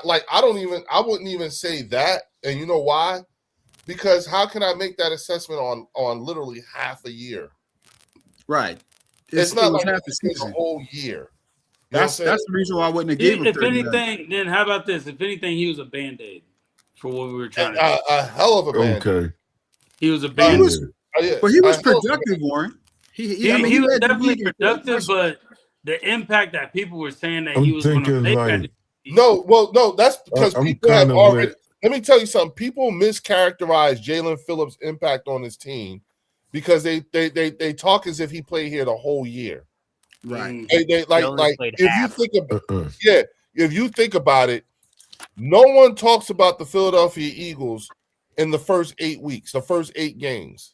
wouldn't even say that, and you know why? Because how can I make that assessment on literally half a year?
Right.
It's not like
half the season.
A whole year.
That's the reason why I wouldn't have given him.
If anything, then how about this? If anything, he was a band-aid for what we were trying to do.
A hell of a band-aid.
Okay.
He was a band-aid.
But he was productive, Warren.
He was definitely productive, but the impact that people were saying that he was going to make.
No, that's because people have already. Let me tell you something. People mischaracterize Jalen Phillips' impact on his team because they talk as if he played here the whole year.
Right.
They like if you think about if you think about it, no one talks about the Philadelphia Eagles in the first 8 weeks, the first 8 games.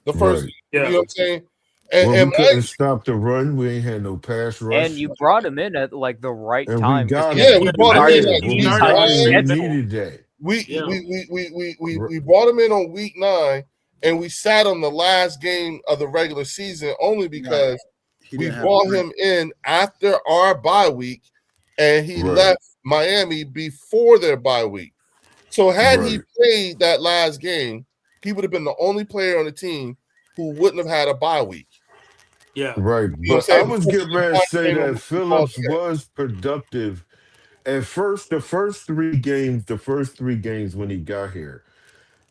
The first, you know what I'm saying?
And we couldn't stop the run. We ain't had no pass rush.
And you brought him in at like the right
and
time.
We brought
him in.
We needed that.
We brought him in on week 9, and we sat on the last game of the regular season only because we brought him in after our bye week, and he left Miami before their bye week. So had he played that last game, he would have been the only player on the team who wouldn't have had a bye week.
Yeah. Right. But I was getting ready to say that Phillips was productive. At first, the first three games when he got here,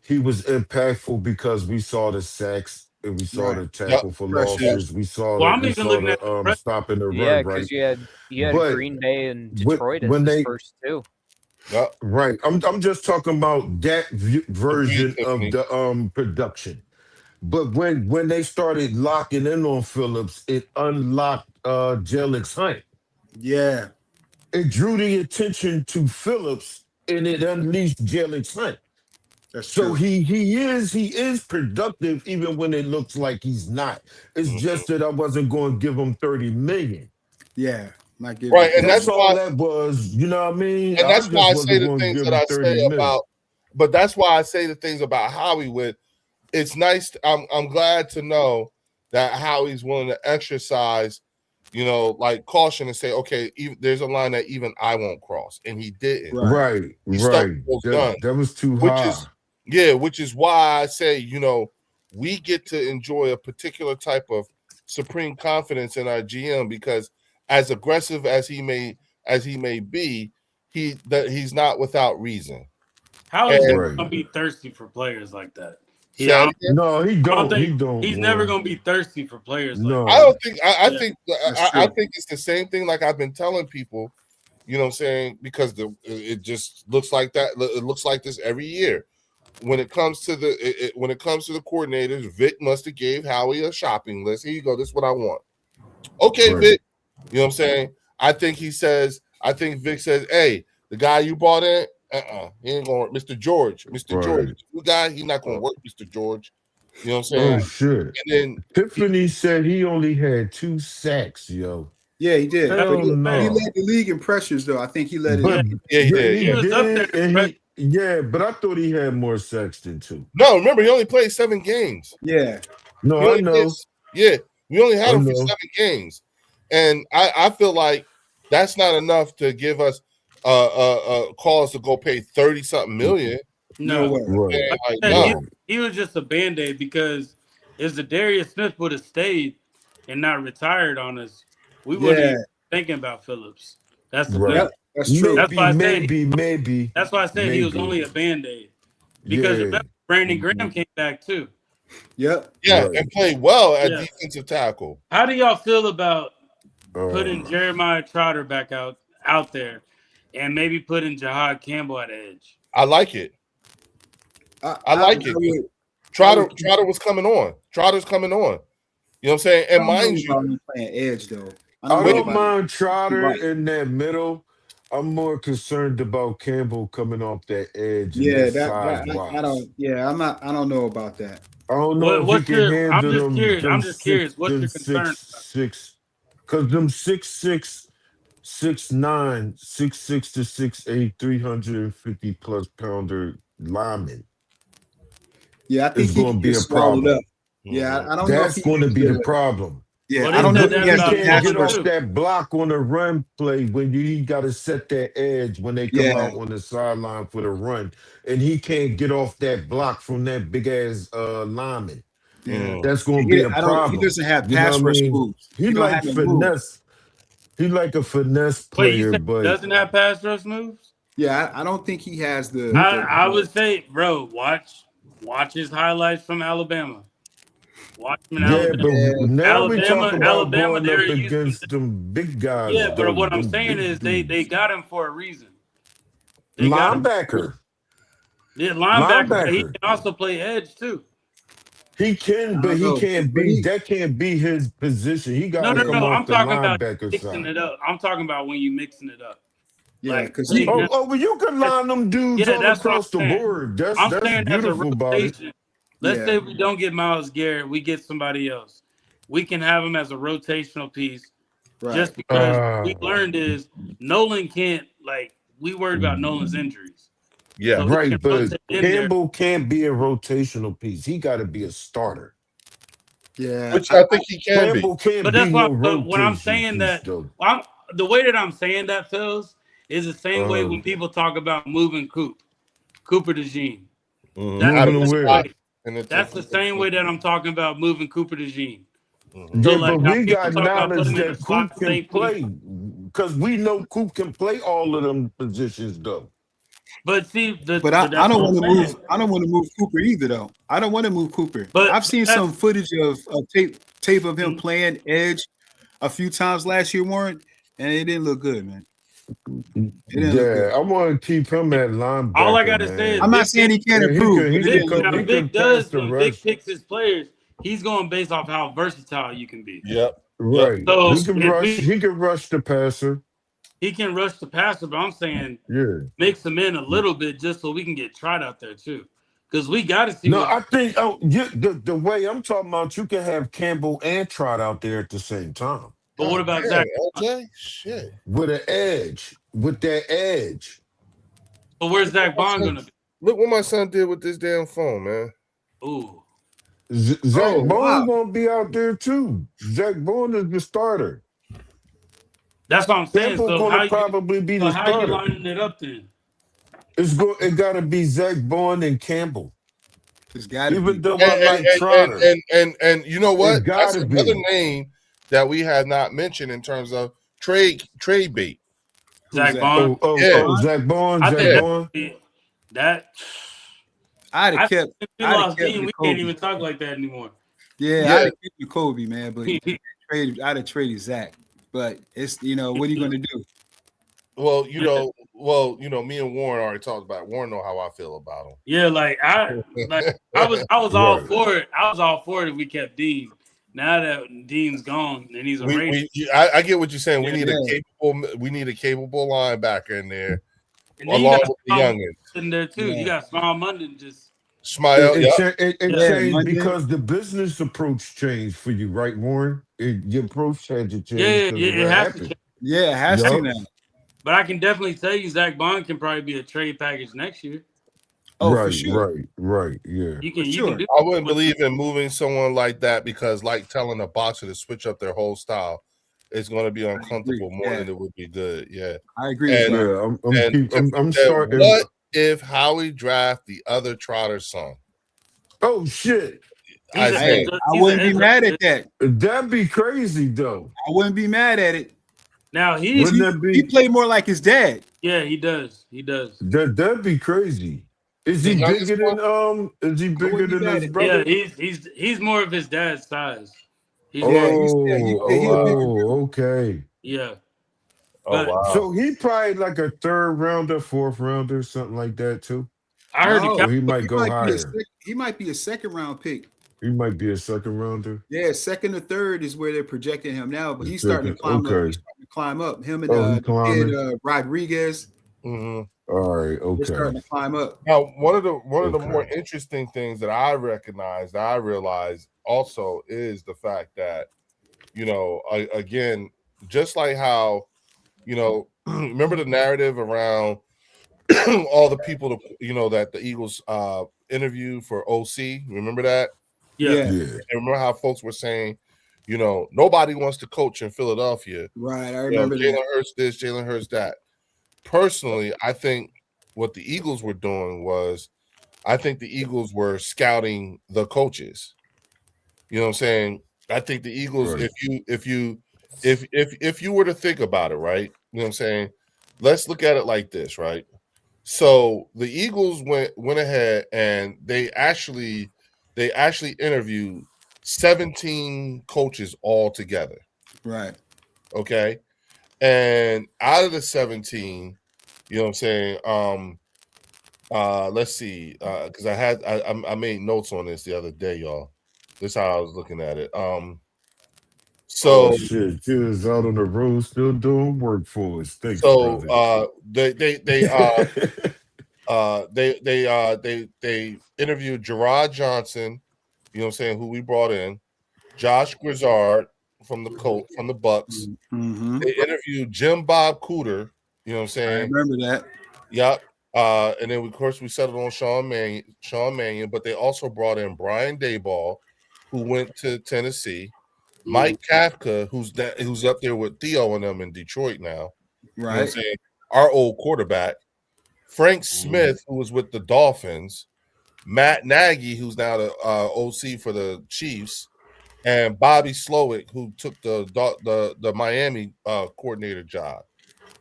he was impactful because we saw the sacks and we saw the tackle for losses. We saw the stopping the run.
Yeah, because you had Green Bay and Detroit in the first 2.
Right. I'm just talking about that version of the production. But when they started locking in on Phillips, it unlocked Jelix Hunt.
Yeah.
It drew the attention to Phillips and it unleashed Jelix Hunt.
That's
so
true.
he is productive even when it looks like he's not. It's just that I wasn't going to give him 30 million.
Yeah.
Right, and that's
all that was, you know what I mean?
And that's why I say the things that I say about, but that's why I say the things about Howie with, it's nice. I'm glad to know that Howie's willing to exercise, you know, like caution and say, okay, there's a line that even I won't cross, and he didn't.
Right. That was too high.
Which is why I say, you know, we get to enjoy a particular type of supreme confidence in our GM because as aggressive as he may be, he's not without reason.
How is he going to be thirsty for players like that?
No, he don't.
He's never going to be thirsty for players.
No,
like
I don't think. I think it's the same thing. Like I've been telling people, you know what I'm saying, because it just looks like that. It looks like this every year. when it comes to the coordinators, Vic must have gave Howie a shopping list. Here you go. This is what I want. Okay,
Right.
Vic. You know what I'm saying? I think Vic says, hey, the guy you brought in, he ain't gonna work. Mr. George,
Right.
new guy, he's not gonna work, Mr. George. You know what I'm saying?
Oh shit.
And then
Tiffany said he only had 2 sacks, yo.
Yeah, he did.
Hell
But he
no.
led the league in pressures, though. I think he led
But
it.
yeah, he did.
he
Yeah.
was up
did,
there.
and yeah, but I thought he had more sacks than 2.
No, remember he only played 7 games.
Yeah.
No,
He
I
only
know.
played- we only had
I
him for
know.
7 games, and I feel like that's not enough to give us call us to go pay 30-something million.
No
No,
way.
Right.
Like,
Yeah,
no.
he was just a band-aid because if Zadarius Smith would have stayed and not retired on us, we wouldn't
Yeah.
even thinking about Phillips. That's the
Right.
thing.
Yep, that's true.
That's why I said
Maybe.
That's why I said he was
Maybe.
only a band-aid. Because
Yeah.
remember, Brandon Graham came back too.
Yep.
Yeah,
Right.
and played well at
Yeah.
defensive tackle.
How do y'all feel about putting Jeremiah Trotter back out there and maybe putting Jahad Campbell at edge?
I like it. I like it. Trotter was coming on. Trotter's coming on. You know what I'm saying? And mind you,
playing edge though.
I don't mind Trotter in that middle. I'm more concerned about Campbell coming off that edge.
Yeah,
and
that
size-wise.
I don't. Yeah, I don't know about that.
I don't know
What's
if he can
your-
handle
I'm just
them.
curious.
them
I'm just curious. What's your
them
concern?
6'6", because them 6'6", 6'9", 6'6" to 6'8", 350 plus pounder linemen.
Yeah, I think
It's
he
going
can
to be
get
a
swallowed
problem.
up. Yeah, I don't know.
That's going to be the problem.
Yeah,
Well,
I don't know.
they
If
said
he has
that
the
He
about
can't get
Fuller,
off
too.
that block on the run play when he got to set that edge when they come
Yeah.
out on the sideline for the run, and he can't get off that block from that big ass lineman.
Yeah.
That's going to be a problem.
He doesn't have
You know
pass
what I
rush
mean?
moves.
He
don't
like
have no moves.
finesse. He like a finesse
Wait, you
player,
said he
but
doesn't have pass rush moves?
Yeah, I don't think he has the.
I would say, bro, watch his highlights from Alabama. Watch him in
yeah,
Alabama.
but now we talk about
Alabama,
going
they
up
were using
against them big guys.
Yeah, but
though,
what I'm
them
saying
big
is they
dudes.
got him for a reason. They got him.
Linebacker.
Yeah, linebacker, but he
Linebacker.
can also play edge too.
He can, but he can't be. That can't be his position. He got to come
No.
off
I'm
the
talking about
linebacker
mixing
side.
it up. I'm talking about when you mixing it up.
Yeah,
Like,
because
Well, you can line them dudes all
that's what
across the
I'm saying.
board. That's
I'm saying as a
beautiful about it.
rotation. Let's say we don't get Myles Garrett, we get somebody else. We can have him as a rotational piece.
Right.
Just because we learned is Nolan can't, like, we worried about Nolan's injuries.
Yeah,
So
Right, but
rotate in there.
Campbell can't be a rotational piece. He got to be a starter.
Yeah,
which I think he can be.
Campbell can't
But
be
that's
no
why when I'm
rotation
saying
piece,
that,
though.
the way that I'm saying that, Phils, is the same way when people talk about moving Cooper DeJean.
Moving away.
That's the same way that I'm talking about moving Cooper DeJean.
Yeah,
like,
but
how
we
people
got
talk about
knowledge
putting him in
that
the slot
Coop can
safety.
play because we know Coop can play all of them positions, though.
But see,
but I don't want to move. I don't want to move Cooper either, though. I don't want to move Cooper.
But
I've seen some footage of tape of him playing edge a few times last year, Warren, and it didn't look good, man.
Yeah, I want to keep him at linebacker.
All I gotta say is,
I'm not saying he can't improve.
Vic does when Vic picks his players, he's going based off how versatile you can be.
Yep.
Right.
So
he can rush the passer.
He can rush the passer, but I'm saying
mix
him in a little bit just so we can get Trot out there too. Because we got to see.
No, I think the way I'm talking about, you can have Campbell and Trot out there at the same time.
But what about Zach?
LJ? Shit.
With an edge. With that edge.
So where's Zach Bond going to be?
Look what my son did with this damn phone, man.
Ooh.
Zach Bond going to be out there too. Zach Bond is the starter.
That's what I'm saying.
Campbell
So
going to probably be the starter.
how you lining it up then?
It got to be Zach Bond and Campbell.
It's got to
Even
be.
though I like Trotter.
And you know what? That's
be.
another name that we have not mentioned in terms of trade bait.
Zach Bond.
Zach Bond.
Zach
Bond.
That
I'd have kept.
We can't even talk like that anymore.
Yeah. I'd have kept Jacoby, man, but I'd have traded Zach. But it's what are you going to do?
Well, well, you know, me and Warren already talked about it. Warren know how I feel about him.
Yeah, I was all for it. I was all for it if we kept Dean. Now that Dean's gone and he's a Raider.
I get what you're saying. We
Yeah.
need a capable linebacker in there,
And then
along
you got
with the youngins
in there too.
Yeah.
You got Small Munden just
Smile.
It changed
Monday.
because the business approach changed for you, right, Warren? Your approach had to change.
yeah,
because of
it
what
has to
happened.
change.
Yeah, it has to
Yup.
now.
But I can definitely tell you Zach Bond can probably be a trade package next year.
Oh,
right,
for sure.
right, yeah.
You can
sure.
do
I wouldn't believe in moving someone like that because, like, telling a boxer to switch up their whole style is going to be uncomfortable more
Yeah.
than it would be good. Yeah,
I agree
And-
with that.
Yeah, I'm
Then
starting.
what if Howie draft the other Trotter's son?
Oh shit,
I
He's a-
think
I
he's
wouldn't
a-
be mad at that.
that'd be crazy though.
I wouldn't be mad at it.
Now he's
Wouldn't that
He
be?
played more like his dad.
yeah, he does. He does.
That'd be crazy. Is
The
he
youngest
bigger than Is he bigger
wouldn't be
than
mad
his
at-
brother?
Yeah, he's more of his dad's size. He's
Oh,
Yeah, he's a bigger
okay.
yeah.
Oh
But-
wow.
So he probably like a third rounder, fourth rounder, something like that too.
I heard
No.
the
Or he might go
be
higher.
he might be a second round pick.
He might be a second rounder.
Yeah, second or third is where they're projecting him now, but he's
Second,
starting to climb up.
okay.
He's starting to climb up. Him
Oh,
and
he climbing.
kid, Rodriguez,
Mhm.
All right,
they're
okay.
starting to climb up.
Now, one of the more
Okay.
interesting things that I realized also is the fact that, you know, again, just like how, you know, remember the narrative around all the people, you know, that the Eagles interviewed for OC. Remember that?
Yeah.
Yeah.
Yeah.
And remember how folks were saying, you know, nobody wants to coach in Philadelphia.
Right, I
You know,
remember
Jalen
that.
Hurts this, Jalen Hurts that. Personally, I think what the Eagles were doing was, I think the Eagles were scouting the coaches. You know what I'm saying? I think the Eagles,
Right.
if you were to think about it, right? You know what I'm saying? Let's look at it like this, right? So the Eagles went ahead and they actually interviewed 17 coaches all together.
Right.
Okay. And out of the 17, you know what I'm saying? Let's see, because I made notes on this the other day, y'all. This is how I was looking at it. So
Oh, shit, kids out on the road still doing work for us. Thanks,
so
brother.
they interviewed Gerard Johnson, you know what I'm saying, who we brought in, Josh Grizzard from the Bucks.
Mm-hmm.
They interviewed Jim Bob Cooter, you know what I'm
I
saying?
remember that.
Yep. And then of course we settled on Sean Mannion, but they also brought in Brian Daboll, who went to Tennessee, Mike Kafka, who's up there with Theo and them in Detroit now. You know what I'm
Right.
saying? Our old quarterback, Frank Smith, who was with the Dolphins, Matt Nagy, who's now the OC for the Chiefs, and Bobby Slowick, who took the Miami coordinator job.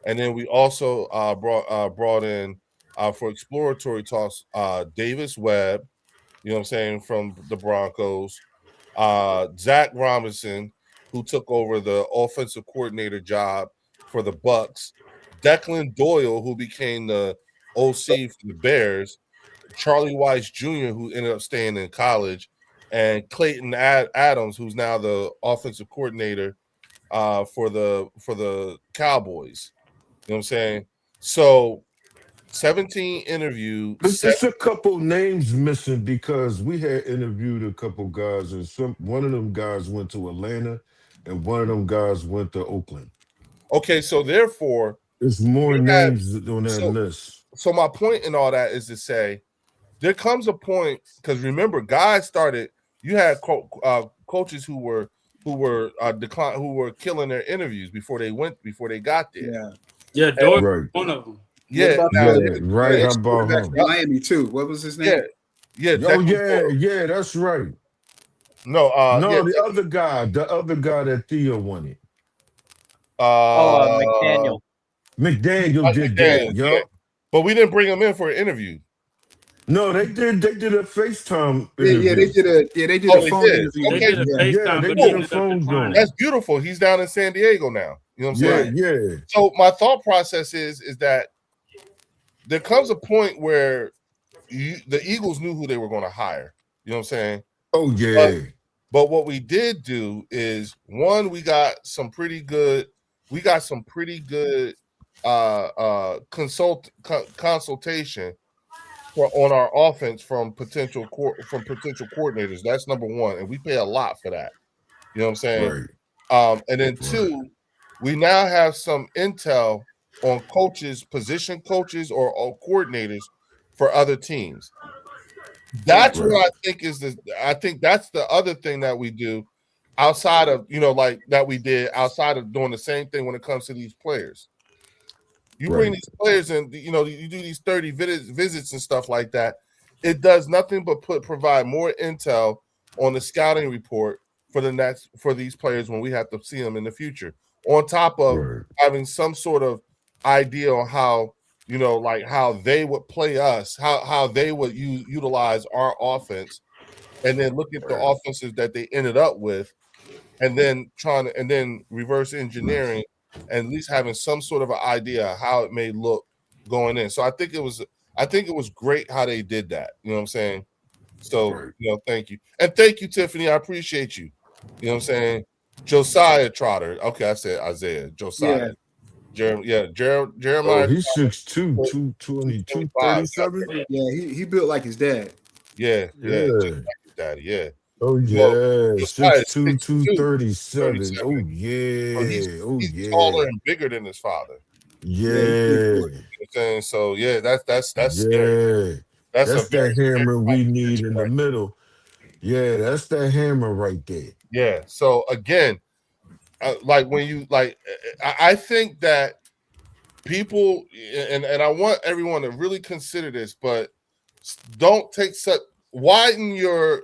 And then we also brought in for exploratory talks Davis Webb, you know what I'm saying, from the Broncos, Zach Robinson, who took over the offensive coordinator job for the Bucks, Declan Doyle, who became the OC for the Bears, Charlie Weiss Jr., who ended up staying in college, and Clayton Adams, who's now the offensive coordinator for the Cowboys. You know what I'm saying? So 17 interviews.
There's a couple names missing because we had interviewed a couple guys, and one of them guys went to Atlanta, and one of them guys went to Oakland.
Okay, so therefore,
There's more
We
names on that
so-
list.
so my point in all that is to say, there comes a point, because remember, guys started. You had coaches who were killing their interviews before they got there.
Yeah.
Yeah, Doyle
Right.
one of them.
Yeah,
What
now-
Yeah, right. How about
Back
him?
to Miami too. What was his name?
yeah.
Oh
Declan
yeah,
Doyle.
yeah, that's right.
No,
No,
yeah,
the other guy that Theo wanted.
McDaniel.
McDaniel
Mike
did
McDaniel,
that.
yeah.
Yup.
But we didn't bring him in for an interview.
No, they did a FaceTime
Yeah,
interview.
they did
Oh,
a
they
phone
did?
interview.
They
Okay.
did a
Yeah.
FaceTime,
Yeah, they
but
did
he
a
ended up
phone
declining.
That's beautiful. He's down in San Diego now. You know what I'm
Yeah,
saying?
yeah.
So my thought process is that there comes a point where the Eagles knew who they were going to hire. You know what I'm saying?
Oh yeah.
But what we did do is, one, we got some pretty good consultation on our offense from potential coordinators. That's number one, and we pay a lot for that. You know what I'm saying?
Right.
And then two, we now have some intel on coaches, position coaches, or coordinators for other teams. That's what I think is I think that's the other thing that we do outside of, like that we did outside of doing the same thing when it comes to these players. You bring these players in, you do these 30 visits and stuff like that. It does nothing but provide more intel on the scouting report for these players when we have to see them in the future. On top of having some sort of idea on how, like how they would play us, how they would utilize our offense, and then look at the offenses that they ended up with, and then reverse engineering, and at least having some sort of an idea of how it may look going in. So I think it was great how they did that. You know what I'm saying? So, thank you. And thank you, Tiffany. I appreciate you. You know what I'm saying? Josiah Trotter. Okay, I said Isaiah. Josiah. Jeremiah.
Oh, he's 6'2", 222, 37.
Yeah, he built like his dad.
Yeah. Just like his daddy, yeah.
Oh yeah, 6'2", 237. Oh yeah,
he's taller and bigger than his father.
Yeah.
You know what I'm saying? So yeah, that's scary.
That's that hammer we need in the middle. Yeah, that's that hammer right there.
Yeah. So again, like when you I think that people and I want everyone to really consider this, but don't take broaden your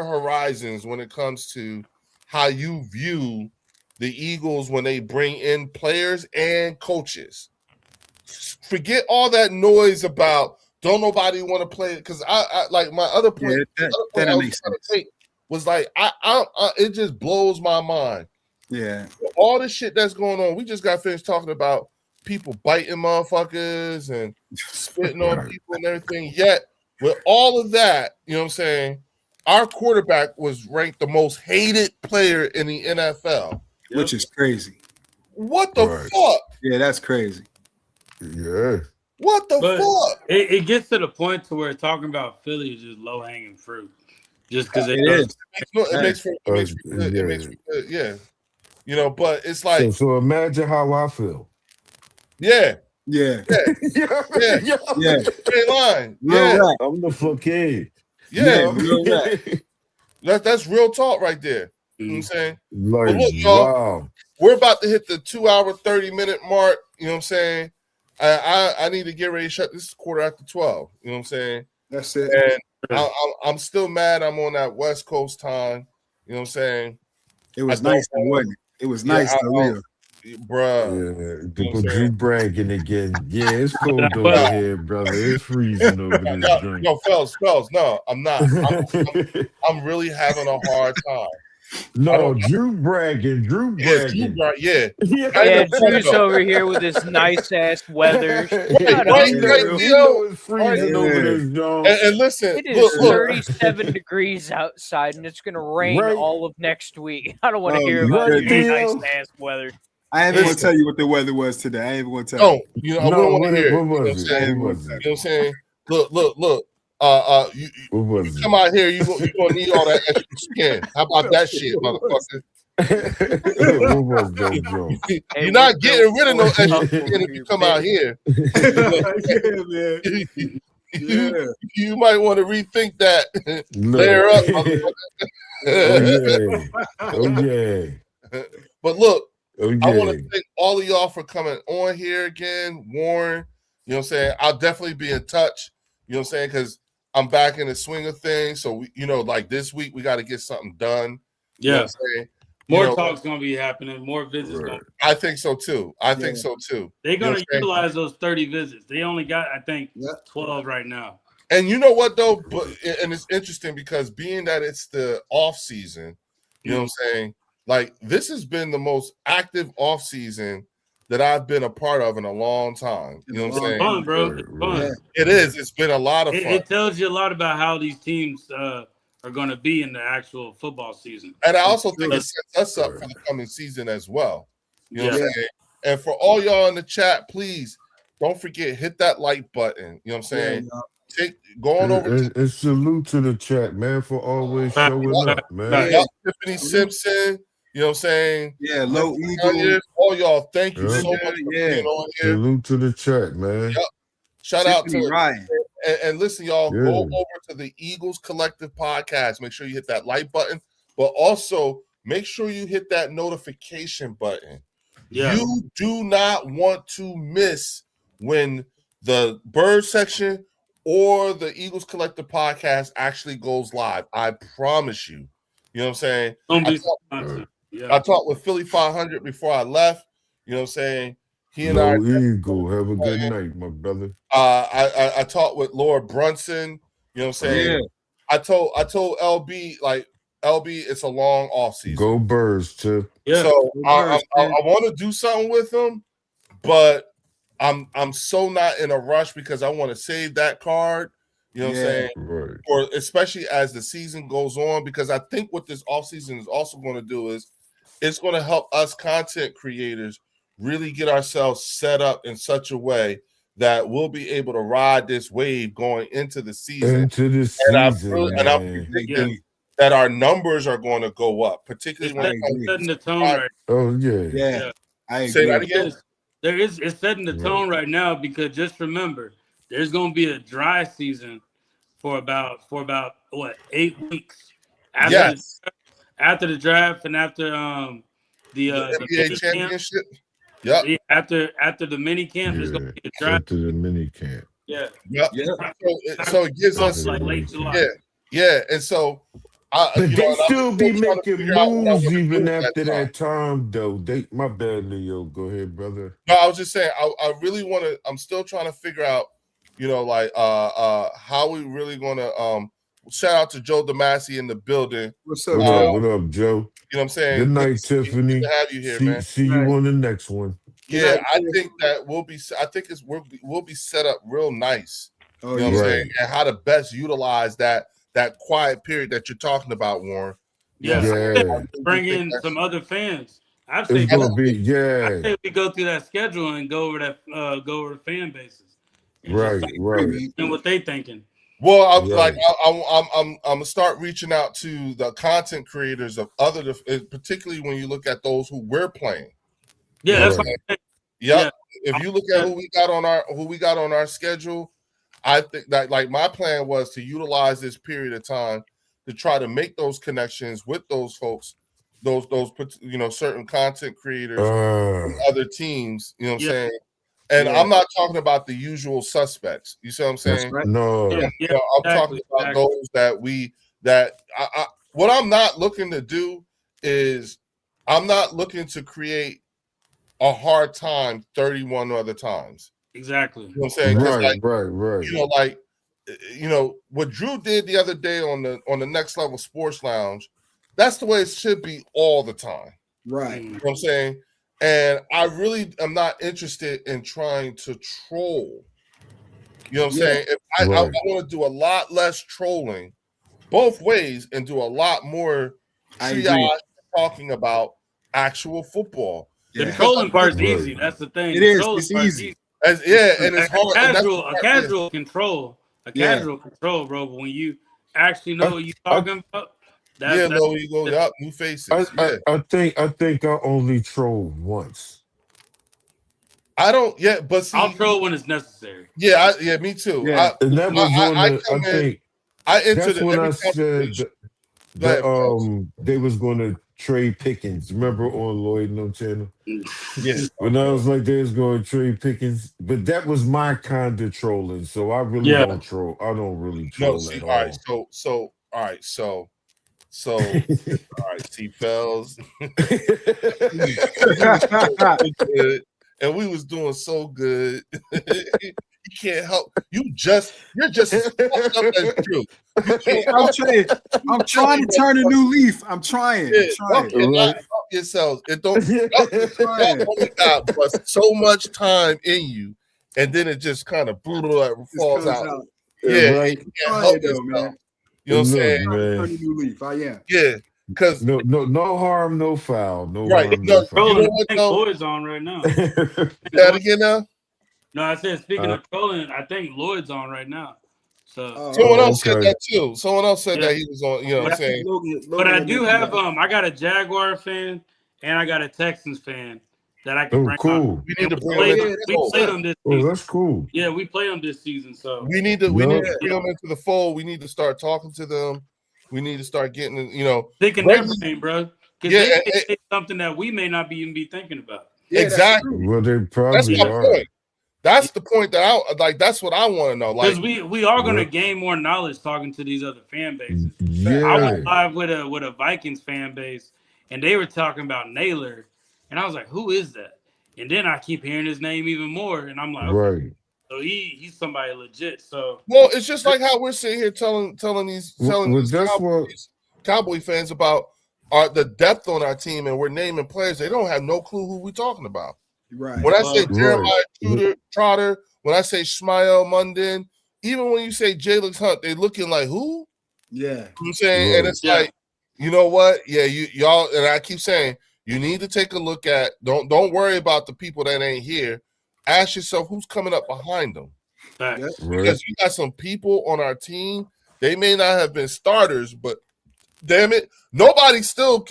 horizons when it comes to how you view the Eagles when they bring in players and coaches. Forget all that noise about don't nobody want to play it, because I like my other point. That I was trying to take was like I it just blows my mind.
Yeah,
all the shit that's going on. We just got finished talking about people biting motherfuckers and spitting on people and everything. Yet with all of that, you know what I'm saying, our quarterback was ranked the most hated player in the NFL,
which is crazy.
What the fuck?
Yeah, that's crazy.
Yeah.
What the fuck?
It gets to the point to where talking about Philly is just low hanging fruit, just because
it makes for good. Yeah. But it's like
so imagine how I feel.
Yeah.
Straight line.
Right.
I'm the fucking
That's real talk right there. You know what I'm saying?
Like,
but look, y'all, we're about to hit the 2-hour 30-minute mark. You know what I'm saying? I need to get ready to shut this 12:15. You know what I'm saying?
That's it.
And I'm still mad I'm on that West Coast time. You know what I'm saying?
It was nice, wasn't it? It was nice,
bruh.
Yeah, Drew bragging again. Yeah, it's cold over here, brother. It's freezing over this drink.
No, fellas, no, I'm not. I'm really having a hard time.
No, Drew bragging.
Yeah.
Drew's over here with this nice ass weather.
It's freezing over this dome.
And listen,
it is 37 degrees outside, and it's gonna rain all of next week. I don't want to hear about your nice ass weather.
I ain't even want to tell you what the weather was today. I ain't even want to tell you.
I don't want to hear it. You know what I'm saying? Look. You come out here, you're gonna need all that extra skin. How about that shit, motherfucker? You're not getting rid of no extra skin if you come out here. You might want to rethink that. Layer up. But look, I want to thank all of y'all for coming on here again. Warren, you know what I'm saying? I'll definitely be in touch. You know what I'm saying? Because I'm back in the swing of things. So, like this week, we got to get something done.
Yeah.
You know what I'm saying?
More talk's going to be happening. More visits.
I think so, too.
They're going to utilize those 30 visits. They only got, I think, 12 right now.
And you know what, though? And it's interesting because being that it's the off season, you know what I'm saying? Like, this has been the most active off season that I've been a part of in a long time. You know what I'm saying?
Fun, bro. It's fun.
It is. It's been a lot of fun.
It tells you a lot about how these teams are going to be in the actual football season.
And I also think it sets us up for the coming season as well. You know what I'm saying? And for all y'all in the chat, please don't forget, hit that like button. You know what I'm saying? Go on over.
And salute to the chat, man, for always showing up, man.
Tiffany Simpson. You know what I'm saying?
Yeah, Low Eagle.
All y'all, thank you so much for being on here.
Salute to the chat, man.
Shout out to
Ryan.
And listen, y'all, go over to the Eagles Collective podcast. Make sure you hit that like button, but also make sure you hit that notification button.
Yeah.
You do not want to miss when the Bird section or the Eagles Collective podcast actually goes live. I promise you. You know what I'm saying? I talked with Philly 500 before I left. You know what I'm saying? He and
I Eagle. Have a good night, my brother.
I talked with Lord Brunson. You know what I'm saying? Yeah. I told LB, like, LB, it's a long off season.
Go Birds, too.
Yeah. So I want to do something with him, but I'm so not in a rush because I want to save that card. You know what I'm saying?
Right.
Or especially as the season goes on, because I think what this offseason is also going to do is it's going to help us content creators really get ourselves set up in such a way that we'll be able to ride this wave going into the season. And I'm predicting that our numbers are going to go up, particularly when
it's setting the tone right.
Oh yeah.
I
say that again.
It's setting the tone right now because just remember, there's going to be a dry season for about what 8 weeks after the draft and after the
NBA championship. Yeah.
After the mini camp, there's going to be a draft.
After the mini camp.
Yeah. So it gives us
like late July.
Yeah, and so
but they still be making moves even after that time, though. My bad, Leo. Go ahead, brother.
No, I was just saying, I really want to. I'm still trying to figure out, like how we really going to. Shout out to Joe Damasi in the building.
What's up,
Joe? What up, Joe?
You know what I'm saying?
Good night, Tiffany.
Good to have you here, man.
See you on the next one.
Yeah, I think that we'll be set up real nice. You know what I'm saying? And how to best utilize that quiet period that you're talking about, Warren.
Bring in some other fans. I say we go through that schedule and go over the fan bases.
Right.
And what they thinking.
Well, I'm gonna start reaching out to the content creators of particularly when you look at those who we're playing.
Yeah, that's what I'm
saying. If you look at who we got on our schedule, I think that like my plan was to utilize this period of time to try to make those connections with those folks, those certain content creators from other teams. You know what I'm saying? And I'm not talking about the usual suspects. You see what I'm saying?
Right.
No.
I'm talking about those that what I'm not looking to do is I'm not looking to create a hard time 31 other times.
Exactly.
You know what I'm saying?
Right.
What Drew did the other day on the Next Level Sports Lounge, that's the way it should be all the time.
Right.
You know what I'm saying? And I really am not interested in trying to troll. You know what I'm saying? If I want to do a lot less trolling both ways and do a lot more talking about actual football.
The trolling part's easy. That's the thing.
It is. It's easy.
And it's hard.
A casual control, bro. But when you actually know what you're talking about,
new faces.
I think I only trolled once.
I don't. Yeah, but see,
I'll troll when it's necessary.
Yeah, me too.
Yeah. And that was when I said they was going to trade Pickens. Remember on Lloyd No channel?
Yes.
When I was like, they was going to trade Pickens, but that was my kind of trolling. So I really don't troll. I don't really troll at all.
All right. So, all right, T-Fells. And we was doing so good. You can't help. You're just as fucked up as Drew.
I'm trying to turn a new leaf. I'm trying.
yourselves. It don't. Y'all only got but so much time in you, and then it just kind of brutal falls out. Yeah,
right.
you can't help yourself.
Man.
You know what I'm saying?
Man.
Turn a new leaf. I am.
Yeah, because
No harm, no foul. No
right.
harm,
No,
no foul.
you know
I
what
think
though?
Lloyd's on right now.
That again now.
No, I said speaking of trolling, I think Lloyd's on right now. So
Someone else said
okay.
that too. Someone else said
Yeah.
that he was on. You know what I'm saying?
but I do have I got a Jaguar fan and I got a Texans fan that I can
Oh,
bring
cool.
We need to bring
play,
them into the
we
fold.
played them this
Oh,
season.
that's cool.
Yeah, we play them this season. So
We need to
Yeah.
bring them into the fold. We need to start talking to them. We need to start getting, you know,
thinking
Reggie-
their brain, bro. Because
Yeah,
they say something that we may not even be thinking about.
exactly.
Well, they
That's
probably
my
are.
point. That's the point that I like. That's what I want to know. Like,
Because we are going to
Yeah.
gain more knowledge talking to these other fan bases. I
Yeah.
went live with a Vikings fan base, and they were talking about Naylor, and I was like, "Who is that?" And then I keep hearing his name even more, and I'm like, okay,
Right.
so he's somebody legit. So
well, it's just like how we're sitting here telling these
Well, that's what.
Cowboy fans about the depth on our team, and we're naming players. They don't have no clue who we're talking about.
Right.
When I say
Right.
Jeremiah Trotter, when I say Shmael Munden, even when you say Jalen Hunt, they looking like who?
Yeah.
You know what I'm saying, and
Right.
it's like, you know what? Yeah, y'all, and I keep saying you need to take a look at. Don't worry about the people that ain't here. Ask yourself who's coming up behind them,
facts.
Right.
because you got some people on our team. They may not have been starters, but damn it, nobody still.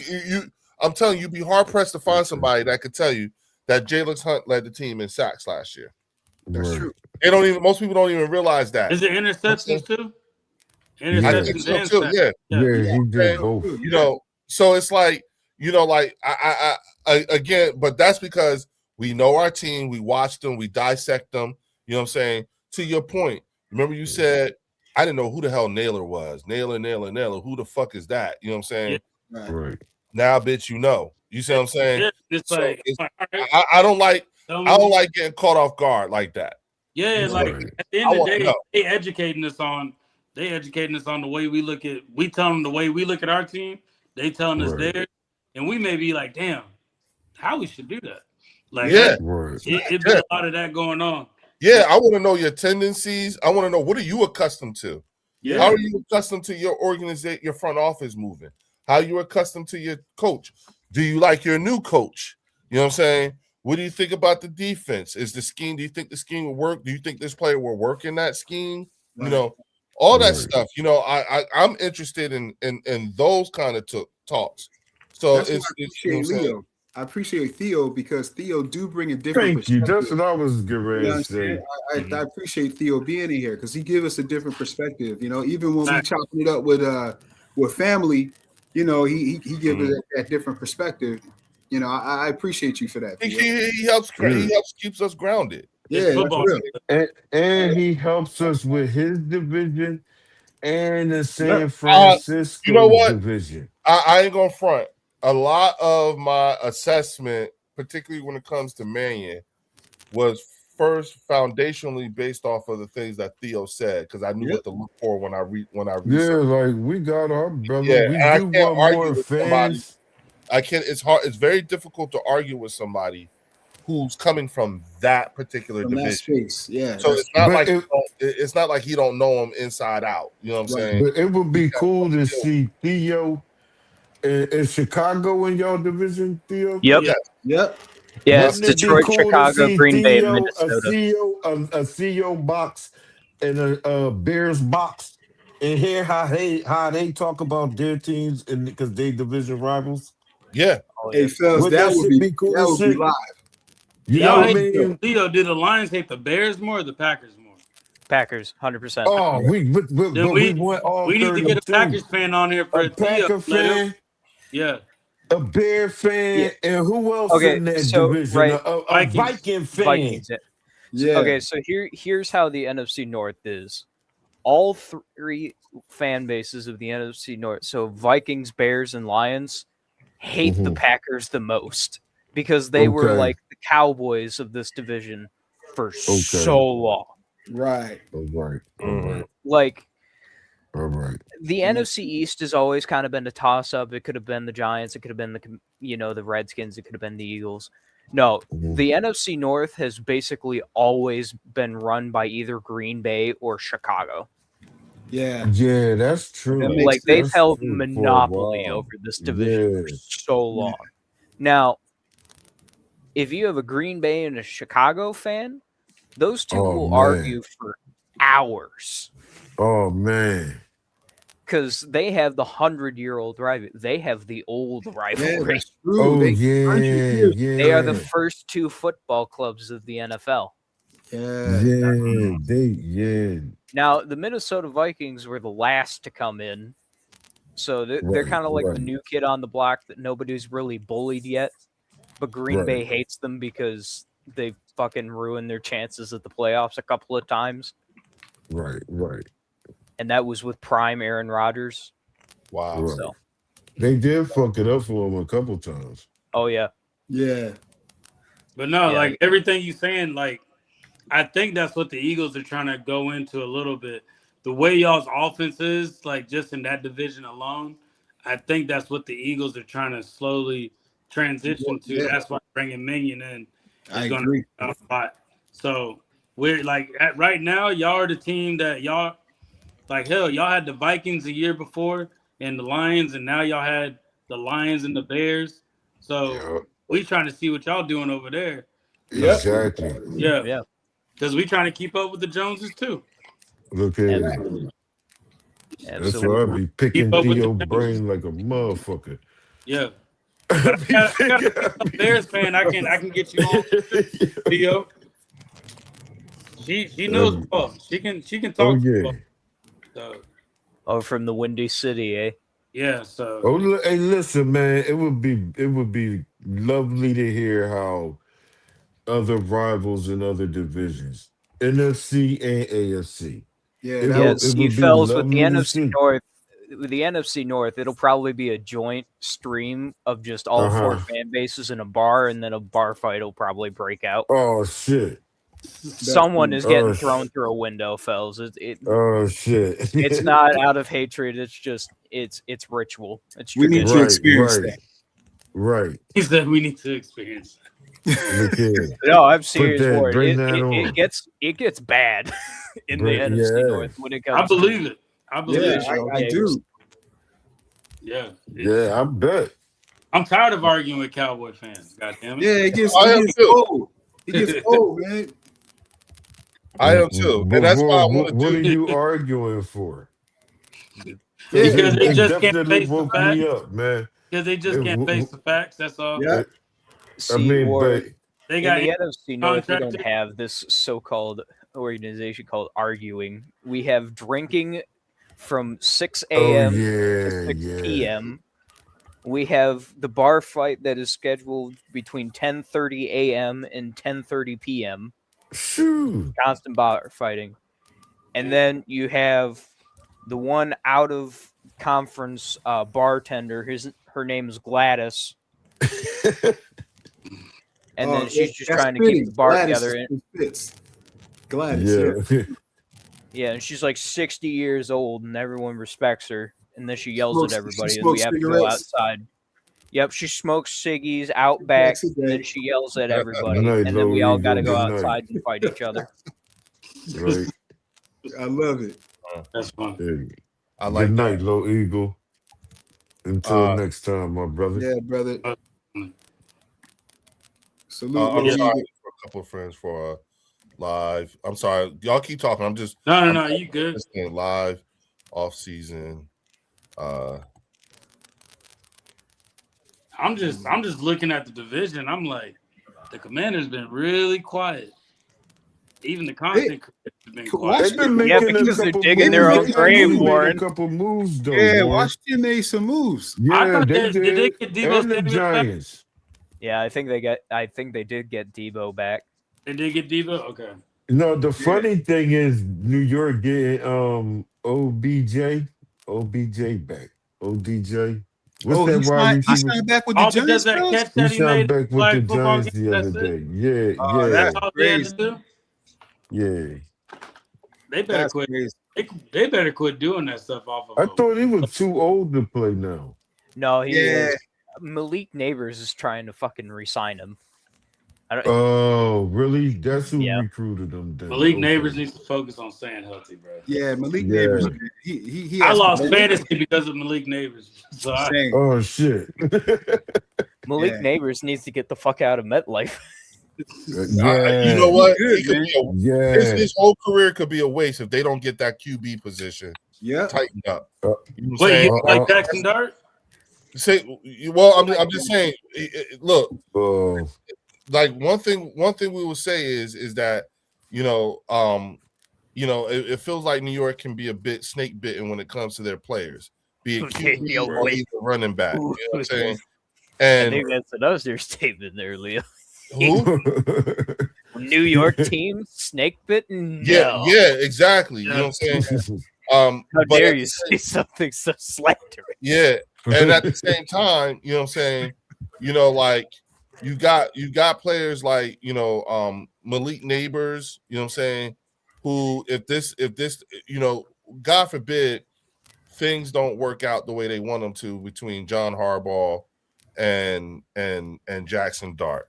I'm telling you, you'd be hard pressed to find somebody that could tell you that Jalen Hunt led the team in sacks last year.
That's
Right.
true.
They don't even. Most people don't even realize that.
Is it interceptions too?
I
Interceptions
think so
and
too.
sacks.
Yeah.
Yeah, he did
And,
both.
You know, so it's like, you know, like I again, but that's because we know our team, we watch them, we dissect them. You know what I'm saying? To your point, remember you said I didn't know who the hell Naylor was. Naylor. Who the fuck is that? You know what I'm saying?
Right.
Right.
Now, bitch, you know. You see what I'm saying?
Yeah, it's
So
like,
it's-
all right,
I don't like
tell me-
I don't like getting caught off guard like that.
Yeah, like
Right.
at the
I
end of the
wanna
day,
know.
they educating us on the way we look at. We tell them the way we look at our team. They telling us
Right.
theirs, and we may be like, "Damn, how we should do that." Like,
Yeah.
Right.
it be a lot of that going on.
Yeah, I want to know your tendencies. I want to know, what are you accustomed to?
Yeah,
How are you accustomed to your organization, your front office moving? How are you accustomed to your coach? Do you like your new coach? You know what I'm saying? What do you think about the defense? Is the scheme? Do you think the scheme will work? Do you think this player will work in that scheme? You know, all that
Right.
stuff. You know, I'm interested in those kind of talks. So
That's why
it's
I
you know
appreciate
what I'm saying?
Leo. I appreciate Theo because Theo do bring a different
Thank you.
perspective.
That's what I was getting
You know
ready
what
to
I'm
say.
saying? I appreciate Theo being in here because he give us a different perspective. You know, even when we
Right.
chopping it up with family, you know, he give us that different perspective. You know, I appreciate you for that. Theo.
He helps keeps us grounded.
Yeah,
It's
that's
football.
real.
And he helps us with his division and the San
you
Francisco
know what?
division.
I ain't gonna front. A lot of my assessment, particularly when it comes to Mannion, was first foundationally based off of the things that Theo said, because I knew what to look for when I
Yeah,
researched.
like we got our brother.
Yeah,
We
and I
do
can't
want
argue
more
with somebody.
fans.
It's hard. It's very difficult to argue with somebody who's coming from that particular
From that
division.
space. Yeah.
So
that's-
it's not
But
like
it-
it's not like he don't know him inside out. You know what I'm
Right.
saying?
But it would be cool to see Theo in Chicago in your division, Theo.
Yep.
Yeah.
Yep.
Yeah, it's
Wouldn't it be
Detroit,
cool to
Chicago,
see
Green Bay, and
Theo,
Minnesota.
a CEO box and a Bears box, and hear how they talk about their teams and because they division rivals?
Yeah.
Hey, fellas,
Would
that
that
would
shit
be
be cool
that
as
would be
shit?
live.
You
Y'all
know what I
hate
mean?
Leo, do the Lions hate the Bears more or the Packers more?
Packers, 100%.
Oh, but
Then
we want all
we need to get a
32.
Packers fan on here for
A
Theo.
Packer
Let him-
fan,
Yeah.
a Bear fan,
Yeah.
and who else
Okay,
in that
so,
division?
right.
A
Vikings.
Viking fan.
Vikings.
Yeah.
Okay, so here's how the NFC North is. All three fan bases of the NFC North, so Vikings, Bears, and Lions, hate the
Mhm.
Packers the most because they were
Okay.
like the Cowboys of this division for so long.
Right.
All right. All right.
Like
All right.
The NFC East has always kind of been a toss-up. It could have been the Giants. It could have been the Redskins. It could have been the Eagles. No, the NFC North has basically always been run by either Green Bay or Chicago.
Yeah.
Yeah, that's true.
Like they've
That's
held
true for a
monopoly
while.
over this division for
Yeah.
so long. Now, if you have a Green Bay and a Chicago fan, those two
Oh,
will
man.
argue for hours.
Oh man.
Because they have the 100-year-old rivalry. They have the old
Yeah,
rivalry.
that's true.
Oh
They-
yeah,
100 years.
yeah.
They are the first two football clubs of the NFL.
Yeah.
Now, the Minnesota Vikings were the last to come in. So they're
Right,
kind of like the
right.
new kid on the block that nobody's really bullied yet. But Green
Right.
Bay hates them because they fucking ruined their chances at the playoffs a couple of times.
Right.
And that was with prime Aaron Rodgers.
Wow.
Right.
So,
They did fuck it up for him a couple times.
oh, yeah.
Yeah.
But no,
Yeah.
like everything you saying, like I think that's what the Eagles are trying to go into a little bit. The way y'all's offense is, like just in that division alone, I think that's what the Eagles are trying to slowly transition to.
Yeah.
That's why bringing Minion in
I
is going
agree.
to be a lot. So we're like right now, y'all are the team that y'all like. Hell, y'all had the Vikings a year before and the Lions, and now y'all had the Lions and the Bears. So
Yeah.
we trying to see what y'all doing over there.
Yep.
Exactly.
Yeah.
Yeah.
Because we trying to keep up with the Joneses too.
Look at it.
Absolutely.
That's
Absolutely.
why I be picking
Keep up with
Theo
the
brain like a motherfucker.
Yeah. But I got a Bears fan. I can get you on, Theo. She knows ball. She can talk.
Oh yeah.
football. So
Oh, from the Windy City, eh?
yeah. So
Oh, hey, listen, man. It would be lovely to hear how other rivals in other divisions, NFC and AFC.
Yeah.
It
That
Yeah,
would-
was,
see,
be
fellas, with the
lovely to
NFC
see.
North, with the NFC North, it'll probably be a joint stream of just all four
Uh-huh.
fan bases in a bar, and then a bar fight will probably break out.
Oh shit.
Someone is getting
Oh,
thrown through a window, fellas.
Oh shit.
It's not out of hatred. It's just it's ritual. It's
We need
tradition.
to experience
right.
that.
Right.
he said we need to experience.
Look here.
No, I'm serious.
that-
For it.
bring that on.
It gets bad in
Bring-
the NFC
yeah.
North when it comes.
I believe it. I believe
Yeah,
it.
I do.
Yeah.
Yeah, I bet.
I'm tired of arguing with Cowboy fans. God damn it.
Yeah, it gets,
I am
it gets
too.
old. It gets old, man.
I am too. And that's why I want to
What are
do.
you arguing for?
Yeah,
Because they
It
just can't
definitely
face the
woke me
facts.
up, man.
Because they just can't face the facts. That's all.
Yeah.
See,
I mean,
Ward,
but
They
in
got
the NFC North, we don't
contracted.
have this so-called organization called arguing. We have drinking from 6
oh
a.m.
yeah,
to 6
yeah.
p.m. We have the bar fight that is scheduled between 10:30 a.m. and 10:30 p.m.
Shoot.
Constant bar fighting. And then you have the one out of conference bartender. Her name is Gladys. And then she's just
that's
trying to keep
fitting.
the bar
Gladys
together. And,
fits. Gladys.
Yeah.
yeah, and she's like 60 years old, and everyone respects her. And then she yells
Smokes-
at everybody
she
as we
smokes
have to go
cigarettes.
outside. Yep, she smokes ciggies out back,
Smokes a
and then
day.
she yells at everybody,
Good night,
and then we all
Low
got to
Eagle.
go
Good night.
outside and fight each other.
Right.
I love it.
That's fun.
Hey,
I like
good
that.
night, Low Eagle. Until next time, my brother.
Yeah, brother. Salute.
I'm
Lil
sorry
Eagle.
for a couple of friends for live. I'm sorry. Y'all keep talking. I'm just
No, you good.
listening live, off season.
I'm just looking at the division. I'm like, the Commanders been really quiet. Even the content creators have been quiet.
They've been
Yeah,
making
because
a
they're
couple
digging
moves.
their own
They
grave,
made
Warren.
a couple moves, though.
Yeah,
Warren.
Washington made some moves.
I
Yeah,
thought
they
did they
did.
get Debo
And the
Samuel back?
Giants.
Yeah, I think they did get Debo back.
They did get Debo? Okay.
No, the funny thing is New York getting OBJ back. ODJ. What's that
he
wide
signed, he
receiver?
signed back with the
All because
Giants.
that
fellas?
catch
He
that he
signed
made
back with
like
the
football
Giants
game,
the
that's
other
it.
day. Yeah,
Oh,
yeah,
That's all they had to
crazy.
do.
yeah.
They better
That's
quit.
crazy.
They better quit doing that stuff off of.
I thought he was too old to play now.
No,
Yeah.
Malik Neighbors is trying to fucking re-sign him. I don't.
Oh, really? That's who
Yeah.
recruited him. Then.
Malik
Okay.
Neighbors needs to focus on staying healthy, bro.
Yeah, Malik
Yeah.
Neighbors. Man, he
I
has
lost
some-
fantasy because of Malik Neighbors. So
Same.
Oh shit.
Malik
Yeah.
Neighbors needs to get the fuck out of MetLife.
Yeah.
You know what?
Good,
He could
man.
be
Yeah.
his whole career could be a waste if they don't get that QB position
Yeah.
tightened up.
Uh,
You know what I'm
wait,
saying?
you like Jackson Dart?
Well, I'm just saying. Look,
Oh,
like one thing we will say is that it feels like New York can be a bit snake bitten when it comes to their players, be it
Okay,
QB
yo,
or
wait.
even running back. You know what I'm saying?
I
And
think that's another statement there, Leo.
who?
New York team, snake bitten?
Yeah,
No.
yeah, exactly. You know what I'm saying?
How
But
dare
at
you
the
say something so slanderous?
Yeah, and at the same time, you know what I'm saying, like you got players like Malik Neighbors, you know what I'm saying, who if this God forbid things don't work out the way they want them to between John Harbaugh and Jackson Dart,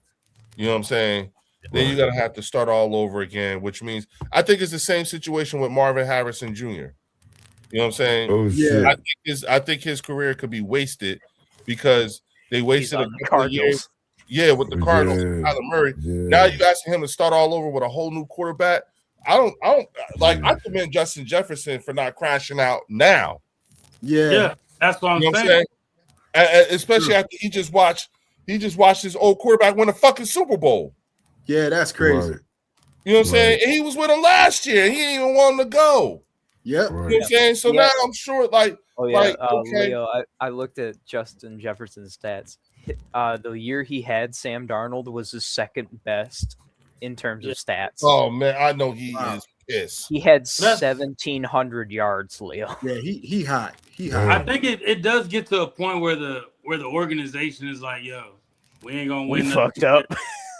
you know what I'm saying, then you're gonna have to start all over again, which means I think it's the same situation with Marvin Harrison Jr. You know what I'm saying?
oh shit.
I think his career could be wasted because they
He's
wasted a
on the
couple of years.
Cardinals.
Yeah, with the Cardinals,
Yeah.
Kyler Murray.
Yeah.
Now you asking him to start all over with a whole new quarterback. I don't like. I commend Justin Jefferson for not crashing out now.
Yeah.
Yeah, that's what I'm
You know what I'm
saying.
saying? Especially after he just watched his old quarterback win a fucking Super Bowl.
Yeah, that's crazy.
Right.
You know what I'm saying?
Right.
And he was with him last year. He didn't even want him to go.
Yep.
You know
Right.
what I'm saying? So
Yeah.
now I'm sure, like,
Oh yeah,
Like, okay.
Leo. I looked at Justin Jefferson's stats. The year he had Sam Darnold was his second best in terms of stats.
oh man, I know he
Wow.
is pissed.
He had
That's-
1,700 yards, Leo.
Yeah, he hot. He
Yeah.
hot.
I think it does get to a point where the organization is like, yo, we ain't gonna
We
win.
fucked up.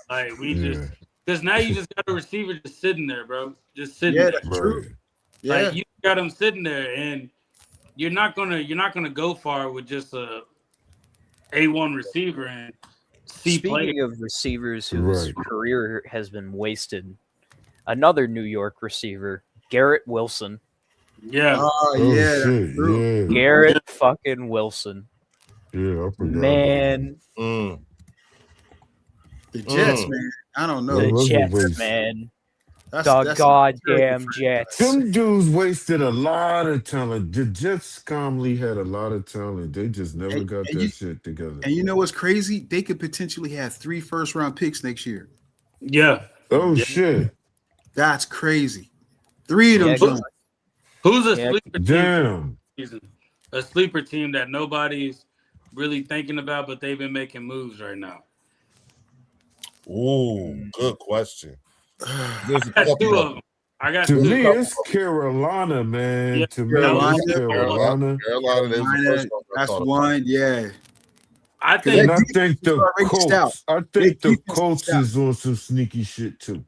Like we
Yeah.
just because now you just got a receiver just sitting there, bro. Just sitting
Yeah,
there.
that's true.
Right.
Yeah.
Like you got him sitting there, and you're not gonna go far with just a A1 receiver and C player.
Speaking of receivers whose
Right.
career has been wasted, another New York receiver, Garrett Wilson.
Yeah,
Oh,
Oh
yeah, that's
shit.
true.
Yeah.
Garrett fucking Wilson.
Yeah. I forgot.
Man,
Mm.
The Jets,
Mm.
man. I don't know.
Yeah,
the
was a
Jets,
waste.
man.
That's
The
a
goddamn
terrible
Jets.
Them dudes wasted a lot of talent. The Jets calmly had a lot of talent. They just never
And-
got
and
that
you-
shit together.
And you know what's crazy? They could potentially have 3 first-round picks next year.
yeah.
Oh
Yeah.
shit.
That's crazy. 3 of them.
Yeah,
joints.
Who's a
Yeah.
sleeper team?
Damn.
this season? A sleeper team that nobody's really thinking about, but they've been making moves right now.
Ooh, good question. There's a
I got
couple
two
of
of them. I got
To
two.
me, it's Carolina, man.
Yeah,
to me,
Carolina.
it's Carolina.
Carolina. They was the
Carolina,
first one I
that's
thought about.
one. Yeah.
I
That
think
And I
defense
think
is
the
already stout.
Colts. I
They
think the
defense is
Colts
stout.
is on some sneaky shit too.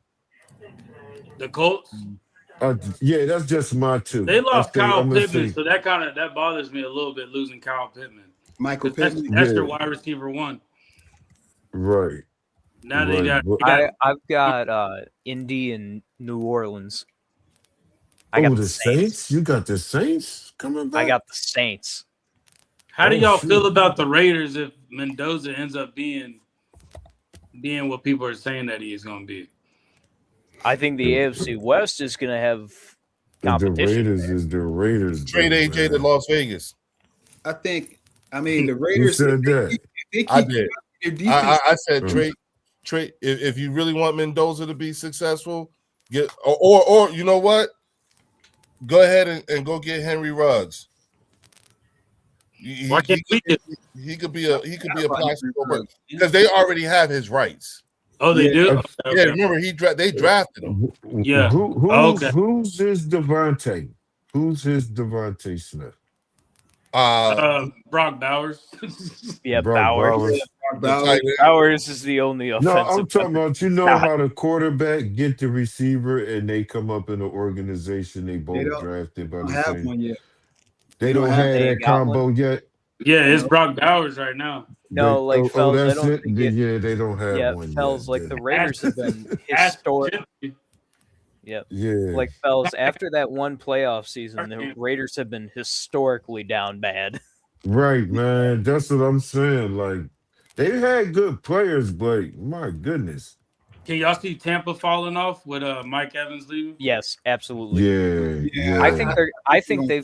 the Colts.
Yeah, that's just my two.
They lost Kyle
I'm gonna
Pittman,
say-
so that bothers me a little bit losing Kyle Pittman.
Michael
'Cause That's,
Pittman.
that's their
Yeah.
wide receiver one.
right.
Now they
Right,
got,
but-
I've got Indy and New Orleans. I
Oh,
got
the Saints? You got the Saints coming back?
I got the Saints.
How do
Oh,
y'all
shoot.
feel about the Raiders if Mendoza ends up being what people are saying that he is going to be?
I think the AFC West is going to have
the
competition.
Raiders is the Raiders.
Trade
though,
AJ to
man.
Las Vegas.
I mean, the
Who
Raiders.
said that?
If they keep
I did.
their defense.
I said
Mm.
trade. If you really want Mendoza to be successful, or you know what? Go ahead and go get Henry Ruggs.
Why can't we get?
He could be a plastic because they already have his rights.
Oh, they
Yeah.
do.
Yeah,
Okay.
remember they drafted him.
Yeah. Okay.
Who's his Devontae? Who's his Devontae Smith?
Uh,
Brock Bowers.
Yeah,
Brock
Bowers.
Bowers.
the tight end.
Bowers is the only
No,
offensive.
I'm talking
weapon.
about how the quarterback get the receiver and they come up in an organization they both
don't-
drafted by
don't
the
have
same.
one yet.
They don't have
They
that
got one?
combo yet.
Yeah, it's Brock Bowers right now.
No, like Fells, I
that's
don't
it.
think
Yeah, they don't have
yeah,
one
Fells,
yet.
like the Raiders have been historic. Yep.
Yeah,
Like Fells, after that one playoff season, the Raiders have been historically down bad.
right, man. That's what I'm saying. Like they had good players, but my goodness.
Can y'all see Tampa falling off with Mike Evans leaving?
Yes, absolutely.
Yeah.
I think they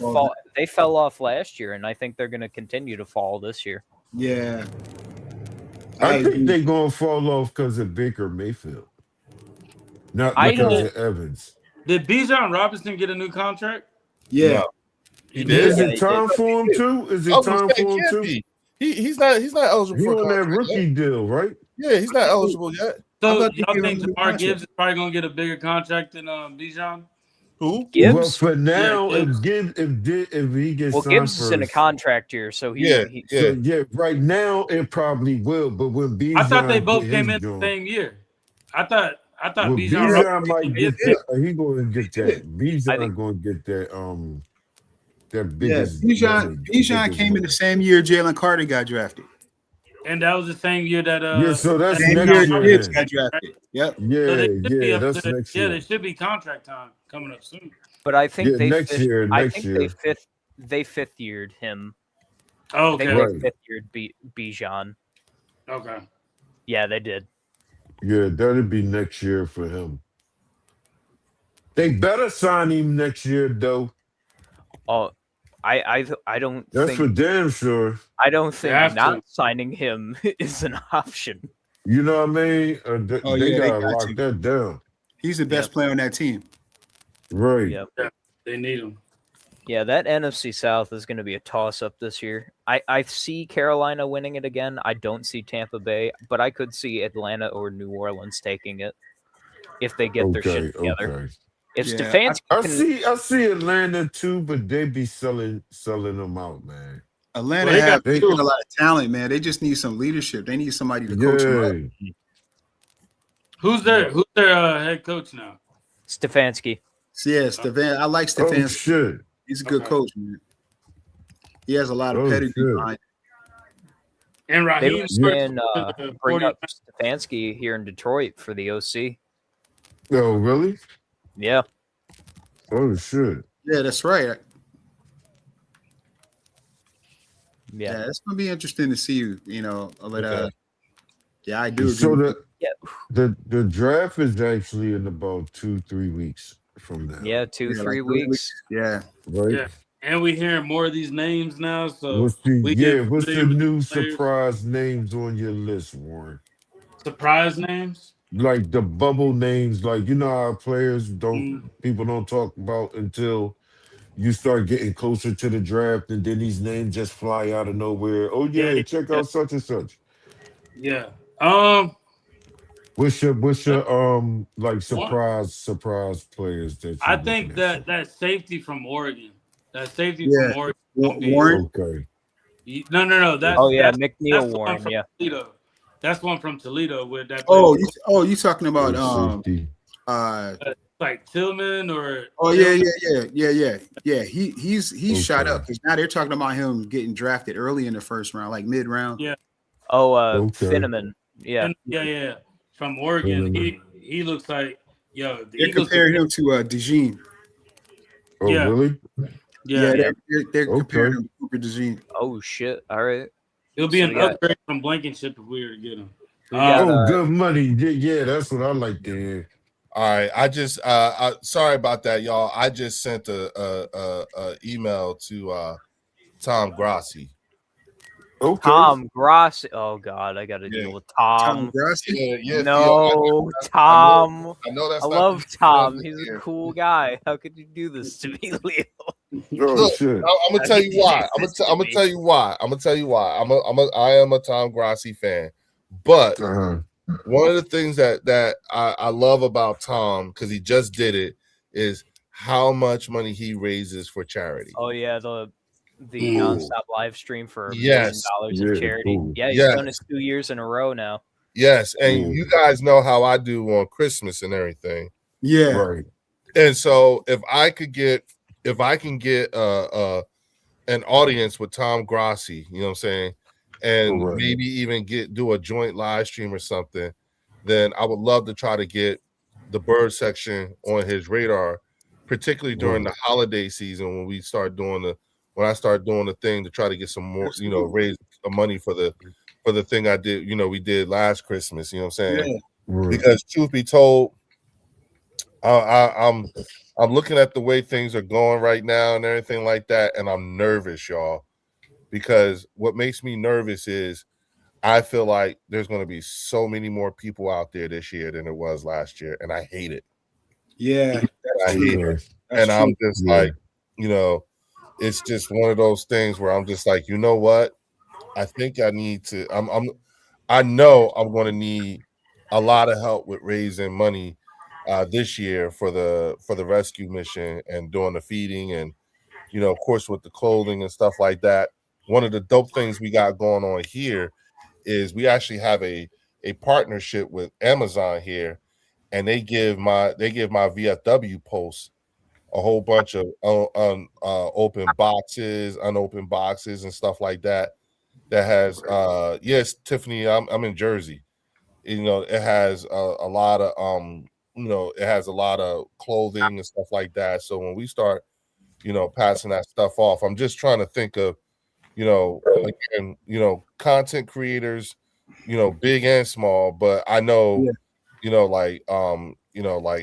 fell off last year, and I think they're going to continue to fall this year.
Yeah.
I think they're gonna fall off because of Baker Mayfield, not because of Evans.
Did Bijan Robinson get a new contract?
Yeah.
No. He did.
Is it time for him too? Is it time for him too?
He's not eligible
He
for a
on that
contract
rookie
yet.
deal, right?
Yeah, he's not eligible yet.
So
thought they
y'all
gave
think
him a new
Jamar
contract.
Gibbs is probably gonna get a bigger contract than Bijan?
Who?
Gibbs?
Well, for now,
Yeah,
if he gets signed
Gibbs is in a
first,
contract year, so
Yeah.
so yeah, right now it probably will. But when Bijan,
I thought they both
get
came
his
in the
joint,
same year. I thought
well,
Bijan
Bijan
Robinson
might
get
get that. He going to get that. Bijan
think-
going to get that. That
Yeah.
biggest. money,
Bijan
biggest
came in
money.
the same year Jalen Carter got drafted.
and that was the same year that
Yeah, so that's
Same
next
year
year.
Gibbs got drafted. Yep.
So they should be
Yeah,
up
that's
to-
next
yeah,
year.
they should be contract time coming up soon.
But I think
Yeah,
they
next year.
I
Next
think
year.
they fifth yeared him.
Oh,
I think
okay.
Right.
they fifth yeared Bijan.
Okay.
Yeah, they did.
Yeah, that'd be next year for him. They better sign him next year, though.
Oh, I don't
That's for
think
damn sure.
I don't think
have
not
to.
signing him is an option.
You know what I mean?
Oh,
they
yeah, they
gotta
got
lock
to.
that down.
He's the best player on that team.
Right.
Yep.
They need him.
Yeah, that NFC South is going to be a toss-up this year. I see Carolina winning it again. I don't see Tampa Bay, but I could see Atlanta or New Orleans taking it if they get their shit together.
Okay.
If
Yeah,
Stefanski
I see Atlanta too, but they be selling them out, man.
Atlanta
Well, they
have
got
a lot of talent, man. They just need some leadership. They need somebody to coach them up.
Yeah.
Who's their head coach now?
Stefanski.
So, yeah, I like
Oh
Stefanski.
shit.
He's a good
Okay.
coach, man. He has a lot of
Oh,
pedigree
shit.
behind him.
And
They
Raheem
were saying bring up Stefanski here in Detroit for the OC.
Oh really?
Yeah.
Oh shit.
Yeah, that's right.
Yeah.
Yeah, it's gonna be interesting to see you. But yeah, I do.
So
agree.
the draft is actually in about 2-3 weeks from now.
Yeah, 2-3
like 3
weeks.
Yeah,
Right.
Yeah. And we hearing more of these names now. So
What's the
we get
what's the
familiar with
new
these players.
surprise names on your list, Warren?
Surprise names?
Like the bubble names, like you know how players
Mm.
people don't talk about until you start getting closer to the draft, and then these names just fly out of nowhere. Oh yeah,
Yeah,
check
yeah.
out such and such.
Yeah.
What's your like surprise players that
I
you're
think
looking at?
that safety from Oregon. That safety
Yeah.
from Oregon. gonna be-
Warren.
Okay.
No.
Oh yeah,
that's
McNeil
the one
Warren.
from
Yeah.
Toledo. That's one from Toledo with that.
Oh,
player.
you talking about
Safety.
Like Tillman or
yeah. He's shot
Okay.
up because now they're talking about him getting drafted early in the first round, like mid round.
Yeah.
Oh,
Okay.
Finneman. Yeah.
Yeah. From Oregon,
Tillman.
he looks like the
They're
Eagles.
comparing him to DeJean.
Oh
Yeah.
really?
Yeah,
They're
Okay.
comparing him to Cooper DeJean.
Oh shit. All right.
it'll be
So
an
we got-
upgrade from Blankenship if we were to get him.
We got,
Oh, good money. Yeah, that's what I like to hear.
All right, I just sorry about that, y'all. I just sent a email to Tom Grassi.
Okay.
Tom Grassi. Oh god, I got to
Yeah.
deal with
Tom
Tom.
Grassi.
Yeah,
No, Tom.
I know that's
I
not
love
the-
Tom. He's
Yeah.
a cool guy. How could you do this to me, Leo?
Oh
Look,
shit.
I'm gonna tell you why. I'm gonna tell you why. I am a Tom Grassi fan, but
Uh-huh.
one of the things that I love about Tom, because he just did it, is how much money he raises for charity.
Oh yeah, the the nonstop live stream for $1 million
Yes.
in charity.
Ooh.
Yeah, he's
Yes.
done it 2 years in a row now.
Yes, and
Ooh.
you guys know how I do on Christmas and everything.
Yeah.
Right.
And so if I can get an audience with Tom Grossi, you know what I'm saying, and
Correct.
maybe even do a joint live stream or something, then I would love to try to get the bird section on his radar, particularly during the holiday season when I start doing the thing to try to get some more, you know, raise money for the thing I did, you know, we did last Christmas, you know what I'm saying?
Yeah.
Right.
Because truth be told, I'm looking at the way things are going right now and everything like that, and I'm nervous, y'all, because what makes me nervous is I feel like there's going to be so many more people out there this year than it was last year, and I hate it.
Yeah.
I hate it. And I'm just like, you know, it's just one of those things where I'm just like, you know what? I think I need to. I know I'm going to need a lot of help with raising money this year for the rescue mission and doing the feeding and, you know, of course with the clothing and stuff like that. One of the dope things we got going on here is we actually have a partnership with Amazon here, and they give my VFW posts a whole bunch of open boxes, unopened boxes, and stuff like that. That has yes, Tiffany, I'm in Jersey. You know, it has a lot of you know, it has a lot of clothing and stuff like that. So when we start, you know, passing that stuff off, I'm just trying to think of, you know, again, you know, content creators, you know, big and small, but I know, you know, like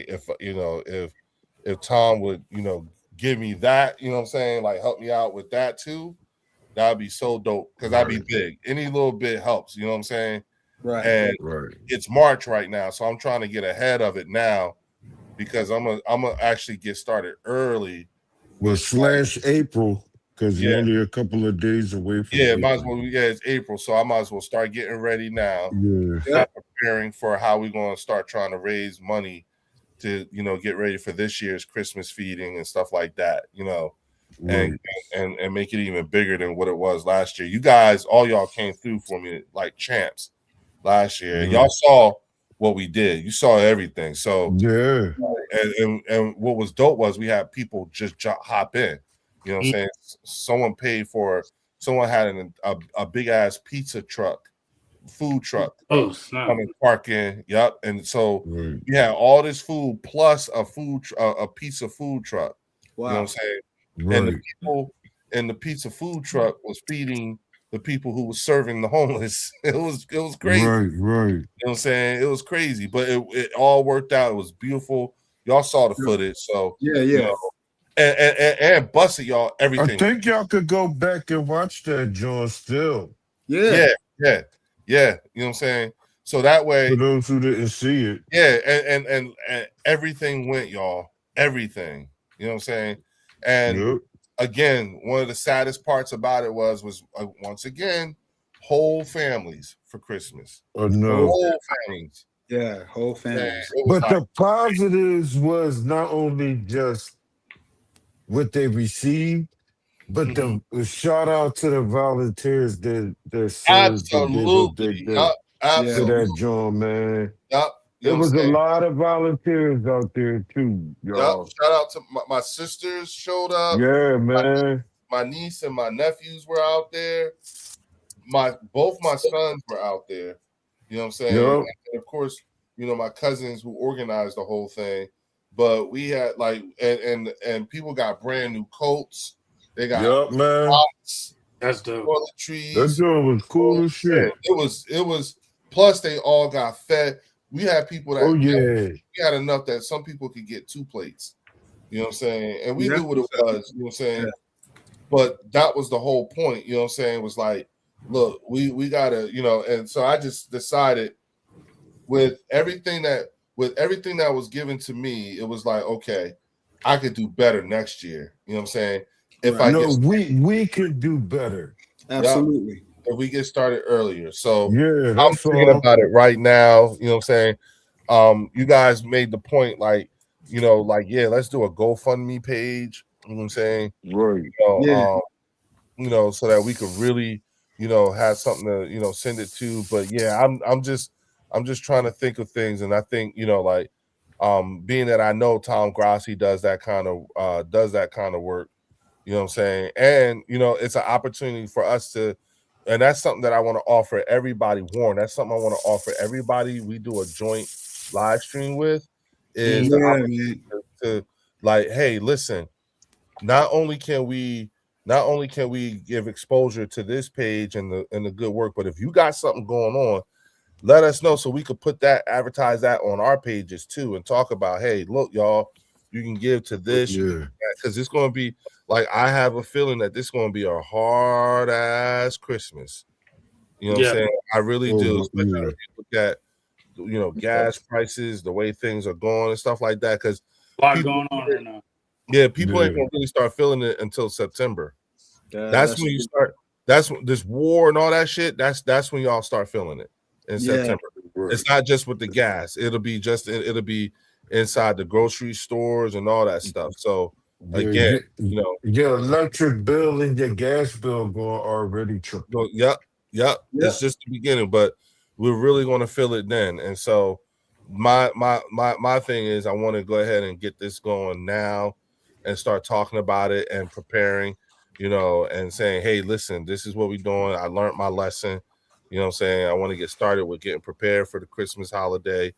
if Tom would, you know, give me that, you know what I'm saying, like help me out with that too, that'd be so dope because I'd be big. Any little bit helps, you know what I'm saying?
Right.
And it's March right now, so I'm trying to get ahead of it now because I'm gonna actually get started early.
Well, / April, because you're only a couple of days away from April.
Might as well. Yeah, it's April, so I might as well start getting ready now. Start preparing for how we're going to start trying to raise money to, you know, get ready for this year's Christmas feeding and stuff like that, you know, and make it even bigger than what it was last year. You guys, all y'all came through for me like champs last year. Y'all saw what we did. You saw everything. So and what was dope was we had people just hop in. You know what I'm saying? Someone paid for. Someone had a big ass pizza truck, food truck. Coming parking. Yep. And so we had all this food plus a pizza food truck.
Wow.
You know what I'm saying? And the people in the pizza food truck was feeding the people who was serving the homeless. It was crazy.
Right.
You know what I'm saying? It was crazy, but it all worked out. It was beautiful. Y'all saw the footage, so you know, and busted y'all everything.
I think y'all could go back and watch that, John. Still,
yeah. You know what I'm saying? So that way,
for those who didn't see it,
and everything went, y'all. Everything. You know what I'm saying? And again, one of the saddest parts about it was once again, whole families for Christmas. Whole families.
Yeah, whole families.
But the positives was not only just what they received, but the shout out to the volunteers that served
absolutely
to that John, man. There was a lot of volunteers out there too, y'all.
Shout out to my sisters showed up.
Yeah, man.
My niece and my nephews were out there. Both my sons were out there. You know what I'm saying? And of course, you know, my cousins who organized the whole thing. But we had like and people got brand new coats. They got pots,
that's dope.
Toiletries.
That joint was cool as shit.
It was plus they all got fed. We had people that we had enough that some people could get 2 plates. You know what I'm saying? And we knew what it was, you know what I'm saying? Yeah. But that was the whole point, you know what I'm saying? It was like, look, we gotta, you know, and so I just decided with everything that was given to me, it was like, okay, I could do better next year. You know what I'm saying?
We could do better.
Absolutely.
If we get started earlier. So
I'm
thinking about it right now. You know what I'm saying? You guys made the point, like, you know, like, let's do a GoFundMe page. You know what I'm saying?
Right.
You know, so that we could really, have something to, send it to. But yeah, I'm just trying to think of things, and I think, being that I know Tom Grassi does that kind of work, you know what I'm saying? And it's an opportunity for us to, and that's something that I want to offer everybody, Warren. That's something I want to offer everybody we do a joint live stream with, is the opportunity to like, hey, listen, not only can we give exposure to this page and the good work, but if you got something going on, let us know so we could advertise that on our pages too, and talk about, hey, look, y'all, you can give to this, because it's going to be like, I have a feeling that this is going to be a hard ass Christmas. You know what I'm saying? I really do. Especially if you look at gas prices, the way things are going and stuff like that. Because
a lot going on right now.
Yeah, people ain't gonna really start feeling it until September. That's when you start. That's when this war and all that shit. That's when y'all start feeling it in September. It's not just with the gas. It'll be inside the grocery stores and all that stuff. So again,
your electric bill and your gas bill going already triple.
Yep. It's just the beginning, but we're really going to feel it then. And so my thing is, I want to go ahead and get this going now and start talking about it and preparing, and saying, hey, listen, this is what we're doing. I learned my lesson. You know what I'm saying? I want to get started with getting prepared for the Christmas holiday.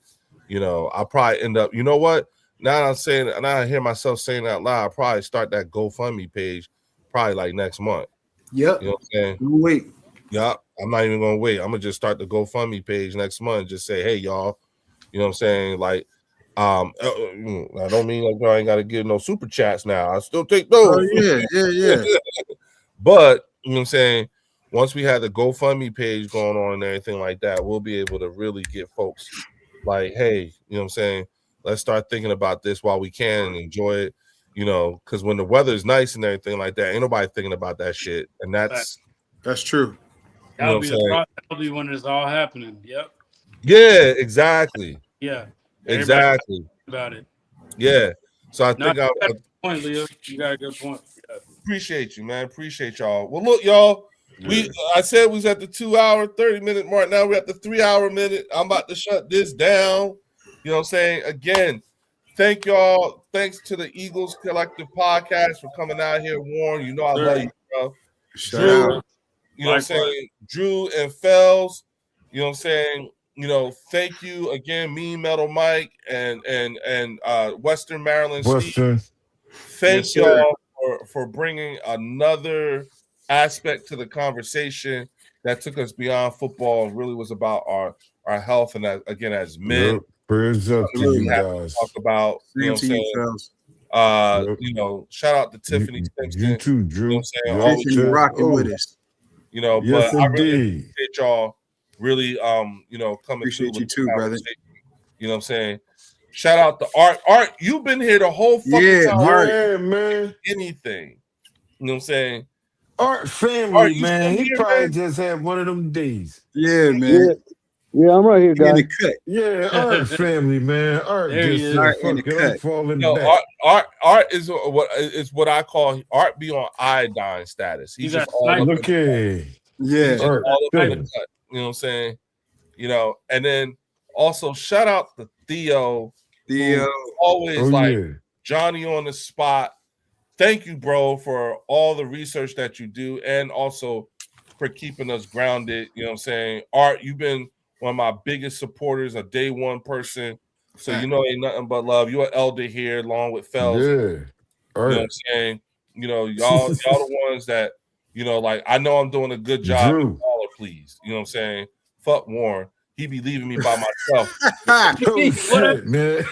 I'll probably end up, what? Now I hear myself saying out loud, I'll probably start that GoFundMe page probably like next month.
Yep.
You know what I'm saying?
Wait.
Yep. I'm not even going to wait. I'm going to just start the GoFundMe page next month and just say, hey, y'all, you know what I'm saying? Like, I don't mean like I ain't got to give no super chats now. I still take those.
Oh, yeah.
But, you know what I'm saying? Once we have the GoFundMe page going on and everything like that, we'll be able to really get folks like, hey, you know what I'm saying? Let's start thinking about this while we can and enjoy it, because when the weather is nice and everything like that, ain't nobody thinking about that shit. And that's
true.
That'll be when it's all happening. Yep.
Yeah, exactly.
Yeah.
Exactly.
About it.
Yeah. So I think
point, Leo. You got a good point. Yeah.
Appreciate you, man. Appreciate y'all. Well, look, y'all. I said we was at the 2 hour, 30-minute mark. Now we're at the 3 hour minute. I'm about to shut this down. You know what I'm saying? Again, thank y'all. Thanks to the Eagles Collective Podcast for coming out here, Warren. I love you, bro. Drew, you know what I'm saying? Drew and Fells, you know what I'm saying? Thank you again, Mean Metal Mike and Western Maryland Steve. Thank y'all for bringing another aspect to the conversation that took us beyond football and really was about our health. And again, as men,
prayers up to you guys.
Talk about, you know what I'm saying? Shout out to Tiffany Simpson.
You too, Drew.
You know what I'm saying?
Always rocking with us.
But I really appreciate y'all really coming
appreciate
through.
You too, brother.
You know what I'm saying? Shout out to Art, you've been here the whole fucking time.
Yeah, man.
Anything. You know what I'm saying?
Art family, man. He probably just had one of them days.
Yeah, man.
Yeah, I'm right here, guys.
Yeah, Art family, man. Art just said, fuck it, I'm falling back.
Art is what I call Art be on iodine status. He's just all up
look here.
Yeah.
All up in the cut. You know what I'm saying? And then also shout out to Theo. Always Johnny on the spot. Thank you, bro, for all the research that you do and also for keeping us grounded. You know what I'm saying? Art, you've been one of my biggest supporters, a day one person. So ain't nothing but love. You're an elder here along with Fells.
Yeah.
You know what I'm saying? Y'all the ones that, like I know I'm doing a good job. Caller, please. You know what I'm saying? Fuck Warren. He be leaving me by myself.
Shit, man.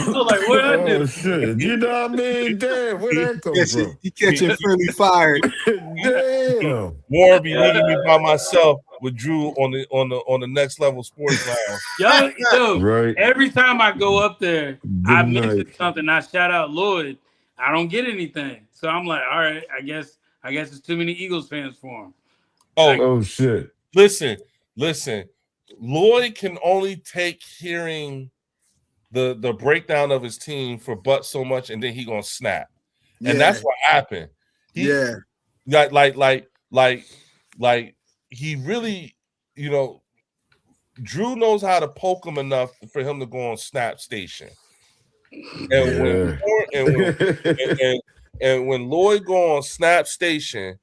Like, what I do?
Shit. You know what I mean? Damn, where that come from?
He catching friendly fire.
Damn.
Warren be leaving me by myself with Drew on the Next Level Sports Lounge.
Yo, every time I go up there, I mention something. I shout out Lloyd. I don't get anything, so I'm like, all right, I guess it's too many Eagles fans for him.
Oh shit!
Listen. Lloyd can only take hearing the breakdown of his team for but so much, and then he gonna snap. And that's what happened. Like he really, Drew knows how to poke him enough for him to go on Snap Station. And when Lloyd go on Snap Station,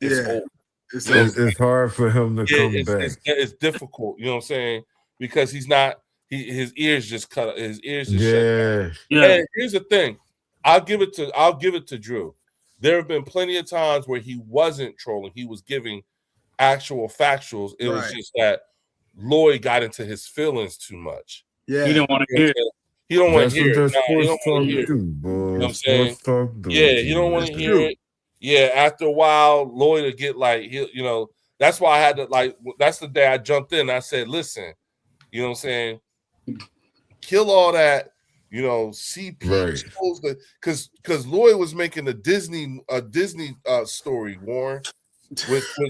it's over.
It's hard for him to come back.
It's difficult, you know what I'm saying? Because he's not. His ears just cut. His ears just shut. And here's the thing. I'll give it to Drew. There have been plenty of times where he wasn't trolling. He was giving actual factuals. It was just that Lloyd got into his feelings too much.
Yeah, he didn't want to hear it.
He don't want to hear it.
He don't want to hear it. You
know what I'm saying? He don't want to hear it. Yeah, after a while, Lloyd would get like, that's why I had to, that's the day I jumped in. I said, listen, you know what I'm saying? Kill all that, CP because Lloyd was making a Disney story, Warren. With I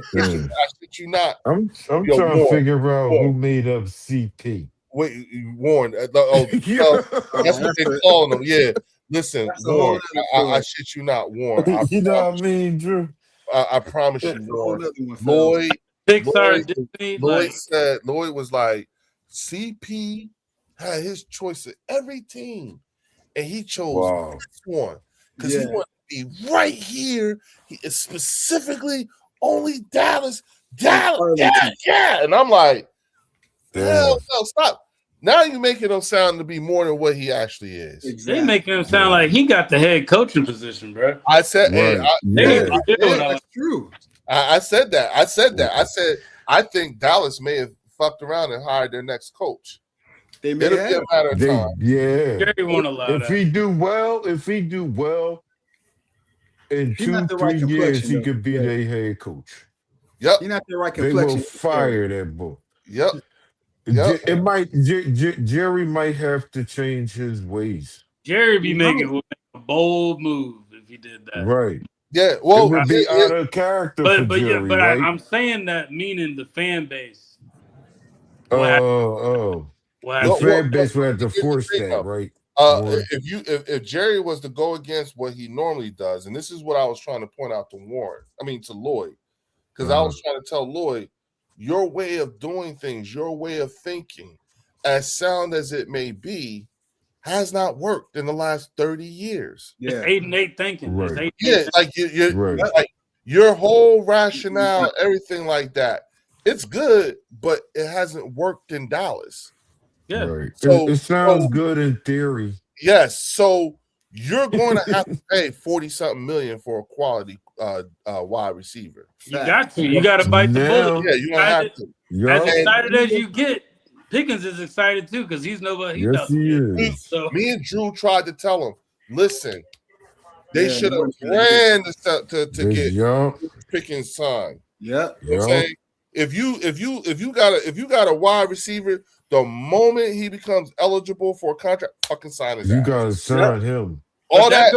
shit you not.
I'm trying to figure out who made up CP.
Wait, Warren. That's what they call him. Yeah. Listen, Warren. I shit you not, Warren.
You know what I mean, Drew?
I promise you, Warren. Lloyd was like, CP had his choice of every team, and he chose this one because he wanted to be right here. He is specifically only Dallas. Yeah. And I'm like, hell no, stop. Now you're making him sound to be more than what he actually is.
Exactly. They making him sound like he got the head coaching position, bro.
I said,
that's true.
I said that. I said, I think Dallas may have fucked around and hired their next coach.
They may have.
Be a matter of time.
Jerry won't allow
if he do well, in 2-3 years, he could be their head coach.
Yep.
You're not the right complexion.
They will fire that boy.
Yep.
It might. Jerry might have to change his ways.
Jerry be making a bold move if he did that.
Right.
Yeah. Well,
it would be out of character for Jerry, right?
I'm saying that meaning the fan base.
The fan base will have to force that, right?
If Jerry was to go against what he normally does, and this is what I was trying to point out to Lloyd, because I was trying to tell Lloyd, your way of doing things, your way of thinking, as sound as it may be, has not worked in the last 30 years.
Yeah. It's 8-8 thinking.
Right. Like your whole rationale, everything like that, it's good, but it hasn't worked in Dallas.
Yeah.
Right. So it sounds good in theory.
Yes. So you're going to have to pay 40-something million for a quality wide receiver.
You got to. You got to bite the bullet.
Yeah, you're going to have to.
As excited as you get, Pickens is excited too because he's nobody.
Yes, he is.
So me and Drew tried to tell him, listen, they should have ran to get Pickens signed.
Yeah.
You know what I'm saying? If you got a wide receiver, the moment he becomes eligible for a contract, fucking sign his ass.
You gotta sign him.
All
that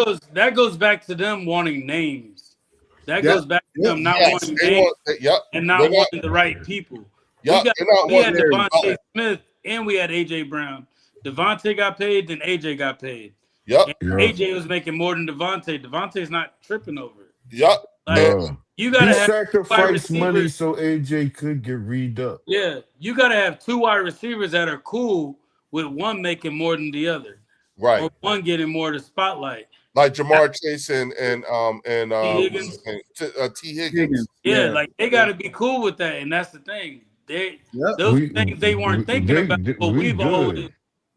goes back to them wanting names. That goes back to them not wanting names and not wanting the right people. We had Devontae Smith and we had AJ Brown. Devontae got paid, then AJ got paid. AJ was making more than Devontae. Devontae's not tripping over it. You gotta have
sacrifice money so AJ could get re-up.
Yeah, you gotta have 2 wide receivers that are cool with one making more than the other,
right?
Or one getting more of the spotlight,
like Jamar Chase and T. Higgins.
Yeah, like they gotta be cool with that, and that's the thing. Those things they weren't thinking about, but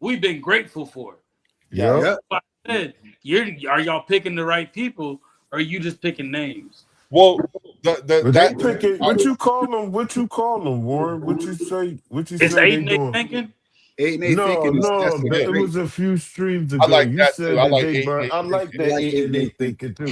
we've been grateful for.
Yeah.
I said, are y'all picking the right people, or are you just picking names?
Well,
what you call them, Warren? What you say?
It's 8-8 thinking.
8-8 thinking.
No, it was a few streams ago.
I like
you
that
said
too.
I
like
that 8-8 thinking too.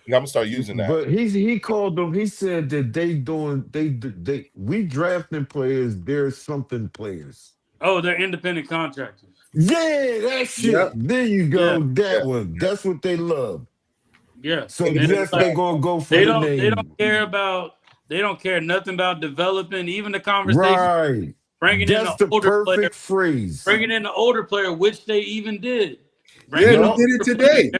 I'm gonna start using that.
But he called them. He said that we drafting players. They're something players.
Oh, they're independent contractors.
Yeah, that shit. Yep. There you go. One. That's what they love.
Yeah.
So yes, they're gonna go for the name.
They don't care nothing about developing, even the conversation.
Right.
Bringing in the older
perfect phrase.
Bringing in the older player, which they even did.
We did it today.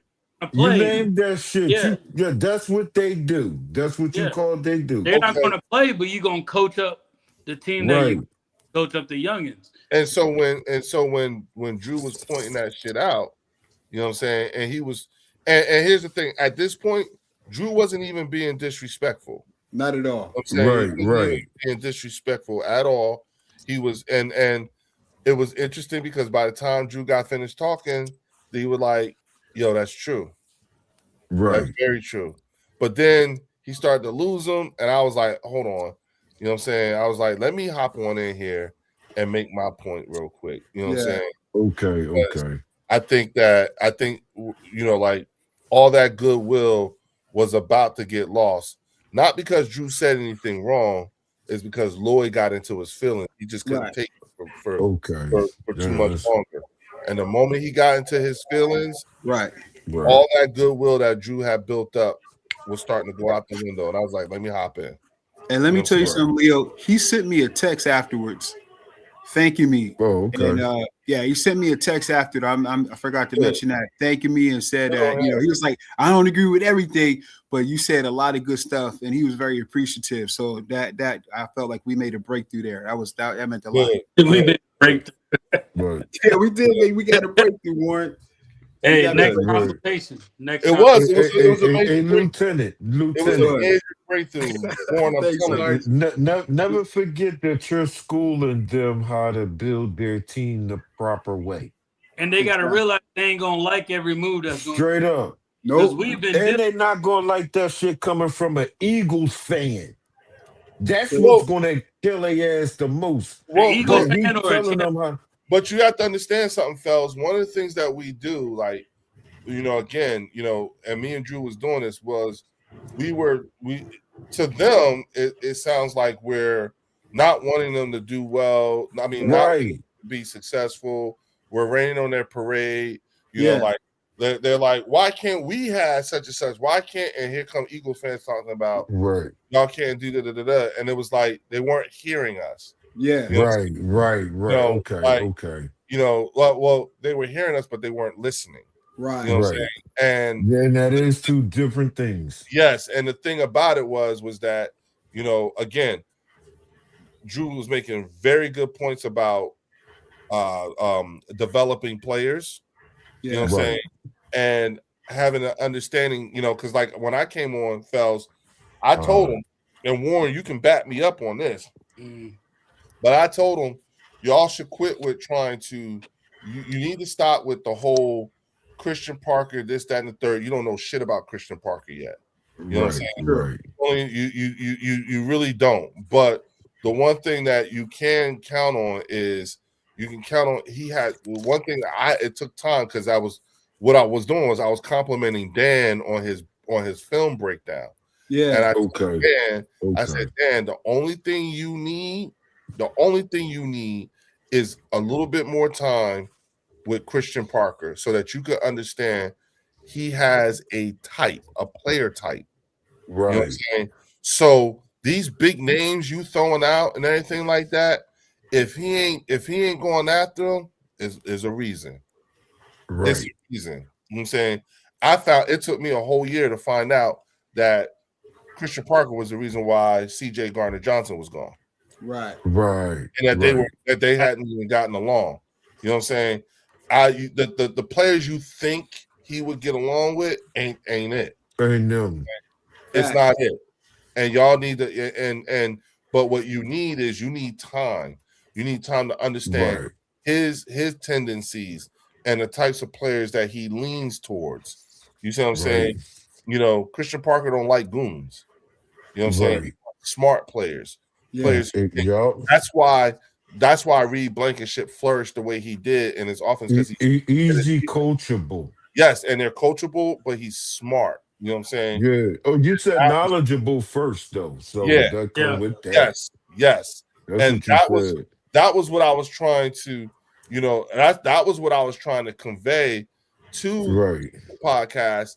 You
play.
named that shit.
Yeah.
That's what they do. That's what you
Yeah.
call they do.
They're not
Okay.
going to play, but you're going to coach up the team that
Right.
you coach up the youngins.
And so when Drew was pointing that shit out, you know what I'm saying, and he was, and here's the thing: at this point, Drew wasn't even being disrespectful.
Not at all.
You know what I'm saying
Right,
he wasn't
right.
even being disrespectful at all. He was, and it was interesting because by the time Drew got finished talking, he was like, "Yo, that's true.
Right.
That's very true." But then he started to lose them, and I was like, "Hold on," you know what I'm saying? I was like, "Let me hop on in here and make my point real quick." You know what I'm
Yeah.
saying?
Okay.
I think you know, like all that goodwill was about to get lost, not because Drew said anything wrong, it's because Lloyd got into his feelings. He just couldn't
Right.
take it for
Okay.
too much longer. And the moment he got into his feelings,
Right.
Right.
all that goodwill that Drew had built up was starting to go out the window. And I was like, let me hop in.
And let me
No,
tell you
right.
something, Leo. He sent me a text afterwards, thanking me.
Oh, okay.
And yeah, he sent me a text after. I forgot to mention that, thanking me and said that he was like, I don't agree with everything, but you said a lot of good stuff, and he was very appreciative. So that I felt like we made a breakthrough there. That meant a lot.
We made a breakthrough.
Right.
Yeah, we did. We got a breakthrough, Warren.
Hey, next
right.
consultation. Next
It
time.
was a
Hey,
major breakthrough.
Lieutenant.
It was a major breakthrough. Warren, I'm
Thanks,
telling you.
Sarge.
Never forget that you're schooling them how to build their team the proper way.
And they got to realize they ain't going to like every move that's going
Straight up.
Because
Nope.
we've been
And they're not going to like that shit coming from an Eagles fan. That's
Well-
what's going to kill their ass the most.
Well,
Eagles
That he
fan or a
telling
champ?
them how.
But you have to understand something, fellas. One of the things that we do, like, you know, again, you know, and me and Drew was doing this was we to them, it sounds like we're not wanting them to do well. I mean, not
Right.
be successful. We're raining on their parade. You
Yeah.
know, like they're like, why can't we have such and such? Why can't? And here come Eagle fans talking about
Right.
y'all can't do da. And it was like they weren't hearing us.
Yeah.
You know,
Right.
know,
Okay.
like-
Okay.
You know, well, they were hearing us, but they weren't listening.
Right.
You know what I'm
Right.
saying? And
Then that is two different things.
yes, and the thing about it was that, you know, again, Drew was making very good points about developing players. You know what I'm
Right.
saying? And having an understanding, you know, because like when I came on, Fells, I told him, and Warren, you can back me up on this, but I told him, y'all should quit with trying to, you need to stop with the whole Christian Parker, this, that, and the third. You don't know shit about Christian Parker yet. You know what I'm saying?
Right.
You really don't. But the one thing that you can count on is you can count on. He had one thing. It took time because I was complimenting Dan on his film breakdown.
Yeah.
And I
Okay.
Dan, I said, Dan, the only thing you need is a little bit more time with Christian Parker so that you could understand he has a type, a player type. You know what I'm
Right.
saying? So these big names you throwing out and everything like that, if he ain't going after them, is a reason.
Right.
It's a reason. You know what I'm saying? I found it took me a whole year to find out that Christian Parker was the reason why CJ Gardner-Johnson was gone.
Right.
Right.
And that they hadn't even gotten along. You know what I'm saying? The players you think he would get along with ain't it.
And them.
It's not it. And y'all need to but what you need is you need time. You need time to understand
Right.
his tendencies and the types of players that he leans towards. You see what I'm saying? You know, Christian Parker don't like goons. You know what I'm saying?
Right.
Smart players. Players.
Yup.
That's why Reed Blankenship flourished the way he did in his offense because
Easy coachable.
yes, and they're coachable, but he's smart. You know what I'm saying?
Yeah. Oh, you said knowledgeable first though. So
Yeah.
that come with that.
Yes.
That's
And
what you said.
that was what I was trying to, you know, that was what I was trying to convey to the podcast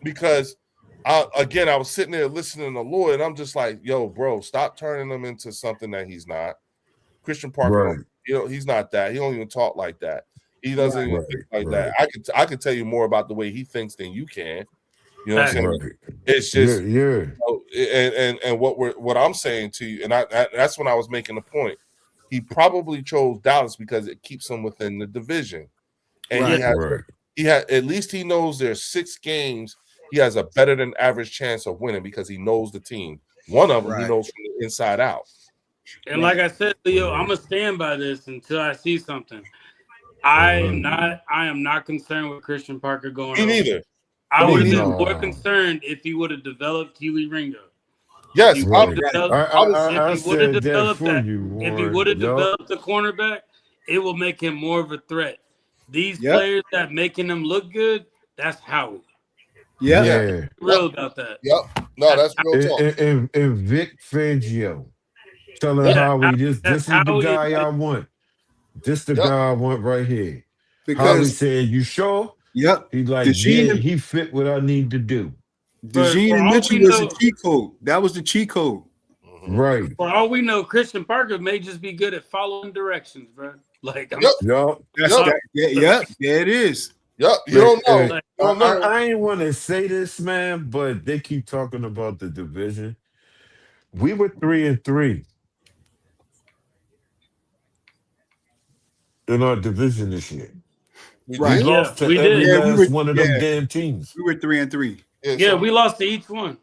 because I was sitting there listening to Lloyd and I'm just like, yo, bro, stop turning him into something that he's not. Christian Parker, you know, he's not that. He don't even talk like that. He doesn't even think like that. I could tell you more about the way he thinks than you can. You know what I'm saying?
Right.
It's just
yeah.
And what I'm saying to you, and that's when I was making the point. He probably chose Dallas because it keeps him within the division, and he had at least he knows there's 6 games. He has a better than average chance of winning because he knows the team. One of them he knows from the inside out.
And like I said, Leo, I'm gonna stand by this until I see something. I am not concerned with Christian Parker going.
Me neither.
I would have been more concerned if he would have developed Keely Ringo.
Yes,
if he would have developed the cornerback, it will make him more of a threat. These players that making him look good, that's Howie.
Yeah.
Real about that.
Yep. No, that's real talk.
And Vic Fangio telling Howie this is the guy I want. This the guy I want right here. Because Howie said, "You sure?"
Yep.
He's like, he fit what I need to do.
DeGene and Mitchell was the cheat code. That was the cheat code.
Right.
For all we know, Christian Parker may just be good at following directions, bro. Like,
there it is.
Yep. You don't know.
I ain't want to say this, man, but they keep talking about the division. We were 3-3 in our division this year. We lost to every last one of them damn teams.
We were 3-3.
Yeah, we lost to each one.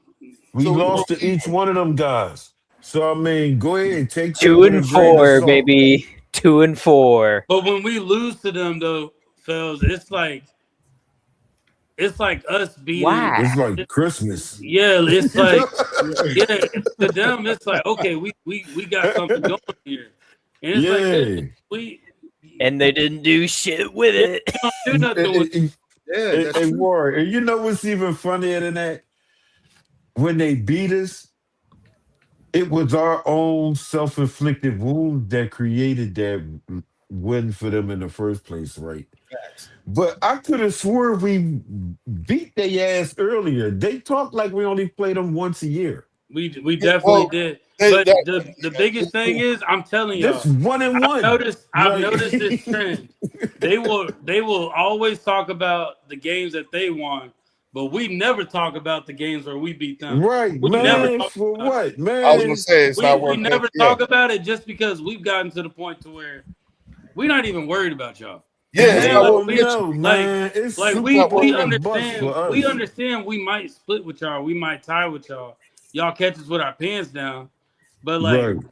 We lost to each one of them guys. So I mean, go ahead and take
2-4, baby. 2-4.
But when we lose to them, though, fellas, it's like us beating.
Wow.
It's like Christmas.
Yeah, it's like to them, it's like, okay, we got something going here, and it's like
and they didn't do shit with it.
They don't do nothing with it.
And you know what's even funnier than that? When they beat us, it was our own self-inflicted wound that created that win for them in the first place, right? But I could have swore we beat their ass earlier. They talk like we only play them once a year.
We definitely did. But the biggest thing is, I'm telling y'all,
this 1-1.
I've noticed this trend. They will always talk about the games that they won, but we never talk about the games where we beat them.
Right,
we
man.
Never talk
for
about
what, man?
I was gonna say it's not worth
it. We never talk about it just because we've gotten to the point to where we're not even worried about y'all.
Yeah,
we understand. We understand we might split with y'all. We might tie with y'all. Y'all catch us with our pants down. But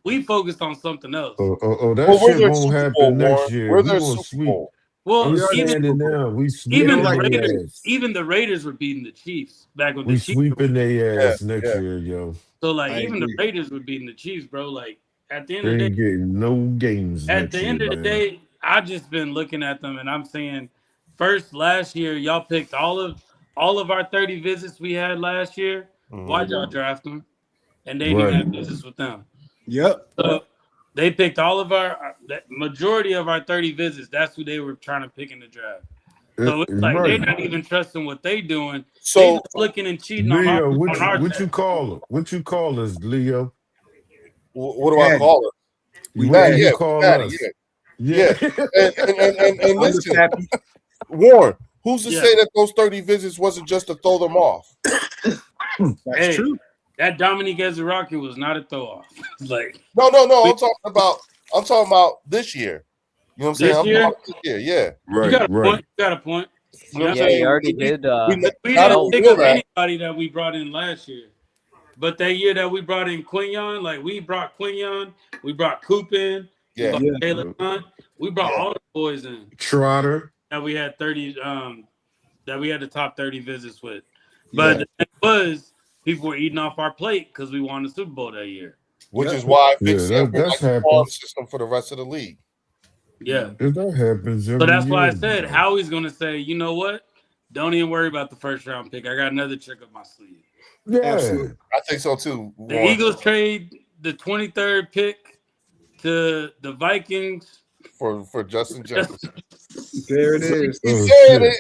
we focused on something else.
That shit won't happen next year.
We're their Super Bowl.
Well,
even
the Raiders were beating the Chiefs back when
we
the Chiefs
sweeping their ass next year, yo.
So even the Raiders were beating the Chiefs, bro. Like at the end
they
of the
ain't
day,
getting no games.
At the end of the day, I've just been looking at them and I'm saying, first last year y'all picked all of our 30 visits we had last year. Why'd y'all draft them? And they didn't have business with them.
Yep.
So they picked all of the majority of our 30 visits. That's who they were trying to pick in the draft. So it's like they're not even trusting what they doing. So they just looking and cheating
Leo,
on our
what you call her? What you call us, Leo?
What do I call her?
What you call us?
Yeah. And listen, Warren, who's to say that those 30 visits wasn't just to throw them off?
That's true.
That Dominique Ezeraki was not a throw off. Like
no. I'm talking about this year. You know what I'm saying?
This year?
This year,
Right.
You got a point.
You know he already did.
We didn't pick up anybody that we brought in last year. But that year that we brought in Quinyon, like we brought Quinyon, we brought Coop in, Caleb Hunt, we brought all the boys in.
Trotter.
That we had 30 that we had the top 30 visits with. But the thing was, people were eating off our plate because we won the Super Bowl that year.
Which is why I fixed the farm system for the rest of the league.
Yeah.
That happens every
So that's why I
year,
said Howie's going to say, you know what? Don't even worry about the first round pick. I got another trick up my sleeve.
Yeah.
Absolutely. I think so too.
The Eagles trade the 23rd pick to the Vikings
for Justin Jefferson.
There it is.
He said it.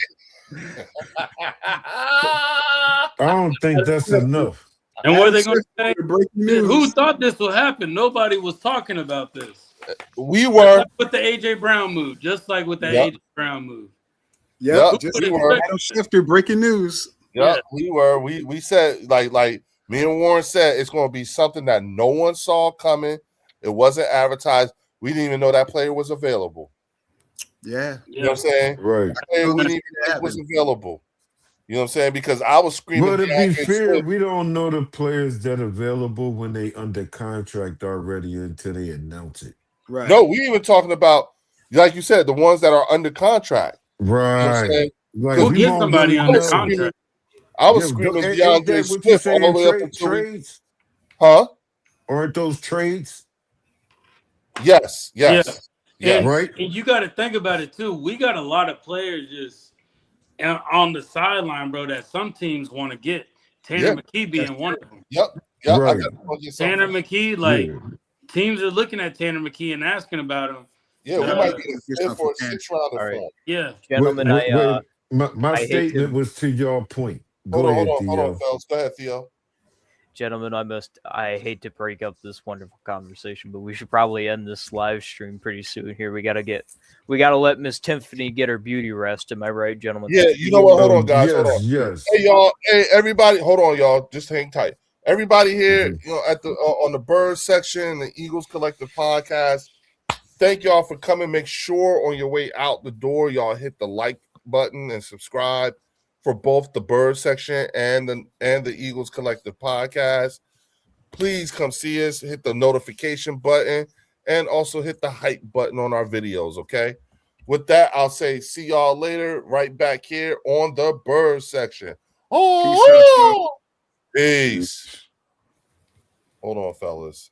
I don't think that's enough.
And what are they going to say? Who thought this would happen? Nobody was talking about this.
We were
like with the AJ Brown move, just like with that
Yep.
AJ Brown move.
Yeah,
Yep,
just
we were.
Adam Schefter breaking news.
Yep,
Yeah.
we were. We said like me and Warren said it's going to be something that no one saw coming. It wasn't advertised. We didn't even know that player was available.
Yeah.
You know what I'm saying?
Right.
That player we didn't even think was available. You know what I'm saying? Because I was screaming.
But to be
DeAndre
fair,
Swift.
we don't know the players that are available when they under contract already until they announce it.
Right.
No, we even talking about, like you said, the ones that are under contract. You know what I'm
Right.
saying?
Like
We'll
we
get
won't
somebody
really
under
know.
contract.
I was
Yeah,
screaming
ain't
DeAndre
that what you
Swift all the
saying?
way up until
Trades?
Huh?
Aren't those trades?
Yes.
Yeah. And,
Right.
and you got to think about it too. We got a lot of players just on the sideline, bro, that some teams want to get. Tanner McKee being one of them.
Yep.
Right.
I got
Tanner McKee, like
Yeah.
teams are looking at Tanner McKee and asking about him.
Yeah, we might get a 5th or a 6th rounder for him.
Yeah.
Gentlemen,
my
I hate
statement
to-
was to your point.
Hold on,
Theo.
fellas. Go ahead, Theo.
Gentlemen, I hate to break up this wonderful conversation, but we should probably end this live stream pretty soon here. We gotta let Miss Tiffany get her beauty rest. Am I right, gentlemen?
Yeah, you know what? Hold on, guys. Hold on.
Yes.
Hey, y'all. Hey, everybody. Hold on, y'all. Just hang tight. Everybody here,
Mhm.
you know, at the on the Birds section, the Eagles Collective podcast. Thank y'all for coming. Make sure on your way out the door, y'all hit the like button and subscribe for both the Birds section and the Eagles Collective podcast. Please come see us. Hit the notification button and also hit the hype button on our videos. Okay. With that, I'll say see y'all later. Right back here on the Birds section. Oh, peace. Hold on, fellas.